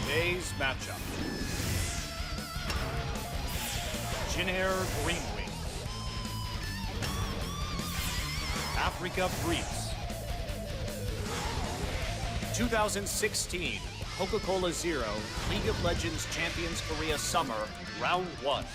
Today's matchup. Jinair Greenwing. Afreeca Freecs. 2016 Coca-Cola Zero League of Legends Champions Korea Summer Round 1.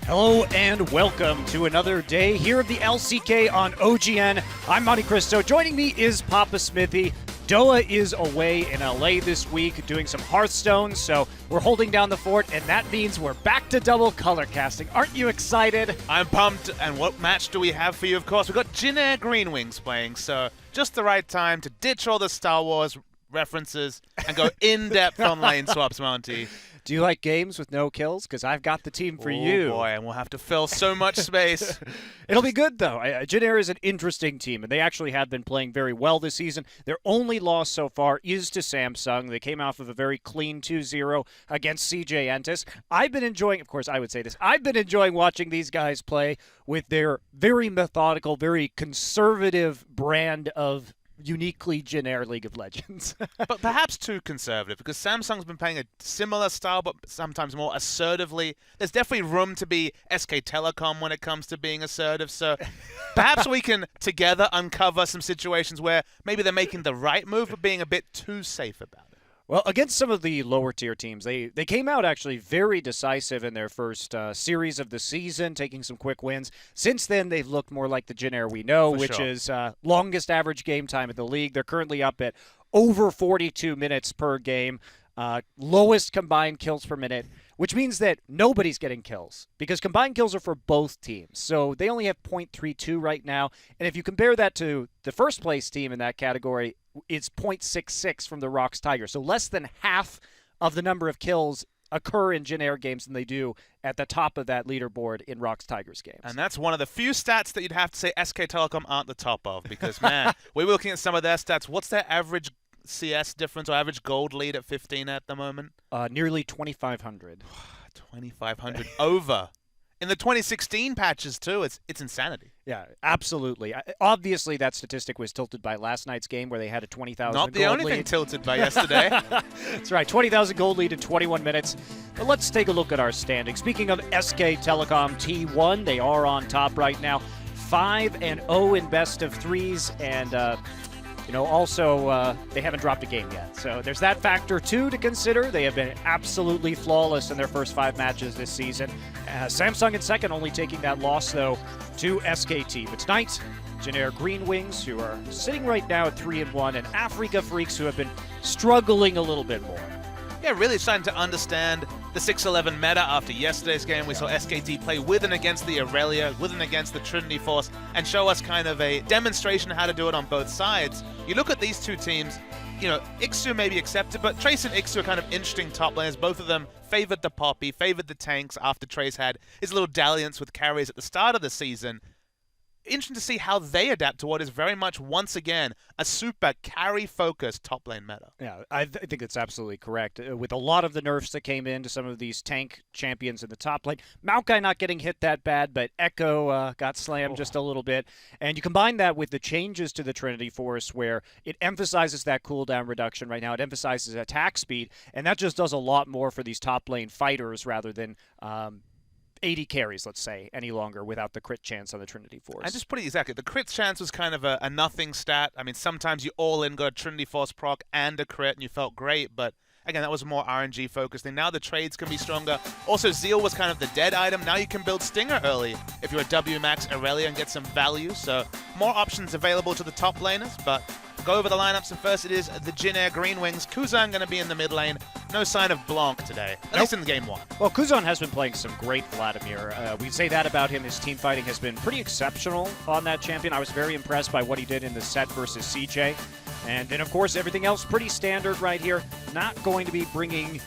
Hello and welcome to another day here at the LCK on OGN. I'm Monte Cristo. Joining me is Papa Smithy. Doa is away in LA this week doing some Hearthstone, so we're holding down the fort, and that means we're back to double color casting. Aren't you excited? I'm pumped, and what match do we have for you? Of course, we've got Jinair Greenwings playing, so just the right time to ditch all the Star Wars references and go in-depth on lane swaps, Monty. Do you like games with no kills? Because I've got the team for you. Oh boy, and we'll have to fill so much space. It'll be good, though. Jinair is an interesting team, and they actually have been playing very well this season. Their only loss so far is to Samsung. They came off of a very clean 2-0 against CJ Entus. I've been enjoying, of course, I would say this, I've been enjoying watching these guys play with their very methodical, very conservative brand of uniquely Jinair League of Legends. But perhaps too conservative, because Samsung's been playing a similar style, but sometimes more assertively. There's definitely room to be SK Telecom when it comes to being assertive, so perhaps we can together uncover some situations where maybe they're making the right move, but being a bit too safe about it. Well, against some of the lower tier teams, they came out actually very decisive in their first series of the season, taking some quick wins. Since then, they've looked more like the Jinair we know, which is longest average game time in the league. They're currently up at over 42 minutes per game, lowest combined kills per minute, which means that nobody's getting kills because combined kills are for both teams. So they only have 0.32 right now. And if you compare that to the first place team in that category, it's 0.66 from the Rocks Tigers. So less than half of the number of kills occur in Jinair games than they do at the top of that leaderboard in Rocks Tigers games. And that's one of the few stats that you'd have to say SK Telecom aren't the top of, because, man, we were looking at some of their stats. What's their average CS difference or average gold lead at 15 at the moment? Nearly 2,500. 2,500 over. In the 2016 patches, too, it's insanity. Yeah, absolutely. Obviously, that statistic was tilted by last night's game where they had a 20,000 gold lead. Not the only thing tilted by yesterday. That's right, 20,000 gold lead in 21 minutes. But let's take a look at our standings. Speaking of SK Telecom T1, they are on top right now. 5-0 in best of threes, and also, they haven't dropped a game yet. So there's that factor, too, to consider. They have been absolutely flawless in their first 5 matches this season. Samsung in second, only taking that loss, though, to SKT. But tonight, Jinair Greenwings, who are sitting right now at 3-1, and Afreeca Freecs, who have been struggling a little bit more. Yeah, really starting to understand the 6-11 meta after yesterday's game. We saw SKT play with and against the Aurelia, with and against the Trinity Force, and show us kind of a demonstration of how to do it on both sides. You look at these two teams, Ixu may be accepted, but Trace and Ixu are kind of interesting top laners. Both of them favored the Poppy, favored the tanks after Trace had his little dalliance with carries at the start of the season. Interesting to see how they adapt to what is very much, once again, a super carry-focused top lane meta. Yeah, I think that's absolutely correct. With a lot of the nerfs that came into some of these tank champions in the top lane, Maokai not getting hit that bad, but Echo got slammed just a little bit. And you combine that with the changes to the Trinity Force, where it emphasizes that cooldown reduction right now. It emphasizes attack speed, and that just does a lot more for these top lane fighters rather than 80 carries, let's say, any longer without the crit chance on the Trinity Force. And just put it exactly, the crit chance was kind of a nothing stat. I mean, sometimes you all in got a Trinity Force proc and a crit, and you felt great, but again, that was a more RNG focused thing. Now the trades can be stronger. Also, Zeal was kind of the dead item. Now you can build Stinger early if you're a WMAX Aurelia and get some value. So more options available to the top laners, but go over the lineups, and first it is the Jin Air Green Wings. Kuzan going to be in the mid lane. No sign of Blanc today, at least in game 1. Well, Kuzan has been playing some great Vladimir. We say that about him. His team fighting has been pretty exceptional on that champion. I was very impressed by what he did in the set versus CJ. And then, of course, everything else pretty standard right here. Not going to be bringing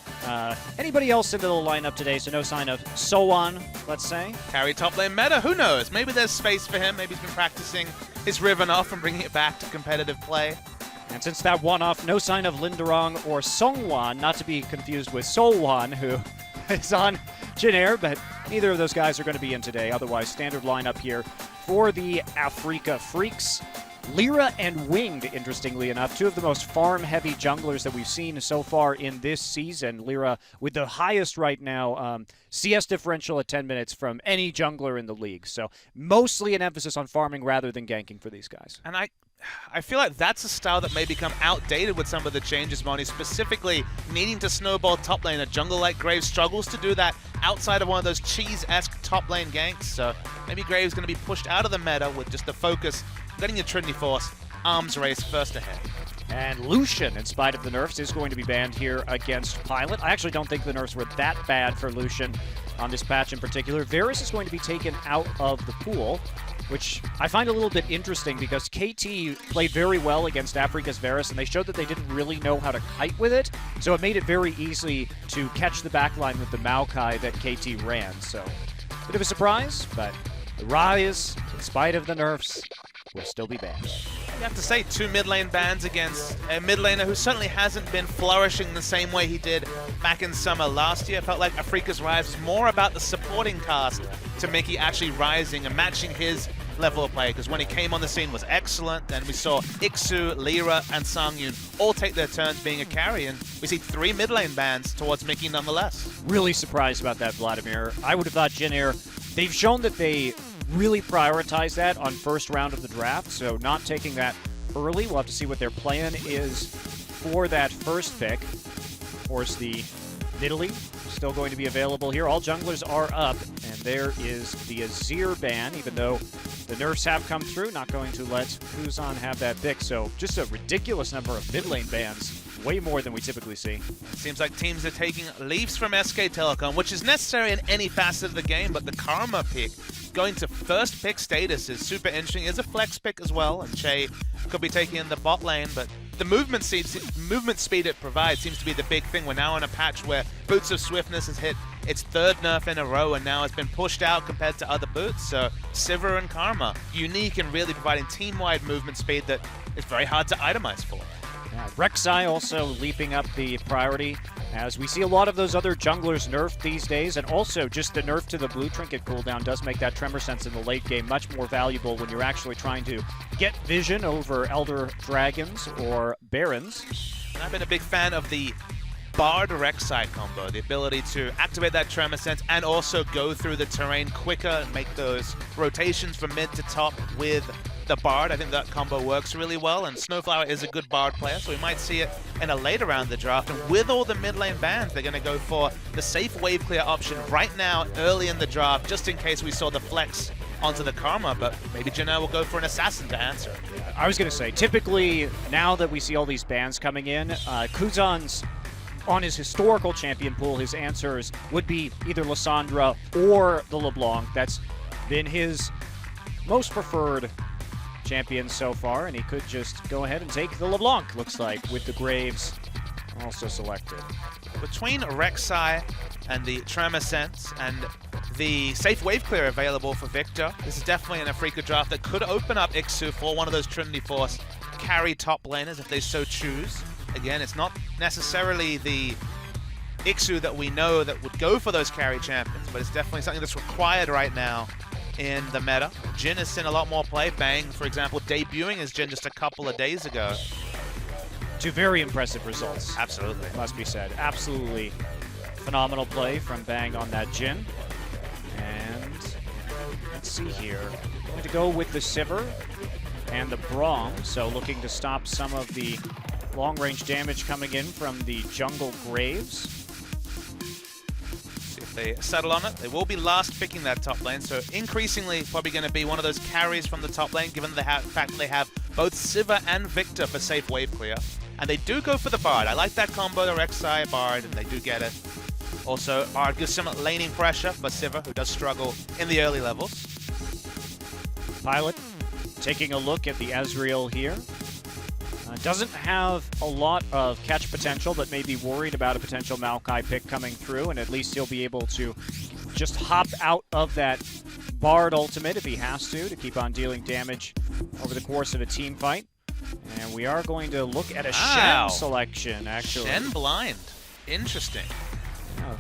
anybody else into the lineup today, so no sign of Sowan, let's say. Carry top lane meta, who knows? Maybe there's space for him. Maybe he's been practicing his Riven off and bringing it back to competitive play. And since that one-off, no sign of Linderong or Songwan, not to be confused with Solwan, who is on Jin Air, but neither of those guys are going to be in today. Otherwise, standard lineup here for the Afreeca Freecs. Lyra and Winged, interestingly enough, two of the most farm-heavy junglers that we've seen so far in this season. Lyra with the highest right now CS differential at 10 minutes from any jungler in the league. So mostly an emphasis on farming rather than ganking for these guys. And I feel like that's a style that may become outdated with some of the changes, Moni, specifically needing to snowball top lane. A jungle like Graves struggles to do that outside of one of those cheese-esque top lane ganks. So maybe Graves going to be pushed out of the meta with just the focus getting your Trinity Force arms race first ahead. And Lucian, in spite of the nerfs, is going to be banned here against Pilot. I actually don't think the nerfs were that bad for Lucian on this patch in particular. Varus is going to be taken out of the pool, which I find a little bit interesting because KT played very well against Afreeca's Varus, and they showed that they didn't really know how to kite with it, so it made it very easy to catch the backline with the Maokai that KT ran. So, bit of a surprise, but the Rise, in spite of the nerfs, will still be banned. You have to say 2 mid lane bans against a mid laner who certainly hasn't been flourishing the same way he did back in summer last year. Felt like Afreeca's Rise was more about the supporting cast to Mickey actually rising and matching his level of play, because when he came on the scene was excellent. Then we saw Ixu, Lyra, and Sangyun all take their turns being a carry, and we see 3 mid lane bans towards Mickey nonetheless. Really surprised about that, Vladimir. I would have thought Jin Air, they've shown that they really prioritize that on first round of the draft, so not taking that early. We'll have to see what their plan is for that first pick. Of course, the Nidalee still going to be available here. All junglers are up, and there is the Azir ban, even though the nerfs have come through. Not going to let Kuzan have that pick, so just a ridiculous number of mid lane bans. Way more than we typically see. It seems like teams are taking leaves from SK Telecom, which is necessary in any facet of the game, but the Karma pick going to first pick status is super interesting. Is a flex pick as well, and Che could be taking in the bot lane, but the movement speed it provides seems to be the big thing. We're now in a patch where Boots of Swiftness has hit its 3rd nerf in a row, and now it's been pushed out compared to other boots. So Sivir and Karma, unique and really providing team-wide movement speed that is very hard to itemize for. Yeah, Rek'Sai also leaping up the priority as we see a lot of those other junglers nerfed these days, and also just the nerf to the blue trinket cooldown does make that Tremor Sense in the late game much more valuable when you're actually trying to get vision over Elder Dragons or Barons. And I've been a big fan of the Bard Rek'Sai combo, the ability to activate that Tremor Sense and also go through the terrain quicker and make those rotations from mid to top with the Bard. I think that combo works really well, and Snowflower is a good Bard player, so we might see it in a later round of the draft. And with all the mid lane bans, they're going to go for the safe wave clear option right now, early in the draft, just in case we saw the flex onto the Karma, but maybe Janelle will go for an Assassin to answer. I was going to say, typically, now that we see all these bans coming in, Kuzan's on his historical champion pool, his answers would be either Lissandra or the LeBlanc. That's been his most preferred champion so far, and he could just go ahead and take the LeBlanc, looks like, with the Graves also selected. Between Rek'Sai and the Tremor Sense and the safe wave clear available for Victor, this is definitely an Afreeca draft that could open up Ixu for one of those Trinity Force carry top laners if they so choose. Again, it's not necessarily the Ixu that we know that would go for those carry champions, but it's definitely something that's required right now in the meta. Jin has seen a lot more play. Bang, for example, debuting as Jin just a couple of days ago. 2 very impressive results. Absolutely. Must be said. Absolutely phenomenal play from Bang on that Jin. let's see here. Going to go with the Sivir and the Braum, so looking to stop some of the long-range damage coming in from the jungle Graves. See if they settle on it. They will be last picking that top lane, so increasingly probably going to be one of those carries from the top lane, given the fact that they have both Sivir and Victor for safe wave clear. And they do go for the Bard. I like that combo, the Rek'Sai Bard, and they do get it. Also, Bard gives some laning pressure for Sivir, who does struggle in the early levels. Pilot taking a look at the Ezreal here. Doesn't have a lot of catch potential, but may be worried about a potential Maokai pick coming through, and at least he'll be able to just hop out of that Bard ultimate if he has to keep on dealing damage over the course of a team fight. And we are going to look at a Shen selection, actually. Shen blind. Interesting.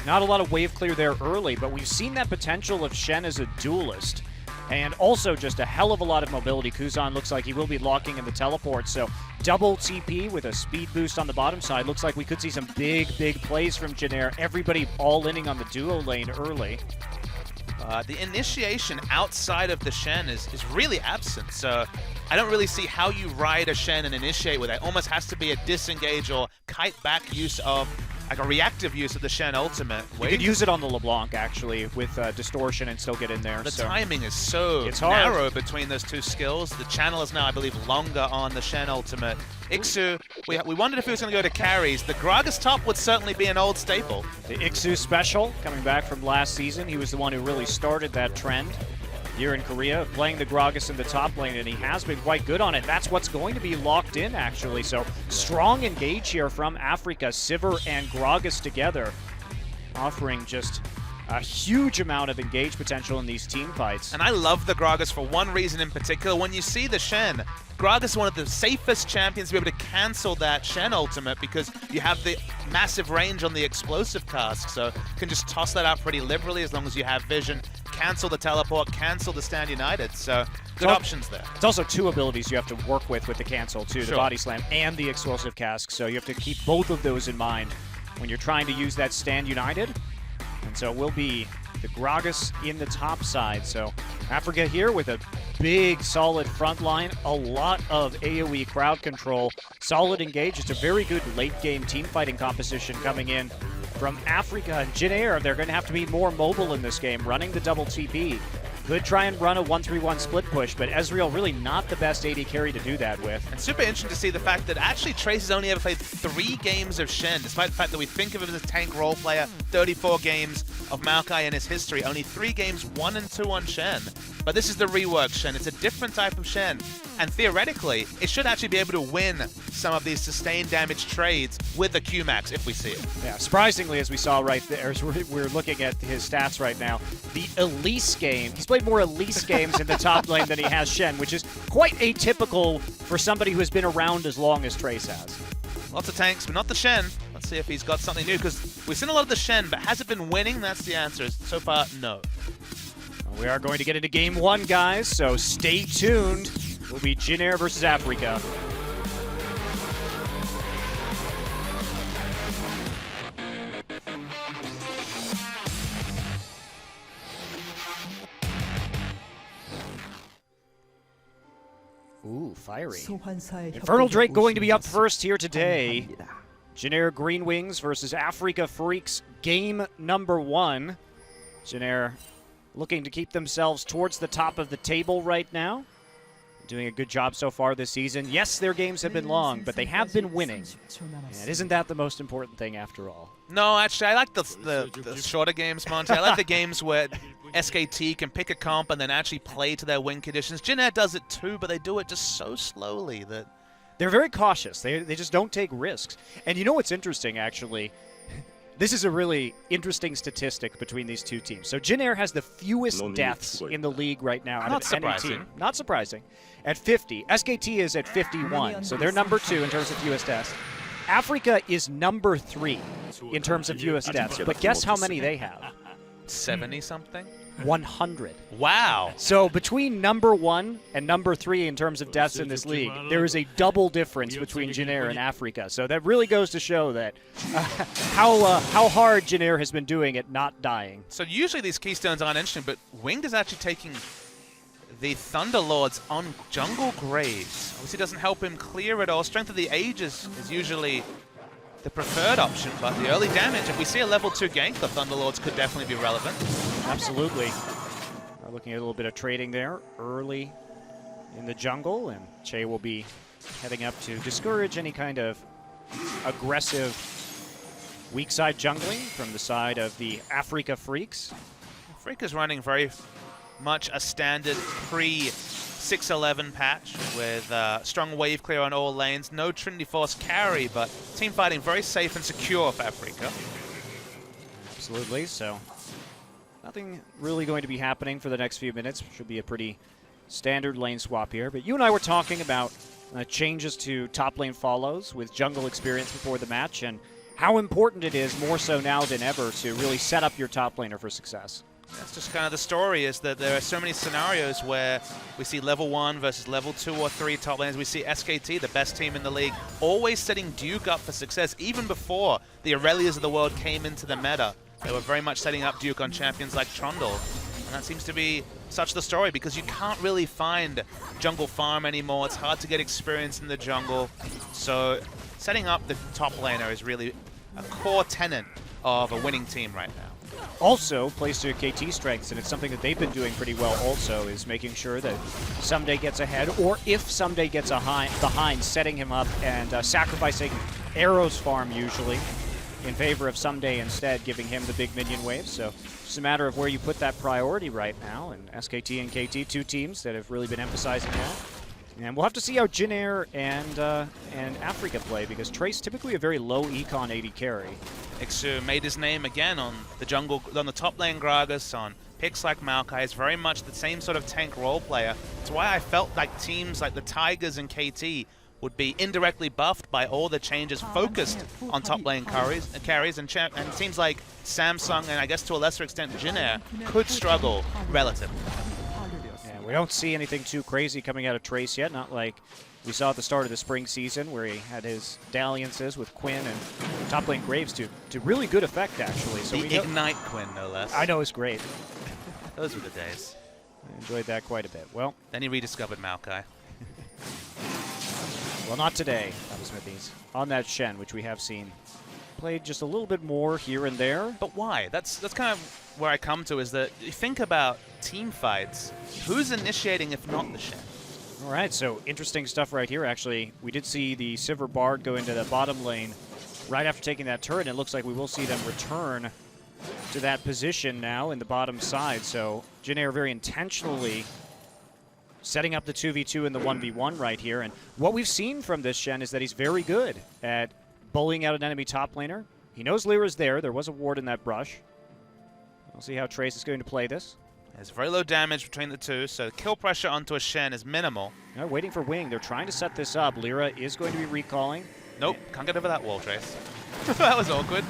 Not a lot of wave clear there early, but we've seen that potential of Shen as a duelist. And also just a hell of a lot of mobility. Kuzan looks like he will be locking in the teleport, so double TP with a speed boost on the bottom side. Looks like we could see some big plays from Janair. Everybody all-inning on the duo lane early. The initiation outside of the Shen is really absent, so I don't really see how you ride a Shen and initiate with it. It almost has to be a disengage or kite back use of, like a reactive use of the Shen ultimate. You could use it on the LeBlanc, actually, with distortion and still get in there. The timing is so narrow between those two skills. The channel is now, I believe, longer on the Shen ultimate. Ixu, we wondered if he was going to go to carries. The Gragas top would certainly be an old staple. The Ixu special, coming back from last season, he was the one who really started that trend here in Korea, playing the Gragas in the top lane, and he has been quite good on it. That's what's going to be locked in, actually. So strong engage here from Afreeca, Sivir and Gragas together, offering just a huge amount of engage potential in these team fights. And I love the Gragas for one reason in particular. When you see the Shen, Gragas is one of the safest champions to be able to cancel that Shen ultimate because you have the massive range on the explosive cask, so you can just toss that out pretty liberally as long as you have vision, cancel the teleport, cancel the Stand United, so good options there. It's also two abilities you have to work with the cancel too, the body slam and the explosive cask, so you have to keep both of those in mind when you're trying to use that Stand United. And so it will be the Gragas in the top side. So Afreeca here with a big, solid front line, a lot of AoE crowd control, solid engage. It's a very good late-game team fighting composition coming in from Afreeca. And Janair, they're going to have to be more mobile in this game, running the double TP. Could try and run a 1-3-1 split push, but Ezreal really not the best AD carry to do that with. And super interesting to see the fact that actually Trace has only ever played 3 games of Shen, despite the fact that we think of him as a tank role player, 34 games of Maokai in his history, only 3 games, 1 and 2 on Shen. But this is the reworked Shen. It's a different type of Shen. And theoretically, it should actually be able to win some of these sustained damage trades with the Q-Max if we see it. Yeah, surprisingly, as we saw right there, as we're looking at his stats right now, the Elise game, he's played more Elise games in the top lane than he has Shen, which is quite atypical for somebody who has been around as long as Trace has. Lots of tanks, but not the Shen. Let's see if he's got something new, because we've seen a lot of the Shen, but has it been winning? That's the answer. So far, no. We are going to get into game 1, guys, so stay tuned. It will be Janair versus Afreeca. Ooh, fiery. Infernal Drake going to be up first here today. Janair Green Wings versus Afreeca Freecs, game number 1. Janair looking to keep themselves towards the top of the table right now. Doing a good job so far this season. Yes, their games have been long, but they have been winning. And isn't that the most important thing after all? No, actually, I like the shorter games, Monty. I like the games where SKT can pick a comp and then actually play to their win conditions. Janair does it too, but they do it just so slowly that... They're very cautious. They just don't take risks. And you know what's interesting, actually? This is a really interesting statistic between these two teams. So Janair has the fewest deaths in the league right now out of any team. Not surprising. At 50. SKT is at 51, so they're number 2 in terms of fewest deaths. Afreeca is number 3 in terms of fewest deaths, but guess how many they have? 70-something? 100. Wow. So between number 1 and number 3 in terms of deaths in this league, there is a double difference between Janair and Afreeca. So that really goes to show that how hard Janair has been doing at not dying. So usually these keystones aren't interesting, but Winged is actually taking the Thunderlords on Jungle Graves. Obviously doesn't help him clear it all. Strength of the Age is usually the preferred option, but the early damage, if we see a level 2 gank, the Thunderlords could definitely be relevant. Absolutely. Looking at a little bit of trading there early in the jungle, and Che will be heading up to discourage any kind of aggressive weak side jungling from the side of the Afreeca Freecs. Afreeca's running very much a standard pre-611 patch with strong wave clear on all lanes, no Trinity Force carry, but team fighting very safe and secure for Afreeca. Absolutely, so nothing really going to be happening for the next few minutes. Should be a pretty standard lane swap here, but you and I were talking about changes to top lane follows with jungle experience before the match and how important it is, more so now than ever, to really set up your top laner for success. That's just kind of the story, is that there are so many scenarios where we see level 1 versus level 2 or 3 top laners. We see SKT, the best team in the league, always setting Duke up for success, even before the Aurelias of the world came into the meta. They were very much setting up Duke on champions like Trundle. And that seems to be such the story, because you can't really find jungle farm anymore. It's hard to get experience in the jungle. So setting up the top laner is really a core tenet of a winning team right now. Also plays to KT's strengths, and it's something that they've been doing pretty well also, is making sure that Someday gets ahead, or if Someday gets behind, setting him up and sacrificing Arrow's farm usually in favor of Someday instead, giving him the big minion wave. So it's a matter of where you put that priority right now, and SKT and KT, two teams that have really been emphasizing that. And we'll have to see how Jin Air and Afreeca play, because Trace typically a very low econ 80 carry. Ixu made his name again on the jungle, on the top lane Gragas, on picks like Maokai. Is very much the same sort of tank role player. That's why I felt like teams like the Tigers and KT would be indirectly buffed by all the changes focused on top lane carries, and teams like Samsung and I guess to a lesser extent Jin Air could struggle relatively. Yeah, we don't see anything too crazy coming out of Trace yet, not like we saw at the start of the spring season where he had his dalliances with Quinn and top lane Graves to really good effect, actually. So the Ignite Quinn, no less. I know, it's great. Those were the days. I enjoyed that quite a bit. Well, then he rediscovered Maokai. Well, not today, Smithies. On that Shen, which we have seen played just a little bit more here and there. But why? That's kind of where I come to, is that you think about team fights. Who's initiating if not the Shen? All right, so interesting stuff right here, actually. We did see the Sivir Bard go into the bottom lane right after taking that turret, and it looks like we will see them return to that position now in the bottom side. So Jin Air very intentionally setting up the 2v2 and the 1v1 right here. And what we've seen from this Shen is that he's very good at bullying out an enemy top laner. He knows Lyra's there. There was a ward in that brush. We'll see how Trace is going to play this. There's very low damage between the two, so kill pressure onto a Shen is minimal. They're waiting for Wing. They're trying to set this up. Lyra is going to be recalling. Nope, can't get over that wall, Trace. That was awkward.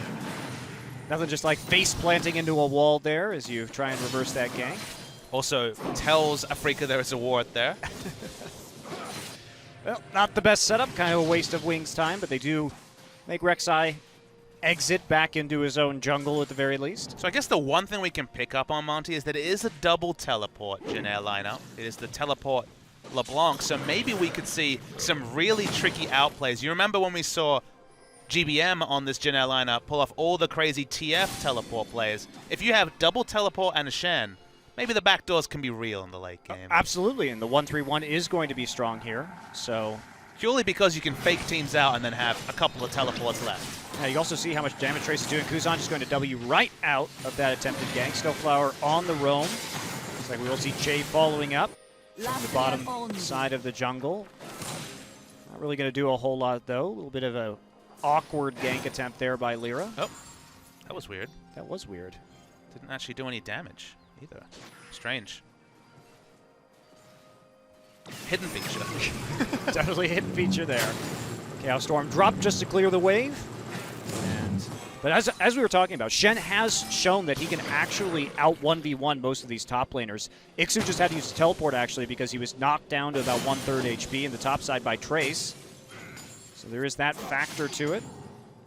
Nothing just like face planting into a wall there as you try and reverse that gank. Also tells Afreeca there is a ward there. Well, not the best setup, kind of a waste of Wing's time, but they do make Rek'Sai exit back into his own jungle at the very least. So I guess the one thing we can pick up on, Monty, is that it is a double teleport Jin Air lineup. It is the teleport LeBlanc, so maybe we could see some really tricky outplays. You remember when we saw GBM on this Jin Air lineup pull off all the crazy TF teleport plays? If you have double teleport and a Shen, maybe the backdoors can be real in the late game. Absolutely, and the 1-3-1 is going to be strong here, so... Purely because you can fake teams out and then have a couple of teleports left. Yeah, you also see how much damage Trace is doing. Kuzan just going to W right out of that attempted gank. Snowflower on the roam. Looks like we will see Jay following up on the bottom side of the jungle. Not really going to do a whole lot, though. A little bit of an awkward gank attempt there by Lyra. Oh, that was weird. That was weird. Didn't actually do any damage either. Strange. Hidden feature. Definitely a hidden feature there. Chaos Storm dropped just to clear the wave. But as we were talking about, Shen has shown that he can actually out 1v1 most of these top laners. Ixu just had to use teleport, actually, because he was knocked down to about 1/3 HP in the top side by Trace. So there is that factor to it.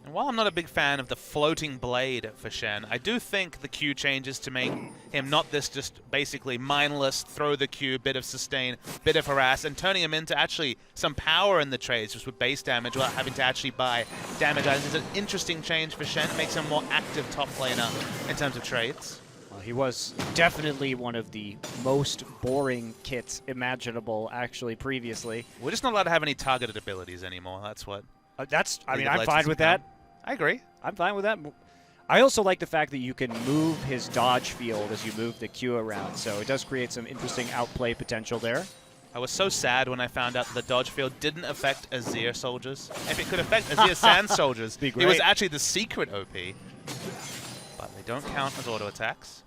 And while I'm not a big fan of the floating blade for Shen, I do think the Q changes to make him not this just basically mindless, throw the Q, bit of sustain, bit of harass, and turning him into actually some power in the trades just with base damage without having to actually buy damage items is an interesting change for Shen. It makes him a more active top laner in terms of trades. Well, he was definitely one of the most boring kits imaginable, actually, previously. We're just not allowed to have any targeted abilities anymore, that's what. I mean, I'm fine with that. I agree. I'm fine with that. I also like the fact that you can move his dodge field as you move the Q around, so it does create some interesting outplay potential there. I was so sad when I found out that the dodge field didn't affect Azir soldiers. If it could affect Azir Sand soldiers, it was actually the secret OP. But they don't count as auto attacks.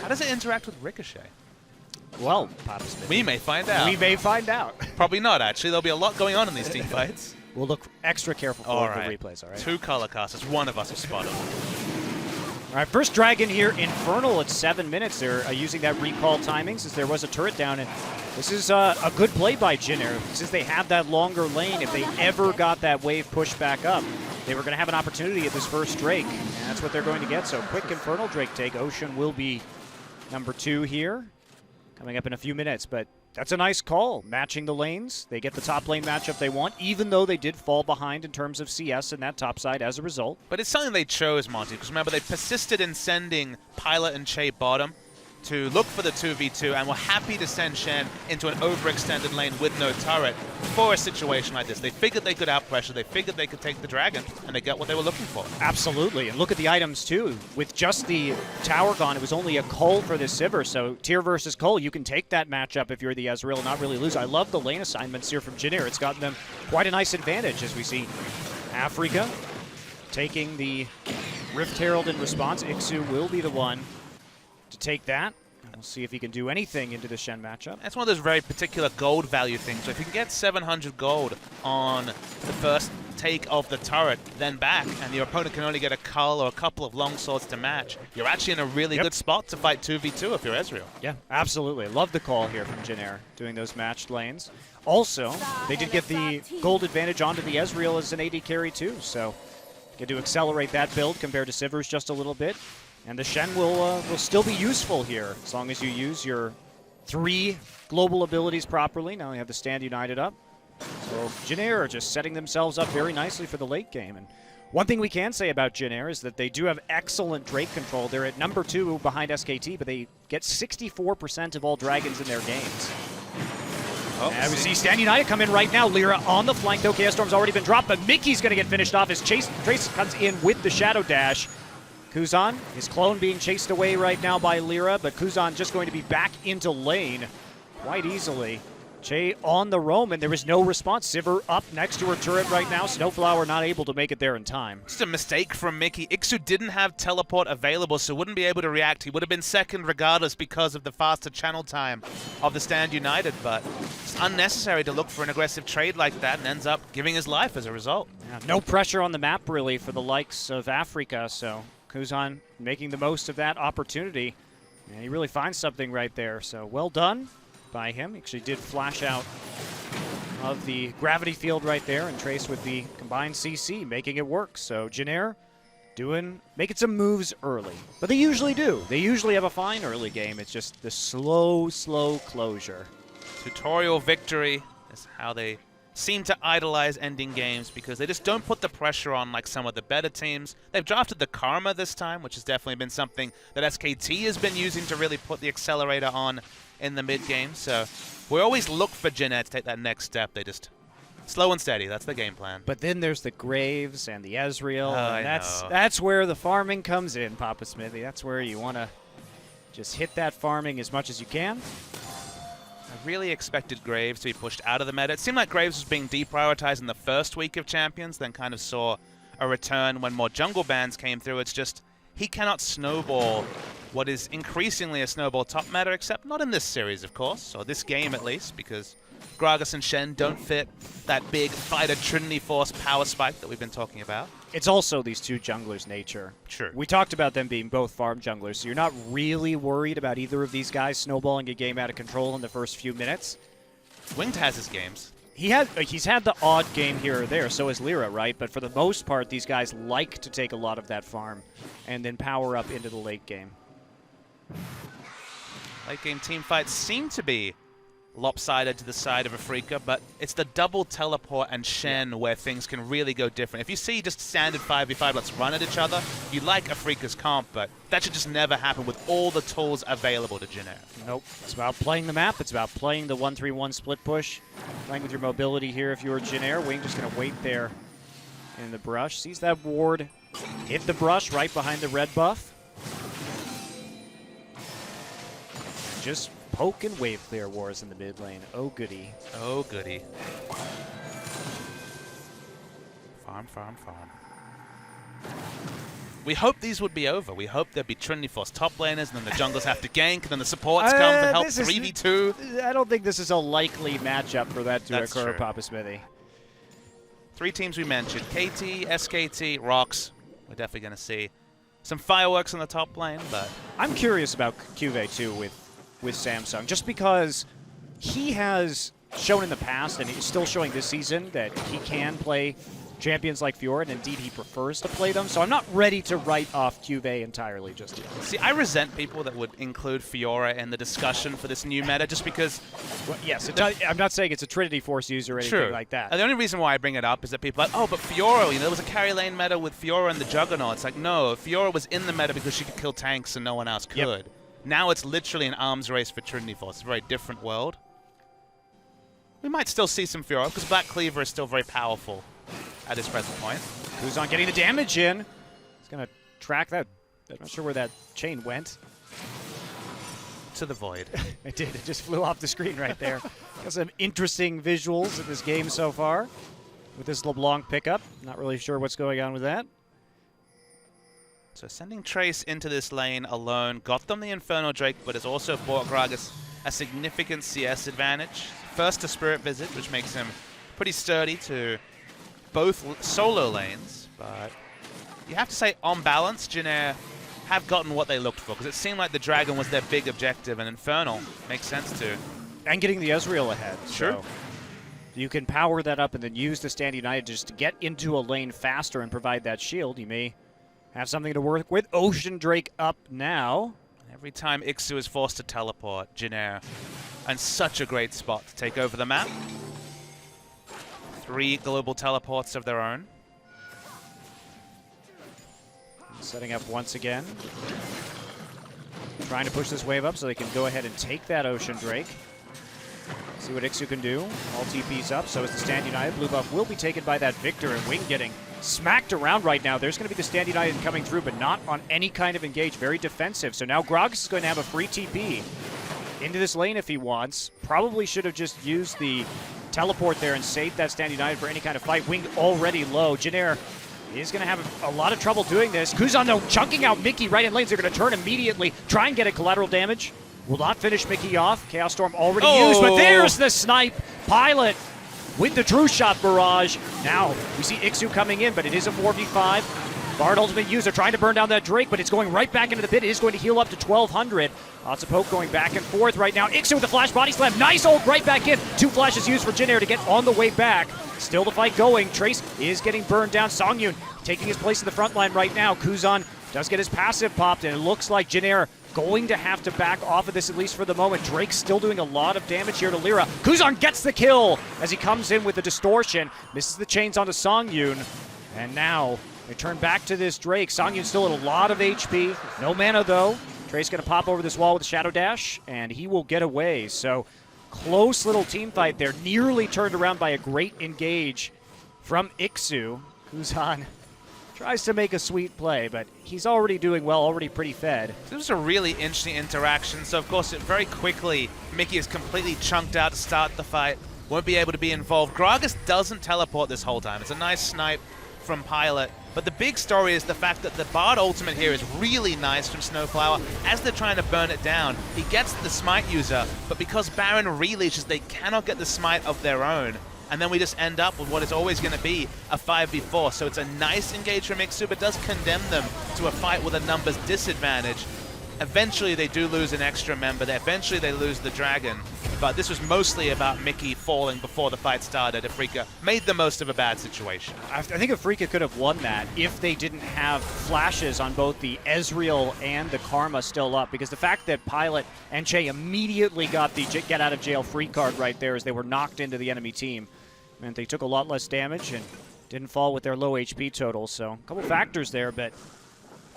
How does it interact with Ricochet? Well, Papa Smith, we may find out. We may find out. Probably not, actually. There'll be a lot going on in these team fights. We'll look extra careful for the replays, all right? 2 color casters. One of us will spot them. All right, first dragon here, Infernal at 7 minutes. They're using that recall timing since there was a turret down. And this is a good play by Jin Air. Since they have that longer lane, if they ever got that wave pushed back up, they were going to have an opportunity at this first Drake. And that's what they're going to get. So quick Infernal Drake take. Ocean will be number 2 here, coming up in a few minutes. But that's a nice call, matching the lanes. They get the top lane matchup they want, even though they did fall behind in terms of CS in that top side as a result. But it's something they chose, Monty, because remember, they persisted in sending Pilot and Che bottom to look for the 2v2, and were happy to send Shen into an overextended lane with no turret for a situation like this. They figured they could outpressure, they figured they could take the dragon, and they got what they were looking for. Absolutely, and look at the items too. With just the tower gone, it was only a cull for the Sivir, so tier versus cull, you can take that matchup if you're the Ezreal and not really lose. I love the lane assignments here from Jin Air. It's gotten them quite a nice advantage as we see Afreeca taking the Rift Herald in response. Ixu will be the one to take that. And we'll see if he can do anything into the Shen matchup. That's one of those very particular gold value things. So if you can get 700 gold on the first take of the turret, then back, and your opponent can only get a cull or a couple of long swords to match, you're actually in a really good spot to fight 2v2 if you're Ezreal. Yeah, absolutely. Love the call here from Jin Air, doing those matched lanes. Also, they did get the gold advantage onto the Ezreal as an AD carry too, so get to accelerate that build compared to Sivir's just a little bit. And the Shen will still be useful here as long as you use your 3 global abilities properly. Now you have the Stand United up. So Jin Air are just setting themselves up very nicely for the late game. And one thing we can say about Jin Air is that they do have excellent Drake control. They're at number 2 behind SKT, but they get 64% of all dragons in their games. And we see Stand United come in right now. Lyra on the flank, though. Chaos Storm's already been dropped, but Mickey's going to get finished off as Trace comes in with the Shadow Dash. Kuzan, his clone being chased away right now by Lyra, but Kuzan just going to be back into lane quite easily. Che on the roam, and there is no response. Sivir up next to her turret right now. Snowflower not able to make it there in time. Just a mistake from Mickey. Ixu didn't have teleport available, so wouldn't be able to react. He would have been second regardless because of the faster channel time of the Stand United, but it's unnecessary to look for an aggressive trade like that and ends up giving his life as a result. Yeah, no pressure on the map, really, for the likes of Afreeca, so Kuzan making the most of that opportunity. And he really finds something right there, so well done by him. He actually did flash out of the gravity field right there, and Trace with the combined CC making it work. So Jin Air making some moves early. But they usually do. They usually have a fine early game. It's just the slow closure. Tutorial victory is how they seem to idolize ending games, because they just don't put the pressure on like some of the better teams. They've drafted the Karma this time, which has definitely been something that SKT has been using to really put the accelerator on in the mid game. So we always look for Jin Air to take that next step. They just slow and steady. That's the game plan. But then there's the Graves and the Ezreal. And that's where the farming comes in, Papa Smithy. That's where you want to just hit that farming as much as you can. I really expected Graves to be pushed out of the meta. It seemed like Graves was being deprioritized in the first week of Champions, then kind of saw a return when more jungle bans came through. It's just he cannot snowball what is increasingly a snowball top meta, except not in this series, of course, or this game at least, because Gragas and Shen don't fit that big fighter Trinity Force power spike that we've been talking about. It's also these two junglers' nature. Sure. We talked about them being both farm junglers, so you're not really worried about either of these guys snowballing a game out of control in the first few minutes. Winged has his games. He's had the odd game here or there, so has Lyra, right? But for the most part, these guys like to take a lot of that farm and then power up into the late game. Late game team fights seem to be lopsided to the side of Afreeca, but it's the double teleport and Shen where things can really go different. If you see just standard 5v5, let's run at each other, you like Afreeca's comp, but that should just never happen with all the tools available to Jin Air. Nope. It's about playing the map. It's about playing the 1-3-1 split push. Playing with your mobility here if you're Jin Air. Wing just going to wait there in the brush. Sees that ward. Hit the brush right behind the red buff. Just poke and wave clear wars in the mid lane. Oh, goody. Oh, goody. Farm, farm, farm. We hope these would be over. We hope there'd be Trinity Force top laners, and then the junglers have to gank, and then the supports come to help 3v2. I don't think this is a likely matchup for that to That's occur, true. Papa Smithy. 3 teams we mentioned. KT, SKT, Rocks. We're definitely going to see some fireworks on the top lane, but... I'm curious about Cuvée, too, with Samsung, just because he has shown in the past, and he's still showing this season, that he can play champions like Fiora, and indeed he prefers to play them. So I'm not ready to write off Cuvée entirely just yet. See, I resent people that would include Fiora in the discussion for this new meta just because... Well, yes, I'm not saying it's a Trinity Force user or anything like that. And the only reason why I bring it up is that people are like, oh, but Fiora, there was a carry lane meta with Fiora and the Juggernaut. It's like, no, Fiora was in the meta because she could kill tanks and no one else could. Yep. Now it's literally an arms race for Trinity Force. It's a very different world. We might still see some Fiora because Black Cleaver is still very powerful at this present point. Kuzan getting the damage in. He's going to track that. I'm not sure where that chain went. To the void. It did. It just flew off the screen right there. Got some interesting visuals in this game so far with this LeBlanc pickup. Not really sure what's going on with that. So sending Trace into this lane alone got them the Infernal Drake, but has also bought Gragas a significant CS advantage. First to Spirit Visit, which makes him pretty sturdy to both solo lanes, but you have to say, on balance, Jin Air have gotten what they looked for, because it seemed like the Dragon was their big objective, and Infernal makes sense too. And getting the Ezreal ahead. Sure. So you can power that up and then use the Stand United just to get into a lane faster and provide that shield. You may have something to work with. Ocean Drake up now. Every time Ixu is forced to teleport, Jin Air, and such a great spot to take over the map. 3 global teleports of their own. Setting up once again. Trying to push this wave up so they can go ahead and take that Ocean Drake. See what Ixu can do. All TP's up, so is the Stand United. Blue buff will be taken by that Victor, and Wing getting smacked around right now. There's going to be the Stand United coming through, but not on any kind of engage. Very defensive. So now Gragas is going to have a free TP into this lane if he wants. Probably should have just used the teleport there and saved that Stand United for any kind of fight. Wing already low. Jin Air is going to have a lot of trouble doing this. Kuzan, though, chunking out Mickey right in lanes. They're going to turn immediately. Try and get a collateral damage. Will not finish Mickey off. Chaos Storm already used, but there's the snipe. Pilot with the True Shot barrage. Now we see Ixu coming in, but it is a 4v5. Bard Ultimate User trying to burn down that Drake, but it's going right back into the pit. It is going to heal up to 1200. Lots of poke going back and forth right now. Ixu with the flash body slam. Nice ult right back in. 2 flashes used for Jin Air to get on the way back. Still the fight going. Trace is getting burned down. Songyun taking his place in the front line right now. Kuzan does get his passive popped, and it looks like Jin Air going to have to back off of this, at least for the moment. Drake's still doing a lot of damage here to Lyra. Kuzan gets the kill as he comes in with the distortion. Misses the chains onto Songyun. And now they turn back to this Drake. Songyun still at a lot of HP. No mana, though. Trace going to pop over this wall with a Shadow Dash, and he will get away. So close little team fight there. Nearly turned around by a great engage from Ixu. Kuzan tries to make a sweet play, but he's already doing well, already pretty fed. This was a really interesting interaction. So, of course, very quickly, Mickey is completely chunked out to start the fight. Won't be able to be involved. Gragas doesn't teleport this whole time. It's a nice snipe from Pilot. But the big story is the fact that the Bard ultimate here is really nice from Snowflower. As they're trying to burn it down, he gets the smite user, but because Baron releashes, they cannot get the smite of their own. And then we just end up with what is always going to be a 5v4. So it's a nice engage from Ixu, but does condemn them to a fight with a numbers disadvantage. Eventually they do lose an extra member. Eventually they lose the Dragon. but this was mostly about Mickey falling before the fight started. Afreeca made the most of a bad situation. I think Afreeca could have won that if they didn't have flashes on both the Ezreal and the Karma still up, because the fact that Pilot and Che immediately got the get out of jail free card right there as they were knocked into the enemy team meant they took a lot less damage and didn't fall with their low HP total. So a couple factors there, but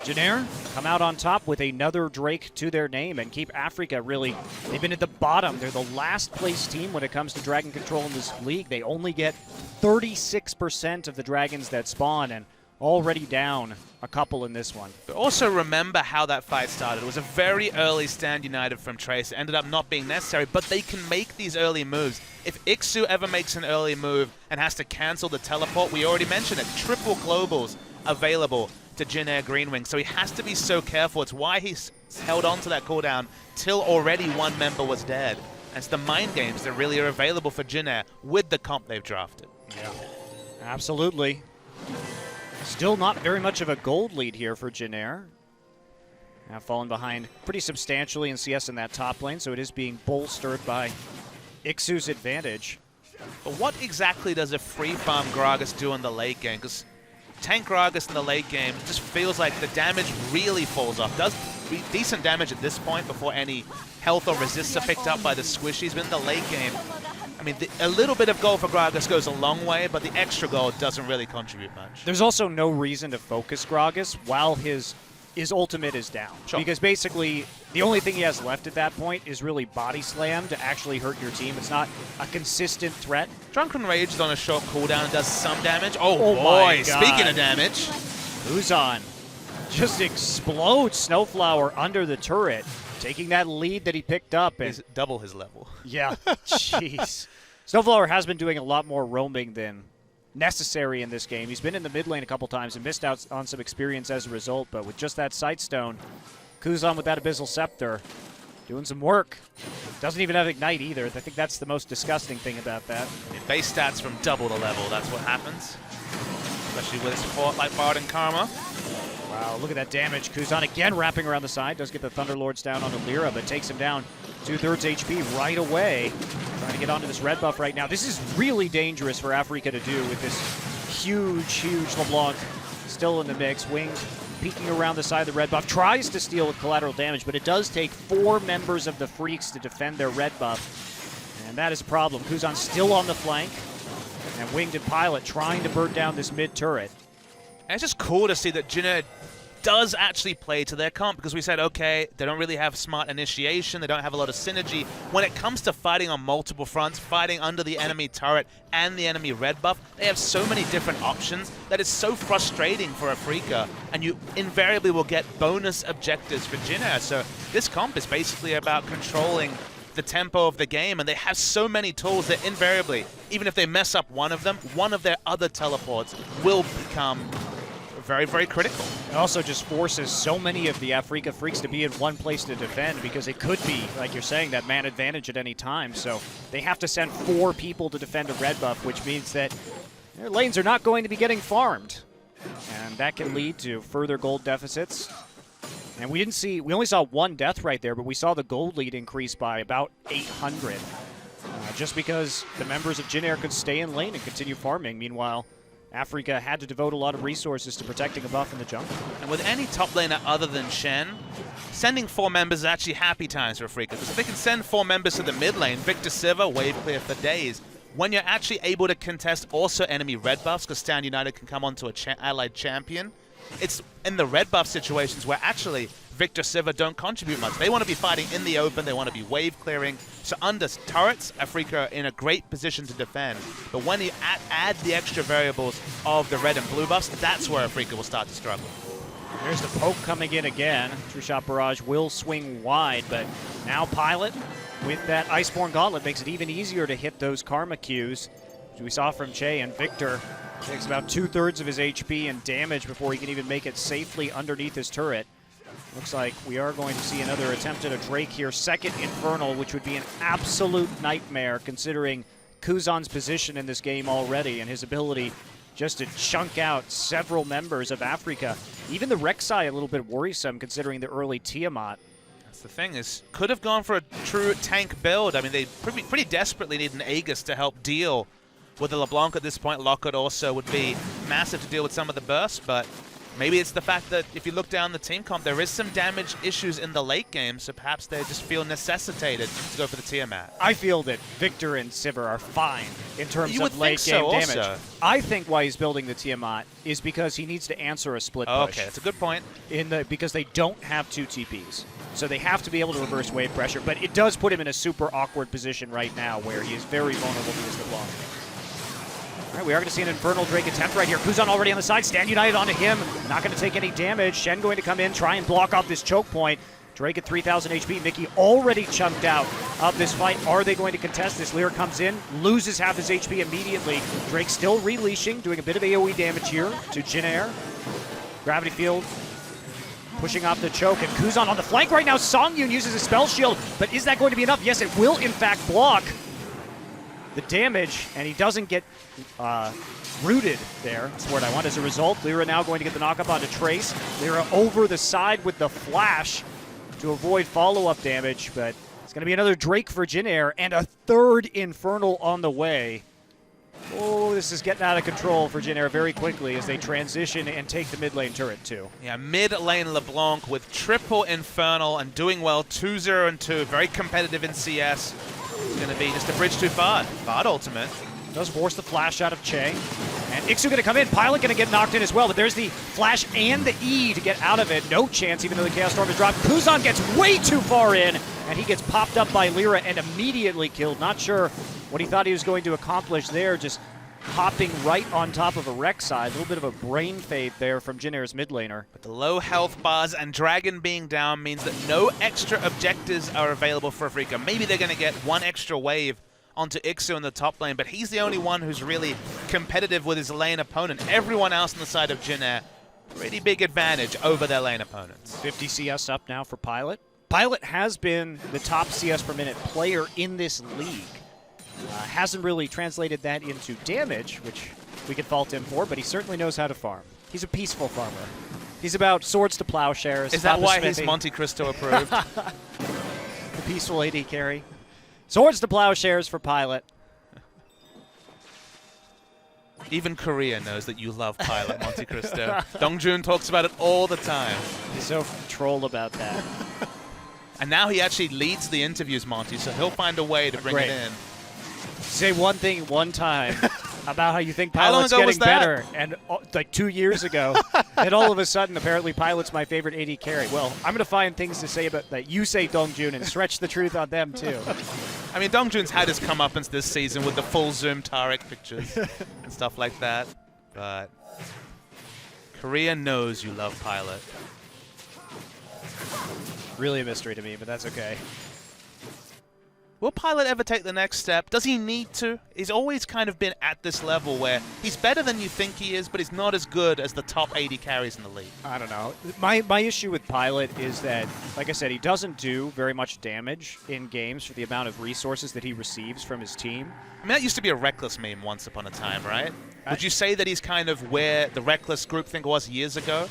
Janair come out on top with another Drake to their name and keep Afreeca really, they've been at the bottom. They're the last place team when it comes to dragon control in this league. They only get 36% of the dragons that spawn and already down a couple in this one. But also remember how that fight started. It was a very early stand united from Trace. It ended up not being necessary, but they can make these early moves. If Ixu ever makes an early move and has to cancel the teleport, we already mentioned it, triple globals available to Jin Air Greenwing, so he has to be so careful. It's why he's held on to that cooldown till already one member was dead. And it's the mind games that really are available for Jin Air with the comp they've drafted. Yeah, absolutely. Still not very much of a gold lead here for Jin Air. Now fallen behind pretty substantially in CS in that top lane, so it is being bolstered by Ixu's advantage. But what exactly does a free farm Gragas do in the late game? Because tank Gragas in the late game just feels like the damage really falls off. Does decent damage at this point before any health or resists are picked up by the squishies, but in the late game, I mean, a little bit of gold for Gragas goes a long way, but the extra gold doesn't really contribute much. There's also no reason to focus Gragas while his ultimate is down. Sure. Because basically, the only thing he has left at that point is really body slam to actually hurt your team. It's not a consistent threat. Drunken Rage is on a short cooldown and does some damage. Oh Oh boy, my God. speaking of damage. Uzan just explodes Snowflower under the turret, taking that lead that he picked up. And Is double his level. yeah, jeez. Snowflower has been doing a lot more roaming than necessary in this game. He's been in the mid lane a couple times and missed out on some experience as a result, but with just that Sightstone, Kuzan with that Abyssal Scepter doing some work. Doesn't even have Ignite either. I think that's the most disgusting thing about that. Base stats from double the level, that's what happens. Especially with a support like Bard and Karma. Wow, look at that damage. Kuzan again wrapping around the side. Does get the Thunderlords down onto Lyra, but takes him down 2/3 HP right away. Trying to get onto this red buff right now. This is really dangerous for Afreeca to do with this huge LeBlanc still in the mix. Winged peeking around the side of the red buff. Tries to steal with collateral damage, but it does take 4 members of the Freecs to defend their red buff. And that is a problem. Kuzan still on the flank. And Winged and Pilot trying to burn down this mid turret. And it's just cool to see that Jin does actually play to their comp, because we said, okay, they don't really have smart initiation, they don't have a lot of synergy. When it comes to fighting on multiple fronts, fighting under the enemy turret and the enemy red buff, they have so many different options that it's so frustrating for Afreeca, and you invariably will get bonus objectives for Jin. So this comp is basically about controlling the tempo of the game, and they have so many tools that invariably, even if they mess up one of them, one of their other teleports will become very critical. It also just forces so many of the Afreeca Freecs to be in one place to defend, because it could be, like you're saying, that man advantage at any time. So they have to send 4 people to defend a red buff, which means that their lanes are not going to be getting farmed. And that can lead to further gold deficits. And we only saw 1 death right there, but we saw the gold lead increase by about 800. Just because the members of Jin Air could stay in lane and continue farming. Meanwhile, Afreeca had to devote a lot of resources to protecting a buff in the jungle. And with any top laner other than Shen, sending 4 members is actually happy times for Afreeca. Because if they can send 4 members to the mid lane, Victor Siva, wave clear for days. When you're actually able to contest also enemy red buffs, because Stand United can come onto a allied champion, it's in the red buff situations where actually Victor Siva don't contribute much. They want to be fighting in the open, they want to be wave clearing. So under turrets, Afreeca are in a great position to defend. But when you add the extra variables of the red and blue buffs, that's where Afreeca will start to struggle. There's the poke coming in again. True Shot Barrage will swing wide, but now Pilot with that Iceborne Gauntlet makes it even easier to hit those Karma Qs. As we saw from Che, and Victor takes about 2/3 of his HP and damage before he can even make it safely underneath his turret. Looks like we are going to see another attempt at a Drake here. Second Infernal, which would be an absolute nightmare considering Kuzan's position in this game already and his ability just to chunk out several members of Afreeca. Even the Rek'Sai a little bit worrisome considering the early Tiamat. the thing is, could have gone for a true tank build. I mean, they pretty desperately need an Aegis to help deal with the LeBlanc at this point. Lockett also would be massive to deal with some of the bursts, but maybe it's the fact that if you look down the team comp, there is some damage issues in the late game, so perhaps they just feel necessitated to go for the Tiamat. I feel that Victor and Sivir are fine in terms of late game so damage. Also. I think why he's building the Tiamat is because he needs to answer a split push. Okay, that's a good point. Because they don't have 2 TPs. So they have to be able to reverse wave pressure, but it does put him in a super awkward position right now where he is very vulnerable to his LeBlanc. All right, we are going to see an Infernal Drake attempt right here. Kuzan already on the side. Stand United onto him. Not going to take any damage. Shen going to come in, try and block off this choke point. Drake at 3,000 HP. Mickey already chunked out of this fight. Are they going to contest this? Lyra comes in, loses half his HP immediately. Drake still releashing, doing a bit of AoE damage here to Jin Air. Gravity Field pushing off the choke, and Kuzan on the flank right now. Songyun uses a spell shield, but is that going to be enough? Yes, it will in fact block the damage, and he doesn't get rooted there. That's the word I want. As a result, Lyra now going to get the knockup onto Trace. Lyra over the side with the flash to avoid follow-up damage, but it's going to be another Drake for Jin Air, and a third Infernal on the way. Oh, this is getting out of control for Jin Air very quickly as they transition and take the mid lane turret too. Yeah, mid lane LeBlanc with triple Infernal and doing well, 2-0 and 2, very competitive in CS. It's going to be just a bridge too far. Bard ultimate. Does force the flash out of Che. And Ixu going to come in. Pilot going to get knocked in as well, but there's the flash and the E to get out of it. No chance, even though the Chaos Storm is dropped. Kuzan gets way too far in, and he gets popped up by Lyra and immediately killed. Not sure what he thought he was going to accomplish there, just hopping right on top of a Rek'Sai. A little bit of a brain fade there from Jin Air's mid laner. But the low health bars and Dragon being down means that no extra objectives are available for Afreeca. Maybe they're going to get one extra wave onto Ixu in the top lane, but he's the only one who's really competitive with his lane opponent. Everyone else on the side of Jin Air, pretty big advantage over their lane opponents. 50 CS up now for Pilot. Pilot has been the top CS per minute player in this league. Hasn't really translated that into damage, which we could fault him for, but he certainly knows how to farm. He's a peaceful farmer. He's about swords to plowshares. Is that why he's Monte Cristo approved? The peaceful AD carry. Swords to plowshares for Pilot. Even Korea knows that you love Pilot, Monte Cristo. Dongjun talks about it all the time. He's so troll about that. And now he actually leads the interviews, Monty, so he'll find a way to bring it in. Say one thing one time about how you think Pilot's getting better, and like 2 years ago, and all of a sudden, apparently Pilot's my favorite AD carry. Well, I'm going to find things to say about that you say, Dongjun, and stretch the truth on them, too. I mean, Dongjun's had his comeuppance this season with the full zoom Tarek pictures and stuff like that, but Korea knows you love Pilot. Really a mystery to me, but that's okay. Will Pilot ever take the next step? Does he need to? He's always kind of been at this level where he's better than you think he is, but he's not as good as the top 80 carries in the league. I don't know. My issue with Pilot is that, like I said, he doesn't do very much damage in games for the amount of resources that he receives from his team. I mean, that used to be a Reckless meme once upon a time, right? Would you say that he's kind of where the Reckless groupthink was years ago?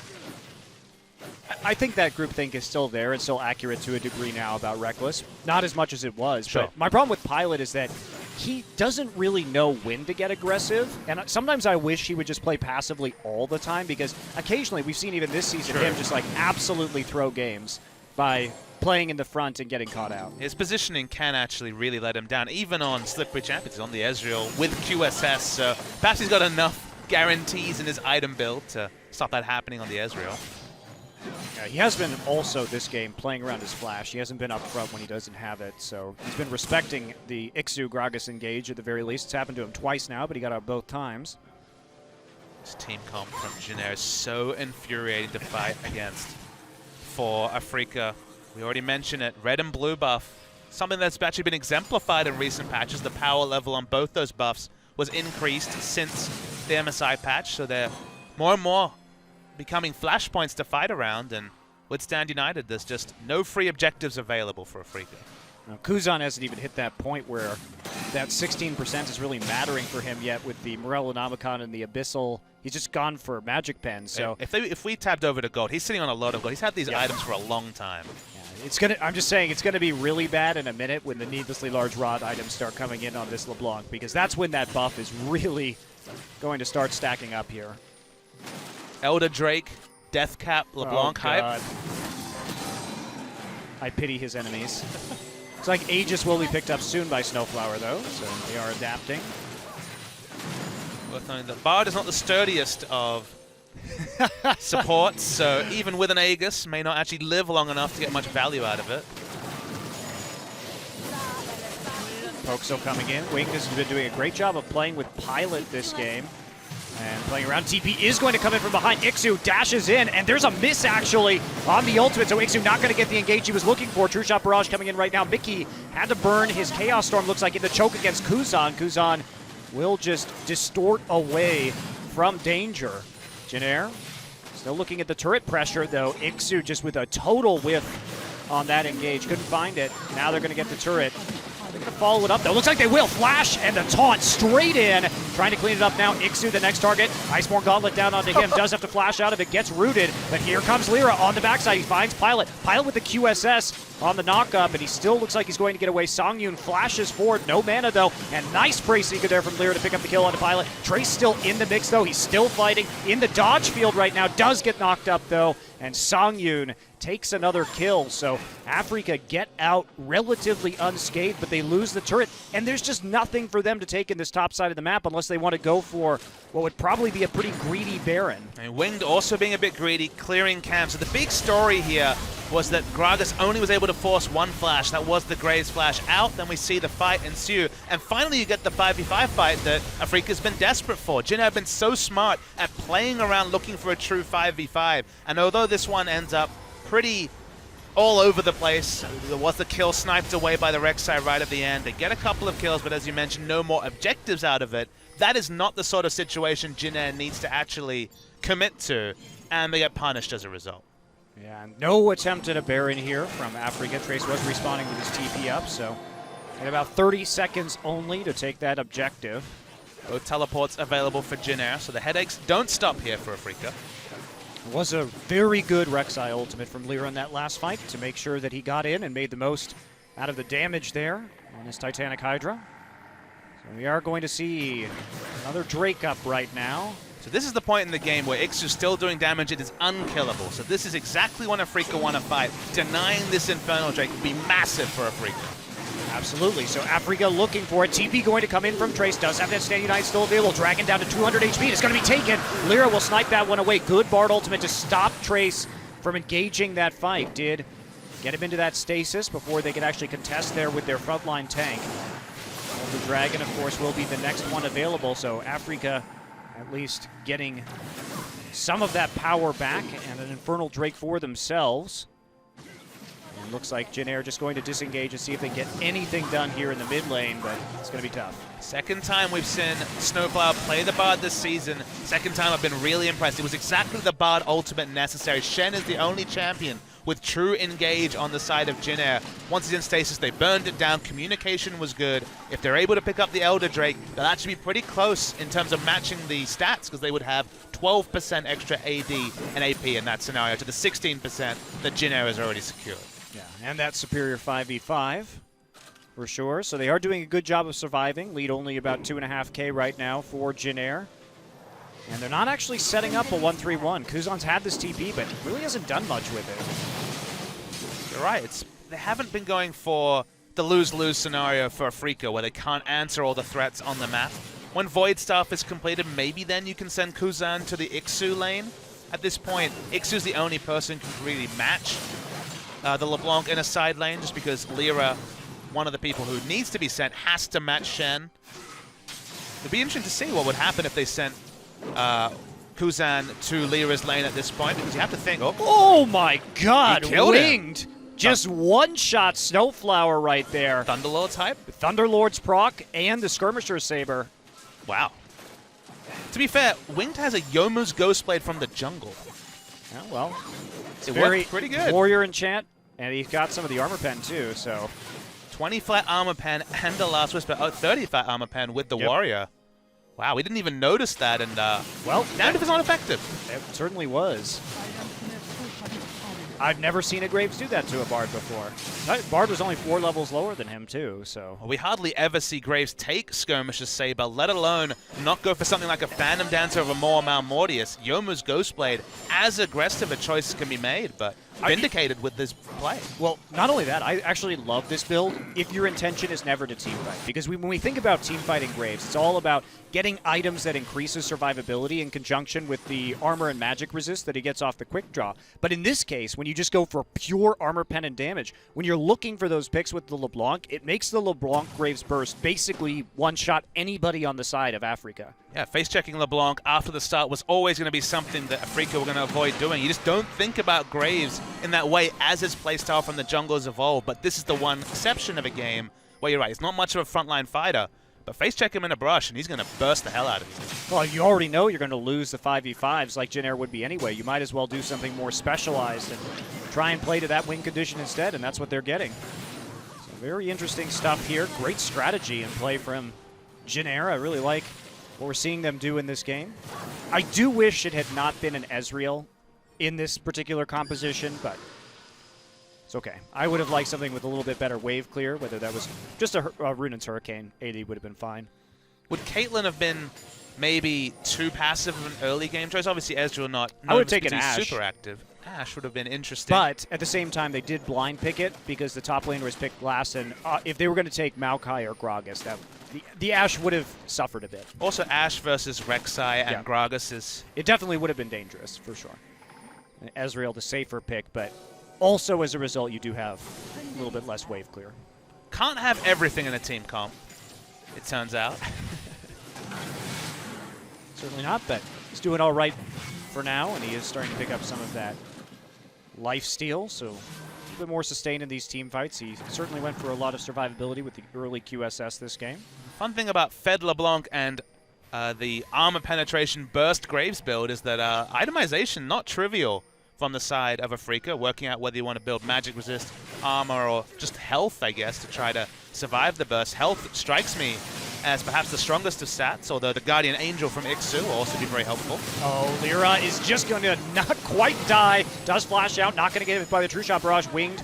I think that groupthink is still there and still accurate to a degree now about Reckless. Not as much as it was. Sure. But my problem with Pilot is that he doesn't really know when to get aggressive. And sometimes I wish he would just play passively all the time, because occasionally we've seen even this season him just like absolutely throw games by playing in the front and getting caught out. His positioning can actually really let him down, even on Slippery Champions, on the Ezreal with QSS. So perhaps he's got enough guarantees in his item build to stop that happening on the Ezreal. Yeah, he has been also this game playing around his flash. He hasn't been up front when he doesn't have it, so he's been respecting the Ixu Gragas engage at the very least. It's happened to him twice now, but he got out both times. This team comp from Jin Air is so infuriating to fight against for Afreeca. We already mentioned it, red and blue buff. Something that's actually been exemplified in recent patches. The power level on both those buffs was increased since the MSI patch, so they're more and more becoming flashpoints to fight around, and with Stand United, there's just no free objectives available for Afreeca. Now, Kuzan hasn't even hit that point where that 16% is really mattering for him yet with the Morellonomicon and the Abyssal. He's just gone for Magic Pen, so... If we tapped over to gold, he's sitting on a lot of gold. He's had these items for a long time. I'm just saying it's gonna be really bad in a minute when the needlessly large rod items start coming in on this LeBlanc, because that's when that buff is really going to start stacking up here. Elder Drake, Death Cap, LeBlanc hype. I pity his enemies. Looks like Aegis will be picked up soon by Snowflower, though, so they are adapting. Worth noting, the Bard is not the sturdiest of supports, so even with an Aegis, may not actually live long enough to get much value out of it. Poke still coming in. Wing has been doing a great job of playing with Pilot this game. And playing around. TP is going to come in from behind. Ixu dashes in, and there's a miss actually on the ultimate, so Ixu not going to get the engage he was looking for. True Shot Barrage coming in right now. Mickey had to burn his Chaos Storm, looks like, in the choke against Kuzan. Kuzan will just distort away from danger. Jin still looking at the turret pressure, though. Ixu just with a total whiff on that engage. Couldn't find it. Now they're going to get the turret. They're going to follow it up, though. Looks like they will. Flash and the taunt straight in. Trying to clean it up now. Ixu, the next target. Iceborne Gauntlet down onto him. Does have to flash out of it. Gets rooted. But here comes Lyra on the backside. He finds Pilot. Pilot with the QSS on the knockup, and he still looks like he's going to get away. Songyun flashes forward. No mana, though. And nice Prey Seeker there from Lyra to pick up the kill on the Pilot. Trace still in the mix, though. He's still fighting in the dodge field right now. Does get knocked up, though. And Songyun takes another kill. So Afreeca get out relatively unscathed, but they lose the turret. And there's just nothing for them to take in this top side of the map unless they want to go for what would probably be a pretty greedy Baron. And Winged also being a bit greedy, clearing camp. So the big story here was that Gragas only was able to force one flash. That was the Graves flash out. Then we see the fight ensue. And finally you get the 5v5 fight that Afreeca's been desperate for. Jin have been so smart at playing around looking for a true 5v5. And although this one ends up pretty all over the place, there was the kill sniped away by the Rek'Sai right at the end. They get a couple of kills, but as you mentioned, no more objectives out of it. That is not the sort of situation Jin needs to actually commit to, and they get punished as a result. Yeah, no attempt at a Baron here from Afreeca. Trace was respawning with his TP up, so in about 30 seconds only to take that objective. Both teleports available for Jin, so the headaches don't stop here for Afreeca. It was a very good Rek'Sai ultimate from Lyra in that last fight to make sure that he got in and made the most out of the damage there on his Titanic Hydra. So we are going to see another Drake up right now. So this is the point in the game where Ixu's still doing damage. It is unkillable. So this is exactly when Afreeca want to fight. Denying this Infernal Drake would be massive for Afreeca. Absolutely. So Afreeca looking for it. TP going to come in from Trace. Does have that Stand Unite still available. Dragon down to 200 HP. It's going to be taken. Lyra will snipe that one away. Good Bard ultimate to stop Trace from engaging that fight. Did get him into that stasis before they could actually contest there with their frontline tank. Well, the Dragon, of course, will be the next one available. So Afreeca at least getting some of that power back and an Infernal Drake for themselves. And looks like Jin just going to disengage and see if they get anything done here in the mid lane, but it's going to be tough. Second time we've seen Snowflower play the Bard this season. Second time I've been really impressed. It was exactly the Bard ultimate necessary. Shen is the only champion with true engage on the side of Jin. Once he's in stasis, they burned it down. Communication was good. If they're able to pick up the Elder Drake, they'll actually be pretty close in terms of matching the stats, because they would have 12% extra AD and AP in that scenario to the 16% that Jin has already secured. Yeah, and that superior 5v5 for sure. So they are doing a good job of surviving. Lead only about 2.5K right now for Jin. And they're not actually setting up a 1-3-1. Kuzan's had this TP, but really hasn't done much with it. You're right. They haven't been going for the lose-lose scenario for Afreeca, where they can't answer all the threats on the map. When Void Staff is completed, maybe then you can send Kuzan to the Ixu lane. At this point, Ixu's the only person who can really match the LeBlanc in a side lane, just because Lyra, one of the people who needs to be sent, has to match Shen. It'd be interesting to see what would happen if they sent Kuzan to Lyra's lane at this point, because you have to think, oh my god, Winged! Him. Just one-shot Snowflower right there. Thunderlord's hype? Thunderlord's proc and the Skirmisher's Saber. Wow. To be fair, Winged has a Yomu's Ghostblade from the jungle. Yeah, well, it worked pretty good. Warrior enchant, and he's got some of the armor pen too, so. 20 flat armor pen and the Last Whisper. Oh, 30 flat armor pen with the Warrior. Wow, we didn't even notice that, and well, damned if it's not effective. It certainly was. I've never seen a Graves do that to a Bard before. Bard was only 4 levels lower than him, too, so... Well, we hardly ever see Graves take Skirmish's Saber, let alone not go for something like a Phantom Dancer over more Malmortius. Youmu's Ghostblade, as aggressive a choice can be made, but vindicated with this play. Well, not only that, I actually love this build if your intention is never to teamfight. Because when we think about teamfighting Graves, it's all about getting items that increases survivability in conjunction with the armor and magic resist that he gets off the quick draw. But in this case, when you just go for pure armor pen and damage, when you're looking for those picks with the LeBlanc, it makes the LeBlanc Graves burst basically one-shot anybody on the side of Afreeca. Yeah, face-checking LeBlanc after the start was always going to be something that Afreeca were going to avoid doing. You just don't think about Graves in that way as his playstyle from the jungle has evolved, but this is the one exception of a game where you're right, he's not much of a frontline fighter, but face-check him in a brush and he's going to burst the hell out of you. Well, you already know you're going to lose the 5v5s like Jin Air would be anyway. You might as well do something more specialized and try and play to that win condition instead, and that's what they're getting. So very interesting stuff here. Great strategy and play from Jin Air. I really like what we're seeing them do in this game. I do wish it had not been an Ezreal in this particular composition, but it's okay. I would have liked something with a little bit better wave clear, whether that was just a Runan's Hurricane. 80 would have been fine. Would Caitlyn have been maybe too passive of an early game choice? Obviously, Ezreal not. I would have taken Ashe. Super active. Ashe would have been interesting. But at the same time, they did blind pick it because the top laner was picked last, and if they were going to take Maokai or Gragas, the Ashe would have suffered a bit. Also, Ashe versus Rek'Sai and Gragas is... It definitely would have been dangerous, for sure. And Ezreal, the safer pick, but also as a result, you do have a little bit less wave clear. Can't have everything in a team comp, it turns out. Certainly not, but he's doing all right for now, and he is starting to pick up some of that life steal, so a little bit more sustained in these team fights. He certainly went for a lot of survivability with the early QSS this game. Fun thing about Fed LeBlanc and the armor penetration burst Graves build is that itemization not trivial from the side of Afreeca, working out whether you want to build magic resist, armor, or just health, I guess, to try to survive the burst. Health strikes me as perhaps the strongest of stats, although the Guardian Angel from Ixu will also be very helpful. Oh, Lyra is just going to not quite die. Does flash out, not going to get hit by the True Shot Barrage. Winged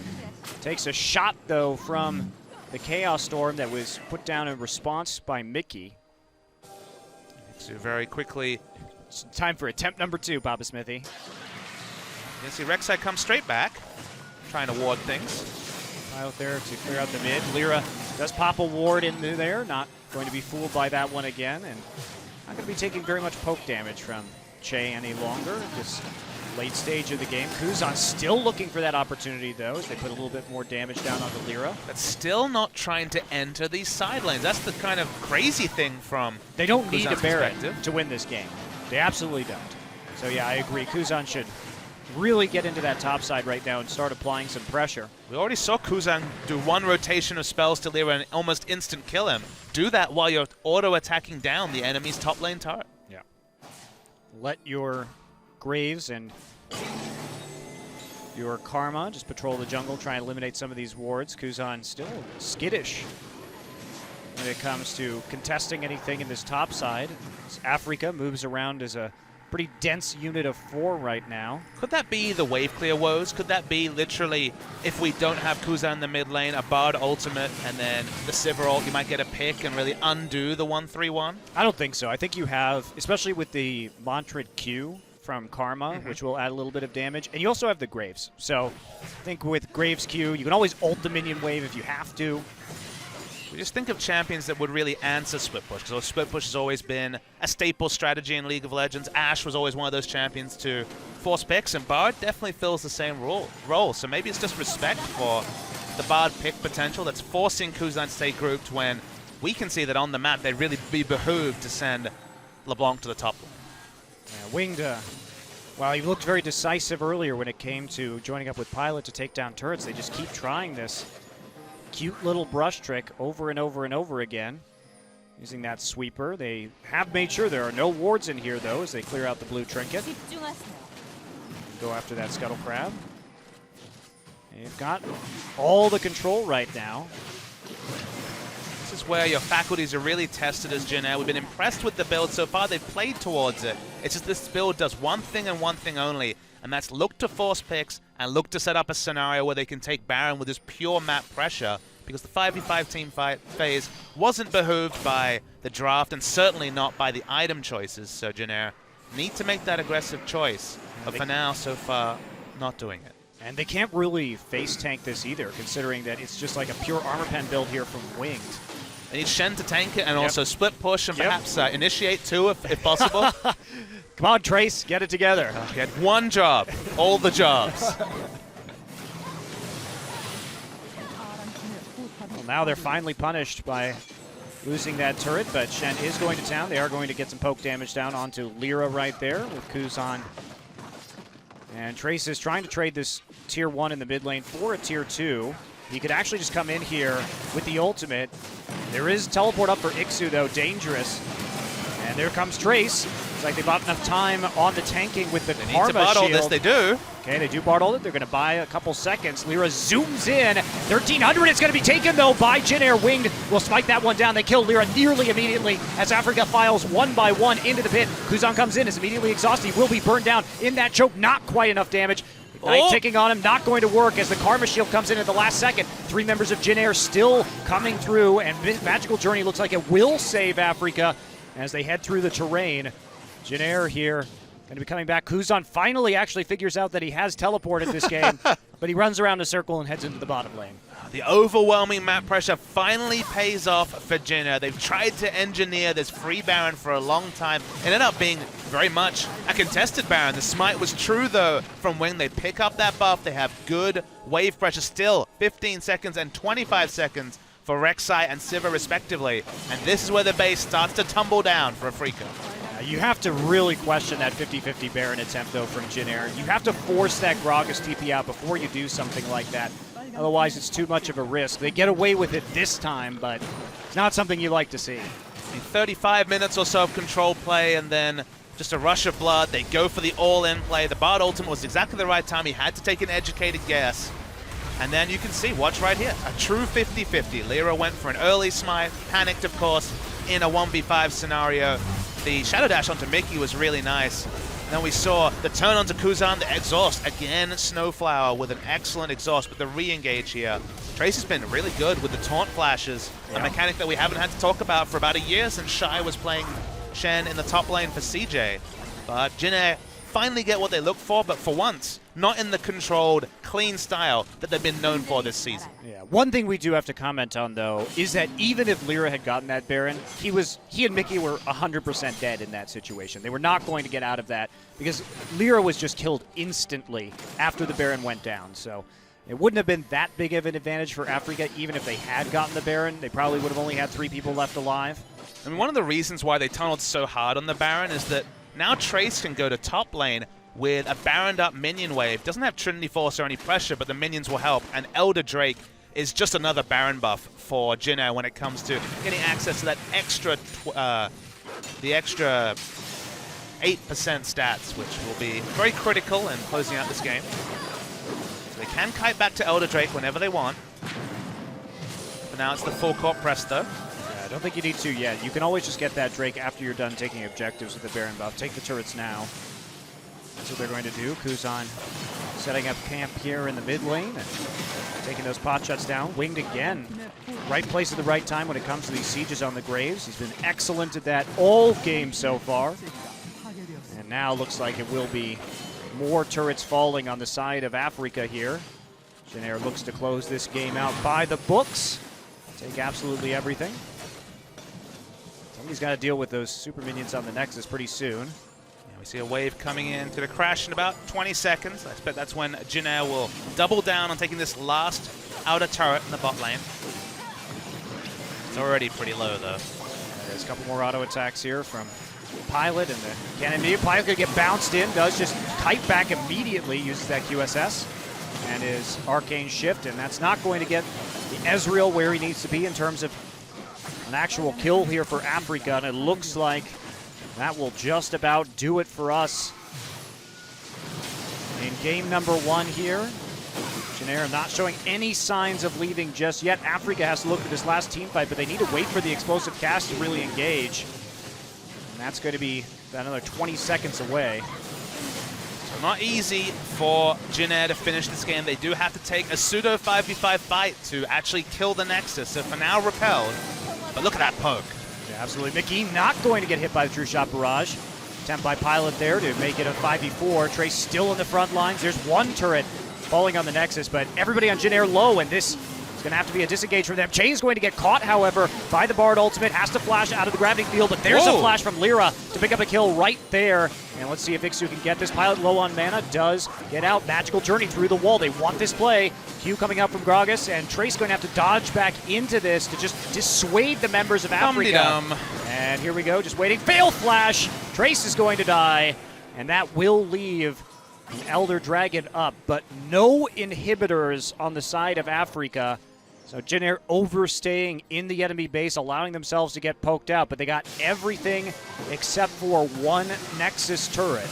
takes a shot, though, from the Chaos Storm that was put down in response by Mickey. Ixu very quickly. It's time for attempt number 2, Papa Smithy. You can see Rek'Sai come straight back, trying to ward things. Out there to clear out the mid. Lyra does pop a ward into there, not going to be fooled by that one again, and not going to be taking very much poke damage from Che any longer at this late stage of the game. Kuzan still looking for that opportunity, though, as they put a little bit more damage down on the Lyra. But still not trying to enter these side lanes. That's the kind of crazy thing from They don't need Kuzan's a Baron perspective to win this game. They absolutely don't. So, yeah, I agree. Kuzan should really get into that top side right now and start applying some pressure. We already saw Kuzan do one rotation of spells to Lyra and almost instant kill him. Do that while you're auto-attacking down the enemy's top lane turret. Yeah. Let your Graves and your Karma just patrol the jungle, try and eliminate some of these wards. Kuzan still skittish when it comes to contesting anything in this top side. Afreeca moves around as a pretty dense unit of 4 right now. Could that be the wave clear woes? Could that be literally, if we don't have Kuzan in the mid lane, a Bard ultimate, and then the Sivir ult, you might get a pick and really undo the 1-3-1? I don't think so. I think you have, especially with the Mantrid Q from Karma, which will add a little bit of damage, and you also have the Graves. So I think with Graves Q, you can always ult the minion wave if you have to. We just think of champions that would really answer split push, because split push has always been a staple strategy in League of Legends. Ashe was always one of those champions to force picks, and Bard definitely fills the same role. So maybe it's just respect for the Bard pick potential that's forcing Kuzan to stay grouped when we can see that on the map they'd really be behooved to send LeBlanc to the top lane. Yeah, Winged, while he looked very decisive earlier when it came to joining up with Pilot to take down turrets, they just keep trying this cute little brush trick over and over and over again. Using that sweeper. They have made sure there are no wards in here, though, as they clear out the blue trinket. Go after that Scuttle Crab. They've got all the control right now. This is where your faculties are really tested as Jin Air. We've been impressed with the build so far. They've played towards it. It's just this build does one thing and one thing only, and that's look to force picks and look to set up a scenario where they can take Baron with this pure map pressure, because the 5v5 team fight phase wasn't behooved by the draft and certainly not by the item choices. So Jin Air need to make that aggressive choice, but for now, so far, not doing it. And they can't really face tank this either, considering that it's just like a pure armor pen build here from Winged. They need Shen to tank it and also split push and perhaps initiate two if possible. Come on, Trace, get it together. He had one job, all the jobs. Well, now they're finally punished by losing that turret, but Shen is going to town. They are going to get some poke damage down onto Lyra right there with Kuzan. And Trace is trying to trade this tier 1 in the mid lane for a tier 2. He could actually just come in here with the ultimate. There is teleport up for Ixu, though, dangerous. And there comes Trace. It's like they bought enough time on the tanking with the They Karma need to bottle shield. this, they do. Okay, they do bottle it. They're going to buy a couple seconds. Lyra zooms in. 1,300 is going to be taken, though, by Jin Air. Winged will smite that one down. They kill Lyra nearly immediately as Afreeca files one by one into the pit. Kuzan comes in, is immediately exhausted. He will be burned down in that choke. Not quite enough damage. Ignite ticking on him, not going to work as the Karma shield comes in at the last second. 3 members of Jin Air still coming through, and Magical Journey looks like it will save Afreeca as they head through the terrain. Jin Air here going to be coming back. Kuzan finally actually figures out that he has teleported this game, but he runs around a circle and heads into the bottom lane. The overwhelming map pressure finally pays off for Jin Air. They've tried to engineer this free Baron for a long time. It ended up being very much a contested Baron. The smite was true, though, from when they pick up that buff. They have good wave pressure still, 15 seconds and 25 seconds for Rek'Sai and Sivir respectively. And this is where the base starts to tumble down for Afreeca. You have to really question that 50-50 Baron attempt, though, from Jin Air. You have to force that Gragas TP out before you do something like that. Otherwise, it's too much of a risk. They get away with it this time, but it's not something you like to see. 35 minutes or so of control play, and then just a rush of blood. They go for the all-in play. The Bard ultimate was exactly the right time. He had to take an educated guess. And then you can see, watch right here, a true 50-50. Lyra went for an early smite, panicked, of course, in a 1v5 scenario. The Shadow Dash onto Mickey was really nice. And then we saw the turn onto Kuzan, the exhaust. Again, Snowflower with an excellent exhaust, but the re-engage here. Trace has been really good with the taunt flashes, a mechanic that we haven't had to talk about for about a year since Shai was playing Shen in the top lane for CJ. But Jin Air finally get what they look for, but for once, not in the controlled, clean style that they've been known for this season. Yeah. One thing we do have to comment on, though, is that even if Lyra had gotten that Baron, he and Mickey were 100% dead in that situation. They were not going to get out of that because Lyra was just killed instantly after the Baron went down. So it wouldn't have been that big of an advantage for Afreeca even if they had gotten the Baron. They probably would have only had 3 people left alive. I mean, one of the reasons why they tunneled so hard on the Baron is that now Trace can go to top lane with a Baroned up minion wave. Doesn't have Trinity Force or any pressure, but the minions will help. And Elder Drake is just another Baron buff for Jin Air when it comes to getting access to that extra, the extra 8% stats, which will be very critical in closing out this game. So they can kite back to Elder Drake whenever they want. But now it's the full court press, though. I don't think you need to yet. You can always just get that Drake after you're done taking objectives with the Baron buff. Take the turrets now. That's what they're going to do. Kuzan setting up camp here in the mid lane and taking those pot shots down. Winged again. Right place at the right time when it comes to these sieges on the Graves. He's been excellent at that all game so far. And now looks like it will be more turrets falling on the side of Afreeca here. Jin Air looks to close this game out by the books. Take absolutely everything. Somebody's got to deal with those super minions on the Nexus pretty soon. Yeah, we see a wave coming in to the crash in about 20 seconds. I expect that's when Jin Air will double down on taking this last outer turret in the bot lane. It's already pretty low, though. There's a couple more auto attacks here from Pilot and the cannon. Pilot could get bounced in, does just kite back immediately, uses that QSS and his Arcane Shift, and that's not going to get the Ezreal where he needs to be in terms of an actual kill here for Afreeca, and it looks like that will just about do it for us in game number 1 here. Jin Jin Air not showing any signs of leaving just yet. Afreeca has to look for this last team fight, but they need to wait for the explosive cast to really engage. And that's going to be another 20 seconds away. So not easy for Jin Air to finish this game. They do have to take a pseudo 5v5 fight to actually kill the Nexus. So for now, repelled. But look at that poke. Yeah, absolutely. Mickey not going to get hit by the True Shot Barrage. Attempt by Pilot there to make it a 5v4. Trace still in the front lines. There's one turret falling on the Nexus, but everybody on Jin Air low, and this is going to have to be a disengage for them. Chain's going to get caught, however, by the Bard ultimate. Has to flash out of the gravity field, but there's a flash from Lyra to pick up a kill right there. And let's see if Ixu can get this. Pilot low on mana, does get out. Magical Journey through the wall. They want this play. Q coming out from Gragas, and Trace going to have to dodge back into this to just dissuade the members of Afreeca. And here we go, just waiting. Fail flash! Trace is going to die, and that will leave an Elder Dragon up, but no inhibitors on the side of Afreeca. So Jin Air overstaying in the enemy base, allowing themselves to get poked out, but they got everything except for one Nexus turret.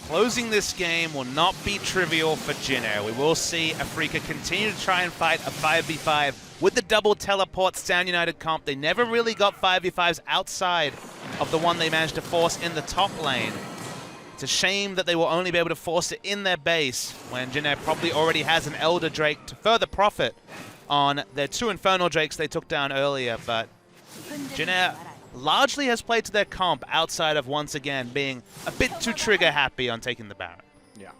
Closing this game will not be trivial for Jin Air. We will see Afreeca continue to try and fight a 5v5 with the double teleport Stand United comp. They never really got 5v5s outside of the one they managed to force in the top lane. It's a shame that they will only be able to force it in their base when Jin Air probably already has an Elder Drake to further profit on their 2 Infernal Drakes they took down earlier, but Jin Air largely has played to their comp outside of, once again, being a bit too trigger happy on taking the Baron. Yeah.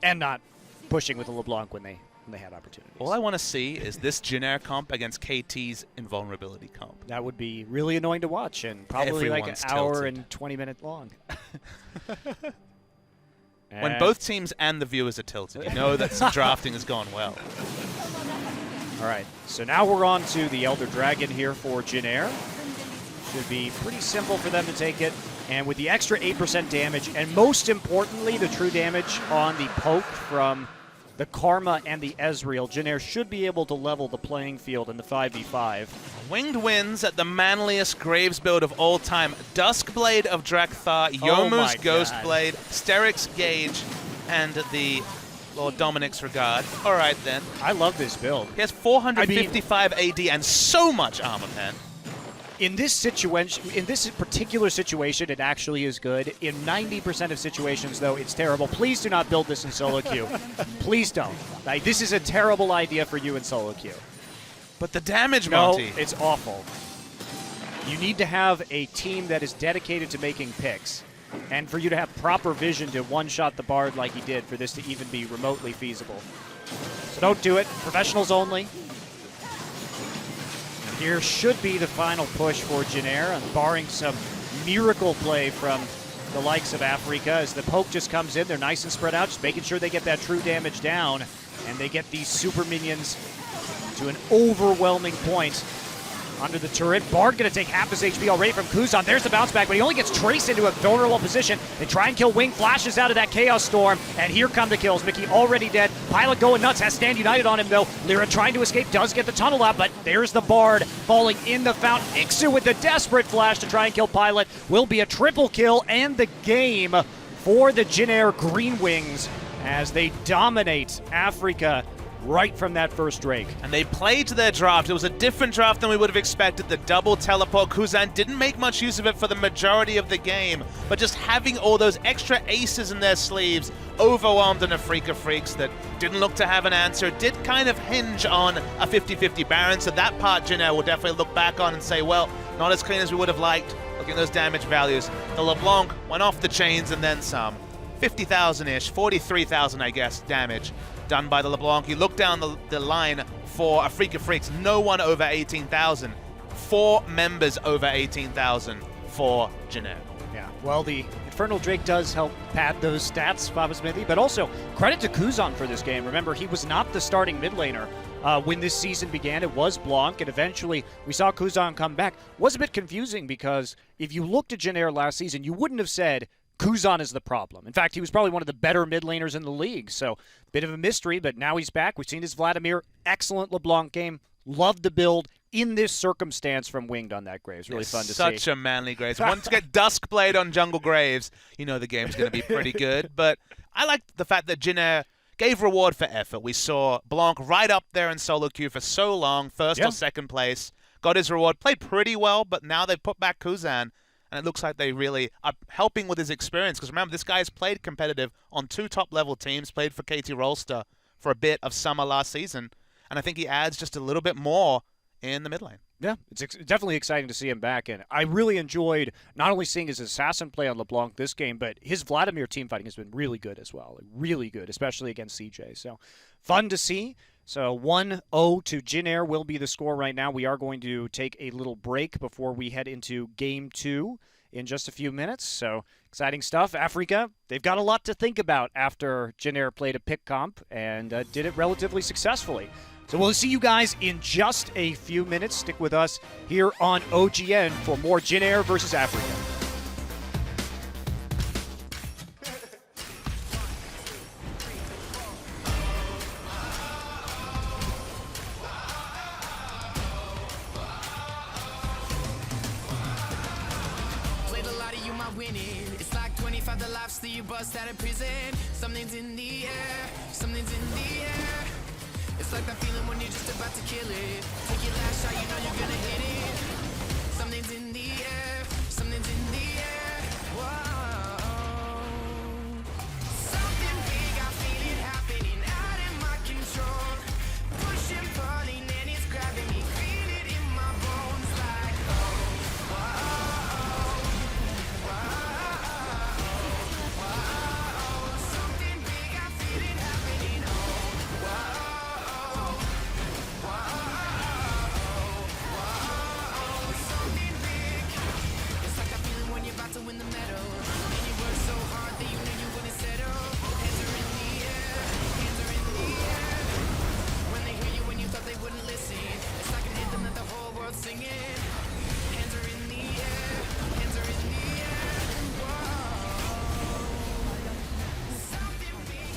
And not pushing with the LeBlanc when they had opportunities. All I want to see is this Jin Air comp against KT's Invulnerability comp. That would be really annoying to watch and probably like an hour and 20 minutes long. When both teams and the viewers are tilted, you know that some drafting has gone well. All right, so now we're on to the Elder Dragon here for Jin Air. Should be pretty simple for them to take it. And with the extra 8% damage, and most importantly, the true damage on the poke from the Karma and the Ezreal, Jin Air should be able to level the playing field in the 5v5. Winged wins at the manliest Graves build of all time. Duskblade of Drakthar, Yomu's Ghostblade, Steric's Gage, and the Lord Dominic's Regard. All right, then. I love this build. He has 455 AD and so much armor pen. In this situation, in this particular situation, it actually is good. In 90% of situations, though, it's terrible. Please do not build this in solo queue. Please don't. Like, this is a terrible idea for you in solo queue. But the damage, Monty. No, it's awful. You need to have a team that is dedicated to making picks. And for you to have proper vision to one-shot the Bard like he did for this to even be remotely feasible. So don't do it. Professionals only. Here should be the final push for Jin Air, and barring some miracle play from the likes of Afreeca. As the poke just comes in, they're nice and spread out, just making sure they get that true damage down, and they get these super minions to an overwhelming point under the turret. Bard going to take half his HP already from Kuzan. There's the bounce back, but he only gets Trace into a vulnerable position. They try and kill Wing, flashes out of that Chaos Storm, and here come the kills. Mickey already dead. Pilot going nuts, has Stand United on him though. Lyra trying to escape, does get the tunnel out, but there's the Bard falling in the fountain. Ixu with the desperate flash to try and kill Pilot. Will be a triple kill and the game for the Jin Air Green Wings as they dominate Afreeca right from that first Drake. And they played to their draft. It was a different draft than we would have expected. The double teleport. Kuzan didn't make much use of it for the majority of the game, but just having all those extra aces in their sleeves overwhelmed an Afreeca Freecs that didn't look to have an answer. Did kind of hinge on a 50-50 Baron, so that part Jin Air will definitely look back on and say, well, not as clean as we would have liked. Looking at those damage values. The LeBlanc went off the chains and then some. 50,000-ish, 43,000 I guess, damage done by the LeBlanc. You look down the line for Afreeca Freecs, no one over 18,000. 4 members over 18,000 for Jin Air. Yeah, well, the Infernal Drake does help pad those stats, Papa Smithy, but also credit to Kuzan for this game. Remember, he was not the starting mid laner when this season began. It was Blanc, and eventually we saw Kuzan come back. Was a bit confusing because if you looked at Jin Air last season, you wouldn't have said Kuzan is the problem. In fact, he was probably one of the better mid laners in the league, so bit of a mystery, but now he's back. We've seen his Vladimir, excellent LeBlanc game. Loved the build in this circumstance from Winged on that Graves. Really fun to see. Such a manly Graves. Once you get Duskblade on Jungle Graves, you know the game's going to be pretty good, but I like the fact that Jin Air gave reward for effort. We saw Blanc right up there in solo queue for so long, first Yeah. or second place, got his reward, played pretty well, but now they've put back Kuzan, and it looks like they really are helping with his experience, because remember, this guy has played competitive on 2 top-level teams, played for KT Rolster for a bit of summer last season, and I think he adds just a little bit more in the mid lane. Yeah, it's definitely exciting to see him back, and I really enjoyed not only seeing his assassin play on LeBlanc this game, but his Vladimir teamfighting has been really good as well. Really good, especially against CJ. So fun to see. So 1-0 to Jin Air will be the score right now. We are going to take a little break before we head into Game 2 in just a few minutes. So exciting stuff. Afreeca, they've got a lot to think about after Jin Air played a pick comp and did it relatively successfully. So we'll see you guys in just a few minutes. Stick with us here on OGN for more Jin Air versus Afreeca. Played a lot of you might win it. It's like 25 the lives that you bust out of prison. Something's in the air, something's in the air. It's like that feeling when you're just about to kill it. Take your last shot, you know you're gonna hit it. Something's in the air, something's in the air. Whoa. Something big, I feel it happening out in my control. Pushing, pulling, and it's grabbing me. Feel it in my bones like, oh, whoa, whoa. Something big, I feel it happening. Oh, whoa. Something big. It's like that feeling when you're about to win the medal. And you work so hard that you know you wouldn't settle. Hands are in the air, hands are in the air. When they hear you when you thought they wouldn't listen. It's like an anthem that the whole world's singing. Hands are in the air, hands are in the air. Whoa. Something big.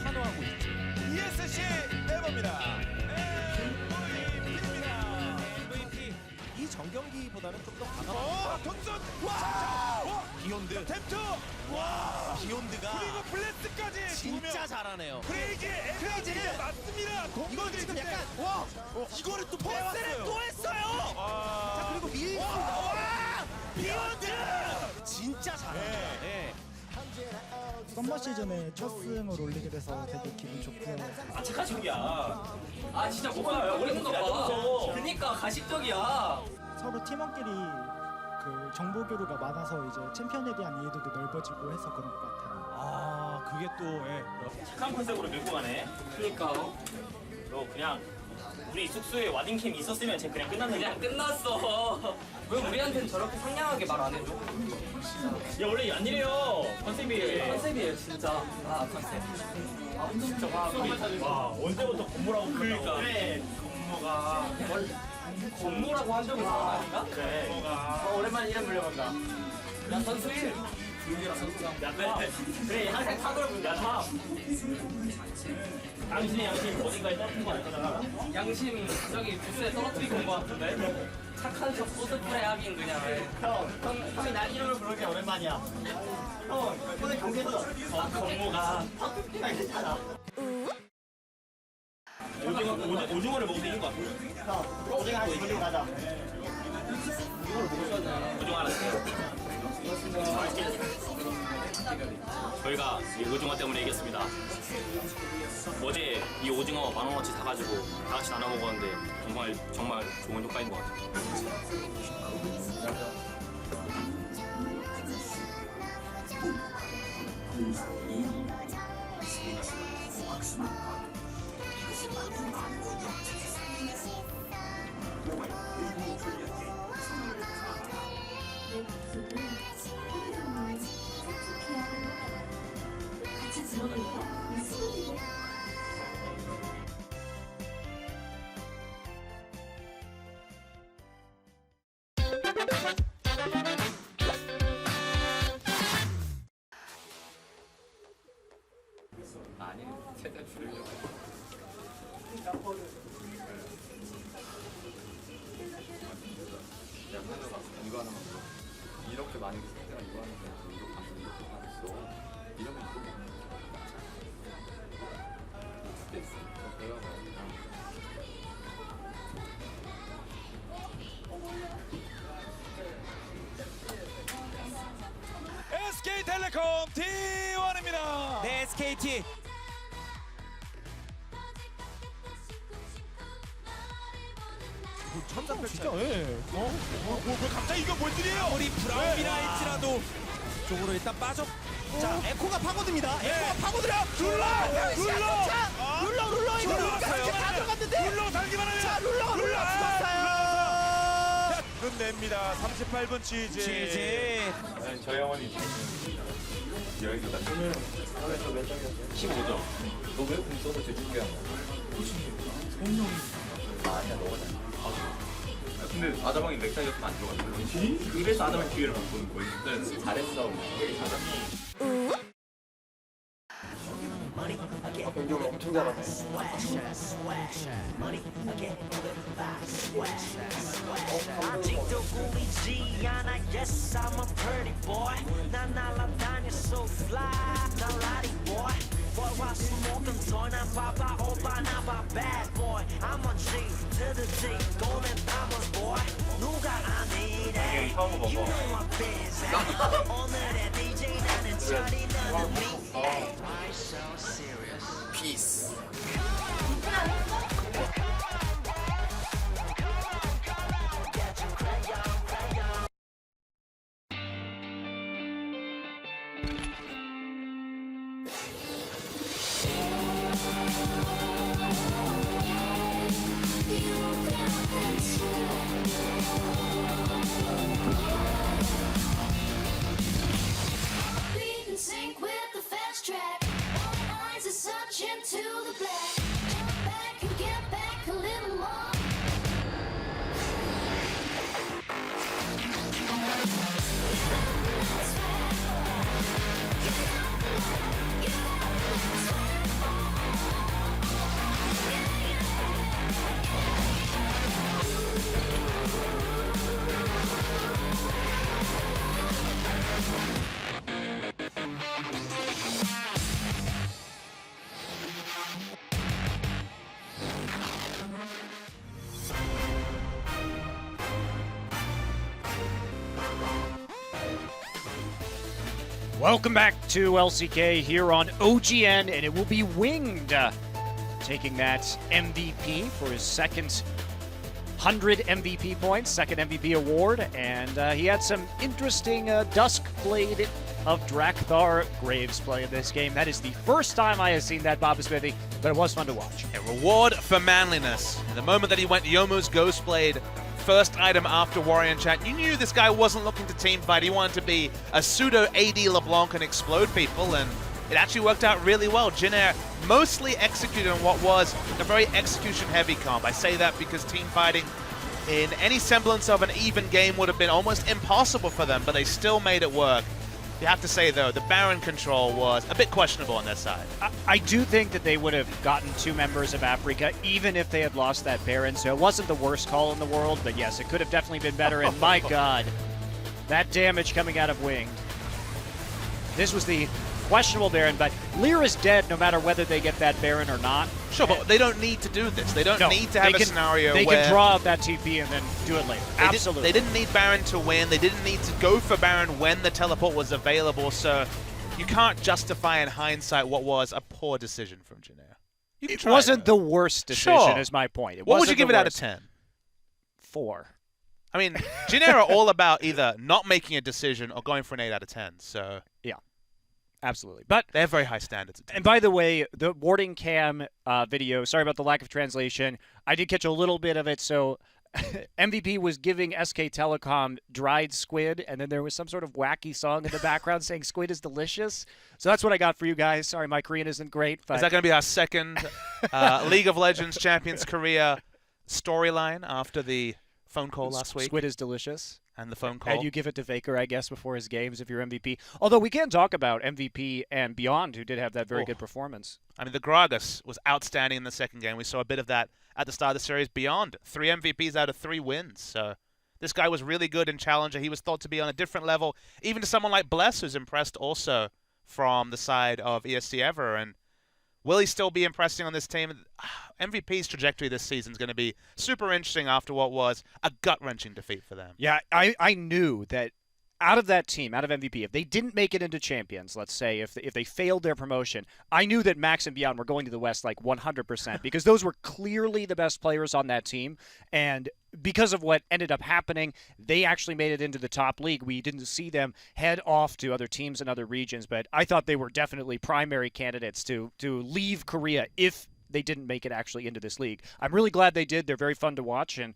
환호하고 있죠. ESC 에버입니다. MVP 이 정경기보다는 좀 더 강한. 동선 와! 비욘드 템트 와! 비욘드가 그리고 블레스까지 진짜 잘하네요. 크레이지는 맞습니다. 이거 지금 약간 와! 이거를 또 패스를 또 했어요. 자 그리고 밀고 비욘드 진짜 잘해요. 네. 썸머 시즌에 첫 승을 올리게 돼서 되게 기분 좋고요. 아 착하적이야. 아 진짜 뭐야 어려운가 봐. 그니까 가식적이야. 서로 팀원끼리 그 정보 교류가 많아서 이제 챔피언에 대한 이해도도 넓어지고 해서 그런 것 같아요. 아 그게 또 예. 착한 컨셉으로 밀고 가네. 그니까 너 그냥 우리 숙소에 와딩캠 있었으면 쟤 그냥 끝났는데. 그냥 끝났어. 왜 우리한테는 저렇게 상냥하게 말 안 해줘? 야 원래 안 이래요. 컨셉이에요 진짜. 아 컨셉. 아 진짜 와 언제부터 건모라고 그러니까. 그래 건모가 건모라고 한 적은 있어 아닌가? 그래. 오랜만에 이름 불려본다. 야 선수일. 유기랑 선수가. 야 그래 항상 타고를 부른다 타. 양심 어딘가에 떨어진 거 아니잖아. 양심 저기 부스에 떨어뜨리고 온 거 같은데. 착한 척 코스프레 하긴 그냥. 형이 날 이름을 부르는 게 오랜만이야. 형 오늘 경기에서 건모가 괜찮아. 오징어를 먹으면 이긴 거 같아. 오징어 하나 이기고 가자. 오징어 하나 주세요. 저희가 이 오징어 때문에 이겼습니다. 어제 이 오징어 10,000원어치 사가지고 다 같이 나눠 먹었는데 정말 좋은 효과인 것 같아요. 아니, 최대한 줄이려고. 이거 하나만 더. 이렇게 많이 내가 이거 하나 더. 이렇게 하면 이렇게 하겠어. 이러면 이거 먹는 거야. 됐어. 배워가야 돼. SK텔레콤 T1입니다. 네, SKT. 진짜, 예. 갑자기 이거 뭔 일이에요? 우리 브라움이라 할지라도 쪽으로 일단 빠져. 자, 에코가 파고듭니다. 에코가 파고들어. 룰러 이거 다 들어갔는데. 룰러 달기만 하면. 자, 룰러 죽었어요. 끝냅니다. 38분 GG. 저희 어머니 여기서 나 15점. 너 왜 공 써서 제줄게 한 거야? 아니야 너가 잘. 근데 아다방이 넥타이였으면 안 들어갔어. 그래서 아다방 기회를 못 보는 거야. 잘했어. 변경을 엄청 잘하네. 아직도 꿀리지 않아. Yes, I'm a pretty boy. 난 날아다녀 so fly. 날라리 boy. Boy, why smoking toy? 난 봐봐 오빠 나 봐 bad boy. I'm a G to the D. Golden Thomas boy. 누가 아니래. You know I'm busy. 오늘의 DJ 나는 철이 너는 미. Why so serious? Peace. We can sync with the fast track. All eyes are searching to the black. Welcome back to LCK here on OGN, and it will be Winged taking that MVP for his second 100 MVP points, second MVP award, and he had some interesting Duskblade of Drakthar Graves play in this game. That is the first time I have seen that, Bob Smithy, but it was fun to watch. A reward for manliness. The moment that he went Youmuu's Ghostblade, first item after Warrior Enchant, you knew this guy wasn't looking to team fight. He wanted to be a pseudo AD LeBlanc and explode people, and it actually worked out really well. Jin Air mostly executed on what was a very execution-heavy comp. I say that because team fighting in any semblance of an even game would have been almost impossible for them, but they still made it work. You have to say, though, the Baron control was a bit questionable on their side. I do think that they would have gotten 2 members of Afreeca, even if they had lost that Baron, so it wasn't the worst call in the world, but yes, it could have definitely been better, and my god, that damage coming out of Winged. This was the questionable Baron, but Lear is dead no matter whether they get that Baron or not. Sure, but they don't need to do this. They don't need to have a scenario where... They can draw out that TP and then do it later. Absolutely. They didn't need Baron to win. They didn't need to go for Baron when the teleport was available, so you can't justify in hindsight what was a poor decision from Jin Air. It wasn't the worst decision, is my point. What would you give it out of 10? 4. I mean, Jin Air are all about either not making a decision or going for an 8 out of 10, so... Yeah. Absolutely. But they have very high standards. And by the way, the warding cam video, sorry about the lack of translation, I did catch a little bit of it. So MVP was giving SK Telecom dried squid, and then there was some sort of wacky song in the background saying squid is delicious. So that's what I got for you guys. Sorry, my Korean isn't great. But... Is that going to be our second League of Legends Champions Korea storyline after the phone call last week? Squid is delicious. And the phone call. And you give it to Faker, I guess, before his games if you're MVP. Although we can talk about MVP and Beyond, who did have that very good performance. I mean, the Gragas was outstanding in the second game. We saw a bit of that at the start of the series. Beyond, 3 MVPs out of 3 wins. So this guy was really good in Challenger. He was thought to be on a different level, even to someone like Bless, who's impressed also from the side of ESC Ever. And will he still be impressing on this team? MVP's trajectory this season is going to be super interesting after what was a gut-wrenching defeat for them. Yeah, I knew that out of that team, out of MVP, if they didn't make it into champions, let's say, if they failed their promotion, I knew that Max and Beyond were going to the West like 100% because those were clearly the best players on that team. And because of what ended up happening, they actually made it into the top league. We didn't see them head off to other teams in other regions, but I thought they were definitely primary candidates to leave Korea if they didn't make it actually into this league. I'm really glad they did. They're very fun to watch, and